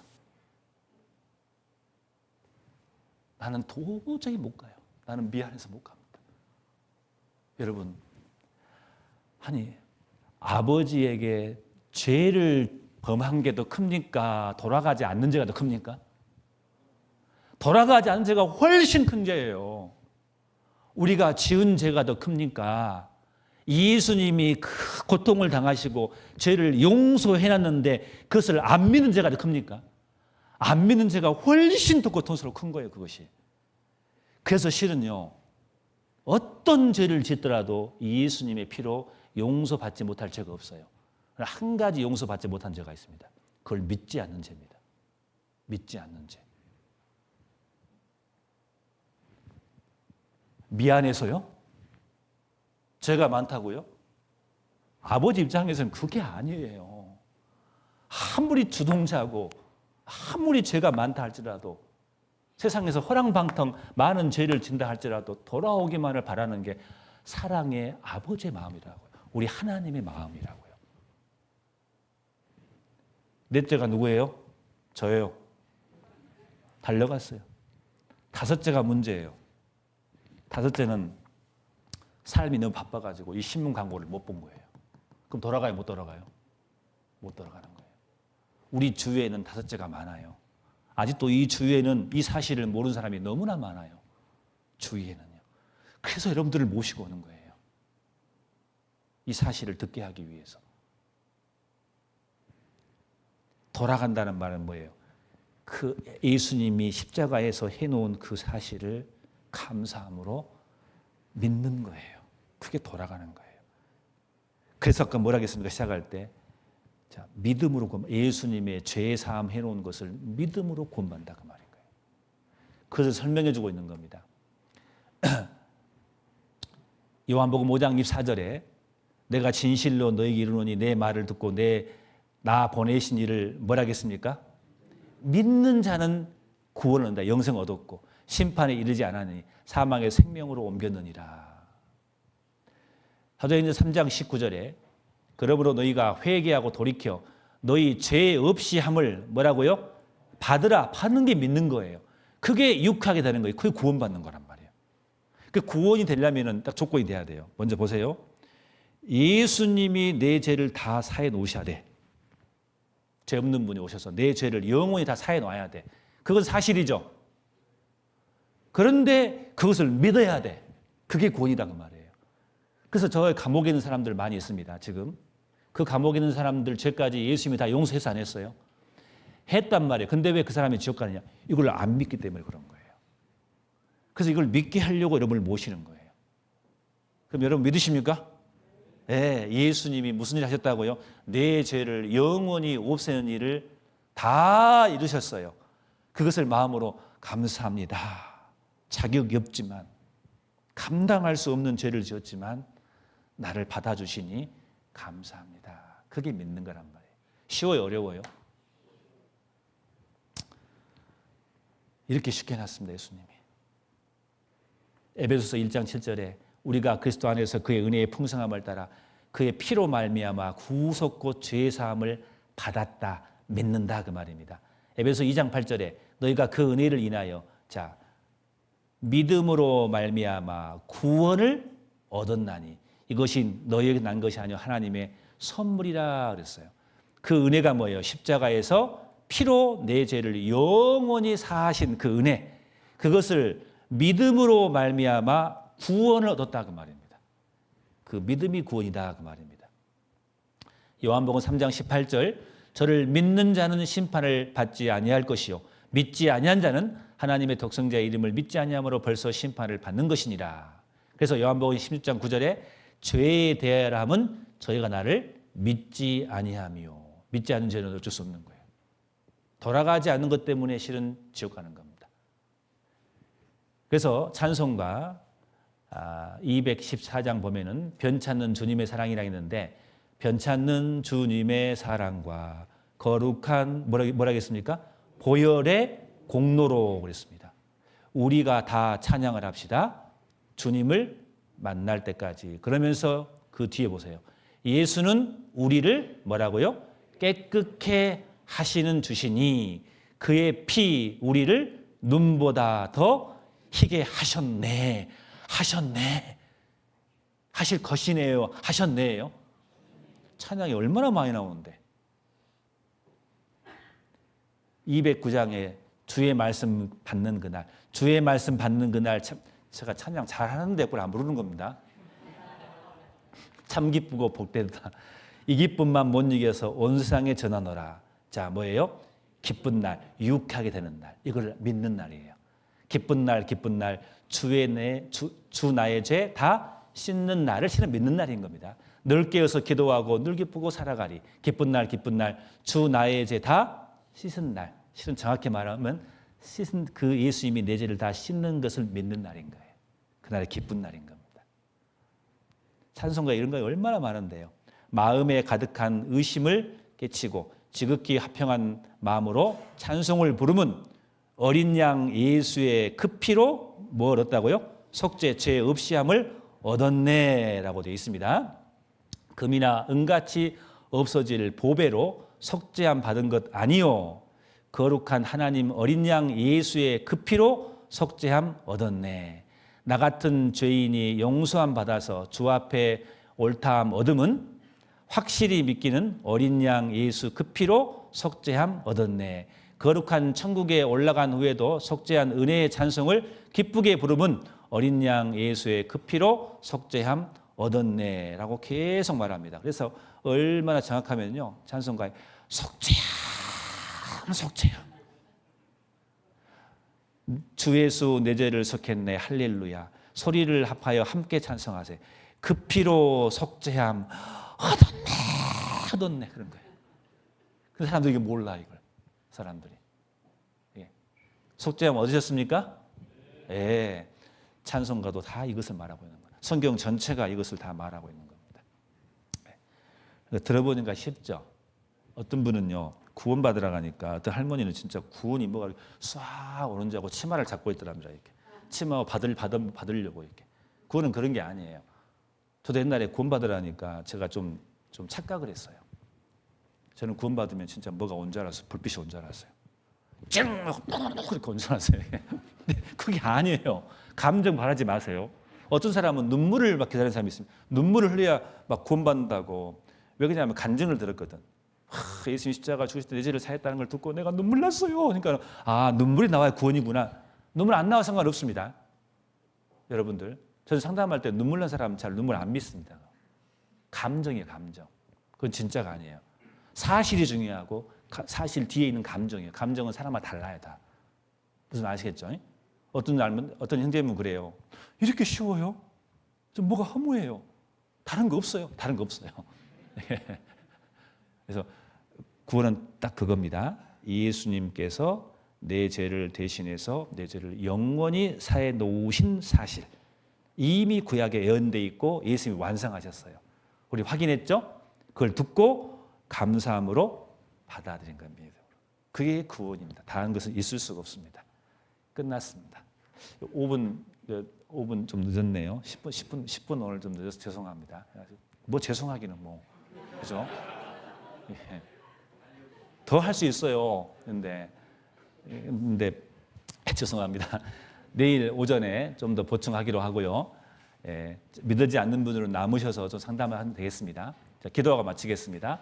나는 도저히 못 가요. 나는 미안해서 못 갑니다. 여러분, 아니 아버지에게 죄를 범한 게 더 큽니까? 돌아가지 않는 죄가 더 큽니까? 돌아가지 않는 죄가 훨씬 큰 죄예요. 우리가 지은 죄가 더 큽니까? 예수님이 그 고통을 당하시고 죄를 용서해놨는데 그것을 안 믿는 죄가 더 큽니까? 안 믿는 죄가 훨씬 더 고통스럽고 큰 거예요, 그것이. 그래서 실은요, 어떤 죄를 짓더라도 예수님의 피로 용서받지 못할 죄가 없어요. 한 가지 용서받지 못한 죄가 있습니다. 그걸 믿지 않는 죄입니다. 믿지 않는 죄. 미안해서요? 죄가 많다고요? 아버지 입장에서는 그게 아니에요. 아무리 주동자고 아무리 죄가 많다 할지라도 세상에서 허랑방탕 많은 죄를 진다 할지라도 돌아오기만을 바라는 게 사랑의 아버지의 마음이라고요. 우리 하나님의 마음이라고요. 넷째가 누구예요? 저예요. 달려갔어요. 다섯째가 문제예요. 다섯째는 삶이 너무 바빠가지고 이 신문 광고를 못 본 거예요. 그럼 돌아가요? 못 돌아가요? 못 돌아가는 거예요. 우리 주위에는 다섯째가 많아요. 아직도 이 주위에는 이 사실을 모르는 사람이 너무나 많아요. 주위에는요. 그래서 여러분들을 모시고 오는 거예요. 이 사실을 듣게 하기 위해서. 돌아간다는 말은 뭐예요? 그 예수님이 십자가에서 해놓은 그 사실을 감사함으로 믿는 거예요. 그게 돌아가는 거예요. 그래서 아까 뭐라 했습니까? 시작할 때. 자, 믿음으로 예수님의 죄 사함 해놓은 것을 믿음으로 구원받는다 그 말인 거예요. 그것을 설명해 주고 있는 겁니다. 요한복음 5장 24절에 내가 진실로 너에게 이르노니 내 말을 듣고 내 나 보내신 이를 뭐라 하겠습니까? 믿는 자는 구원을 얻는다. 영생 얻었고 심판에 이르지 않았느니 사망의 생명으로 옮겼느니라. 사도행전 3장 19절에 그러므로 너희가 회개하고 돌이켜 너희 죄 없이 함을 뭐라고요? 받으라. 받는 게 믿는 거예요. 그게 유익하게 되는 거예요. 그게 구원받는 거란 말이에요. 그 구원이 되려면 딱 조건이 돼야 돼요. 먼저 보세요. 예수님이 내 죄를 다 사해 놓으셔야 돼. 죄 없는 분이 오셔서 내 죄를 영원히 다 사해 놓아야 돼. 그건 사실이죠. 그런데 그것을 믿어야 돼. 그게 구원이다 그 말이에요. 그래서 저 감옥에 있는 사람들 많이 있습니다. 지금 그 감옥에 있는 사람들 죄까지 예수님이 다 용서해서 안 했어요? 했단 말이에요. 근데 왜 그 사람이 지옥 가느냐? 이걸 안 믿기 때문에 그런 거예요. 그래서 이걸 믿게 하려고 여러분을 모시는 거예요. 그럼 여러분 믿으십니까? 네, 예수님이 무슨 일 하셨다고요? 내 죄를 영원히 없애는 일을 다 이루셨어요. 그것을 마음으로 감사합니다. 자격이 없지만 감당할 수 없는 죄를 지었지만 나를 받아주시니 감사합니다. 그게 믿는 거란 말이에요. 쉬워요? 어려워요? 이렇게 쉽게 해놨습니다. 예수님이. 에베소서 1장 7절에 우리가 그리스도 안에서 그의 은혜의 풍성함을 따라 그의 피로 말미암아 구속고 죄 사함을 받았다. 믿는다 그 말입니다. 에베소 2장 8절에 너희가 그 은혜를 인하여 자 믿음으로 말미암아 구원을 얻었나니 이것이 너희에게 난 것이 아니요 하나님의 선물이라 그랬어요. 그 은혜가 뭐예요? 십자가에서 피로 내 죄를 영원히 사하신 그 은혜, 그것을 믿음으로 말미암아 구원을 얻었다 그 말입니다. 그 믿음이 구원이다 그 말입니다. 요한복음 3장 18절 저를 믿는 자는 심판을 받지 아니할 것이요 믿지 아니한 자는 하나님의 독생자의 이름을 믿지 아니함으로 벌써 심판을 받는 것이니라. 그래서 요한복음 16장 9절에 죄에 대하여 함은 저희가 나를 믿지 아니하며 믿지 않은 죄는 어쩔 수 없는 거예요. 돌아가지 않는 것 때문에 실은 지옥 가는 겁니다. 그래서 찬송가 214장 보면은 변찮는 주님의 사랑이라 했는데 변찮는 주님의 사랑과 거룩한 뭐라 했습니까? 보혈의 공로로 그랬습니다. 우리가 다 찬양을 합시다. 주님을 만날 때까지. 그러면서 그 뒤에 보세요. 예수는 우리를 뭐라고요? 깨끗게 하시는 주시니 그의 피 우리를 눈보다 더 희게 하셨네. 하실 것이네요. 하셨네요. 찬양이 얼마나 많이 나오는데. 209장에 주의 말씀 받는 그날, 주의 말씀 받는 그날 제가 찬양 잘하는데 그걸 안 부르는 겁니다. 참 기쁘고 복되다. 이 기쁨만 못 이겨서 온 세상에 전하노라. 자, 뭐예요? 기쁜 날, 유익하게 되는 날. 이걸 믿는 날이에요. 기쁜 날, 주 나의 죄 다 씻는 날을 실은 믿는 날인 겁니다. 늘 깨어서 기도하고 늘 기쁘고 살아가리. 기쁜 날, 주 나의 죄 다 씻은 날. 실은 정확히 말하면 씻은 그 예수님이 내 죄를 다 씻는 것을 믿는 날인 거예요. 그날의 기쁜 날인 겁니다. 찬송가 이런 거 얼마나 많은데요. 마음에 가득한 의심을 깨치고 지극히 화평한 마음으로 찬송을 부르면 어린 양 예수의 그 피로 뭘 얻었다고요? 속죄 죄 없이 함을 얻었네라고 되어 있습니다. 금이나 은같이 없어질 보배로 속죄함 받은 것 아니요 거룩한 하나님 어린 양 예수의 그 피로 속죄함 얻었네. 나 같은 죄인이 용서함 받아서 주 앞에 옳다함 얻음은 확실히 믿기는 어린 양 예수 그 피로 속죄함 얻었네. 거룩한 천국에 올라간 후에도 속죄한 은혜의 찬송을 기쁘게 부르면 어린 양 예수의 그 피로 속죄함 얻었네라고 계속 말합니다. 그래서 얼마나 정확하면요. 찬송가에 속죄함. 주 예수 내 죄를 속했네 할렐루야. 소리를 합하여 함께 찬송하세요. 그 피로 속죄함 얻었네 그런 거예요. 그 사람들이 이게 몰라 이걸. 사람들이. 예. 속죄함 얻으셨습니까? 예. 찬송가도 다 이것을 말하고 있는 거예요. 성경 전체가 이것을 다 말하고 있는 겁니다. 예. 들어보니까 쉽죠? 어떤 분은요 구원받으러 가니까 어떤 할머니는 진짜 구원이 뭐가 싹 오는 줄 알고 치마를 잡고 있더랍니다. 이렇게 치마 받으려고 이렇게. 구원은 그런 게 아니에요. 저도 옛날에 구원받으라니까 제가 좀 착각을 했어요. 저는 구원받으면 진짜 뭐가 온 줄 알았어요. 불빛이 온 줄 알았어요. 찡! 그렇게 온 줄 알았어요. 근데 그게 아니에요. 감정 바라지 마세요. 어떤 사람은 눈물을 막 기다리는 사람이 있습니다. 눈물을 흘려야 막 구원받는다고. 왜 그러냐면 간증을 들었거든. 예수님 십자가 죽으실 때 내 죄를 사했다는 걸 듣고 내가 눈물 났어요. 그러니까 눈물이 나와야 구원이구나. 눈물 안 나와 상관없습니다. 여러분들, 저는 상담할 때 눈물 난 사람 잘 눈물 안 믿습니다. 감정이에요, 감정. 그건 진짜가 아니에요. 사실이 중요하고 사실 뒤에 있는 감정이에요. 감정은 사람마다 달라요, 다. 무슨 아시겠죠? 어떤 형제님은 그래요. 이렇게 쉬워요? 좀 뭐가 허무해요. 다른 거 없어요. 다른 거 없어요. 그래서 구원은 딱 그겁니다. 예수님께서 내 죄를 대신해서 내 죄를 영원히 사해 놓으신 사실. 이미 구약에 예언되어 있고 예수님이 완성하셨어요. 우리 확인했죠? 그걸 듣고 감사함으로 받아들인 겁니다. 그게 구원입니다. 다른 것은 있을 수가 없습니다. 끝났습니다. 5분 좀 늦었네요. 10분 오늘 좀 늦어서 죄송합니다. 뭐 죄송하기는 뭐. 그죠? 예. 더 할 수 있어요. 근데 죄송합니다. 내일 오전에 좀 더 보충하기로 하고요. 예, 믿지 않는 분들은 남으셔서 좀 상담을 하면 되겠습니다. 자, 기도하고 마치겠습니다.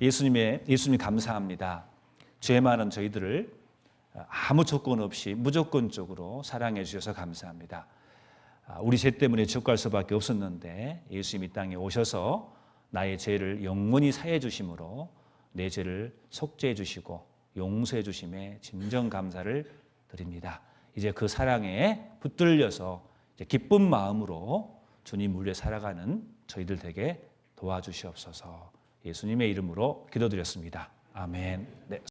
예수님 감사합니다. 죄 많은 저희들을 아무 조건 없이 무조건적으로 사랑해 주셔서 감사합니다. 우리 죄 때문에 지옥 갈 수밖에 없었는데 예수님이 이 땅에 오셔서 나의 죄를 영원히 사해 주심으로 내 죄를 속죄해 주시고 용서해 주심에 진정 감사를 드립니다. 이제 그 사랑에 붙들려서 이제 기쁜 마음으로 주님 물려 살아가는 저희들 되게 도와주시옵소서. 예수님의 이름으로 기도드렸습니다. 아멘. 네.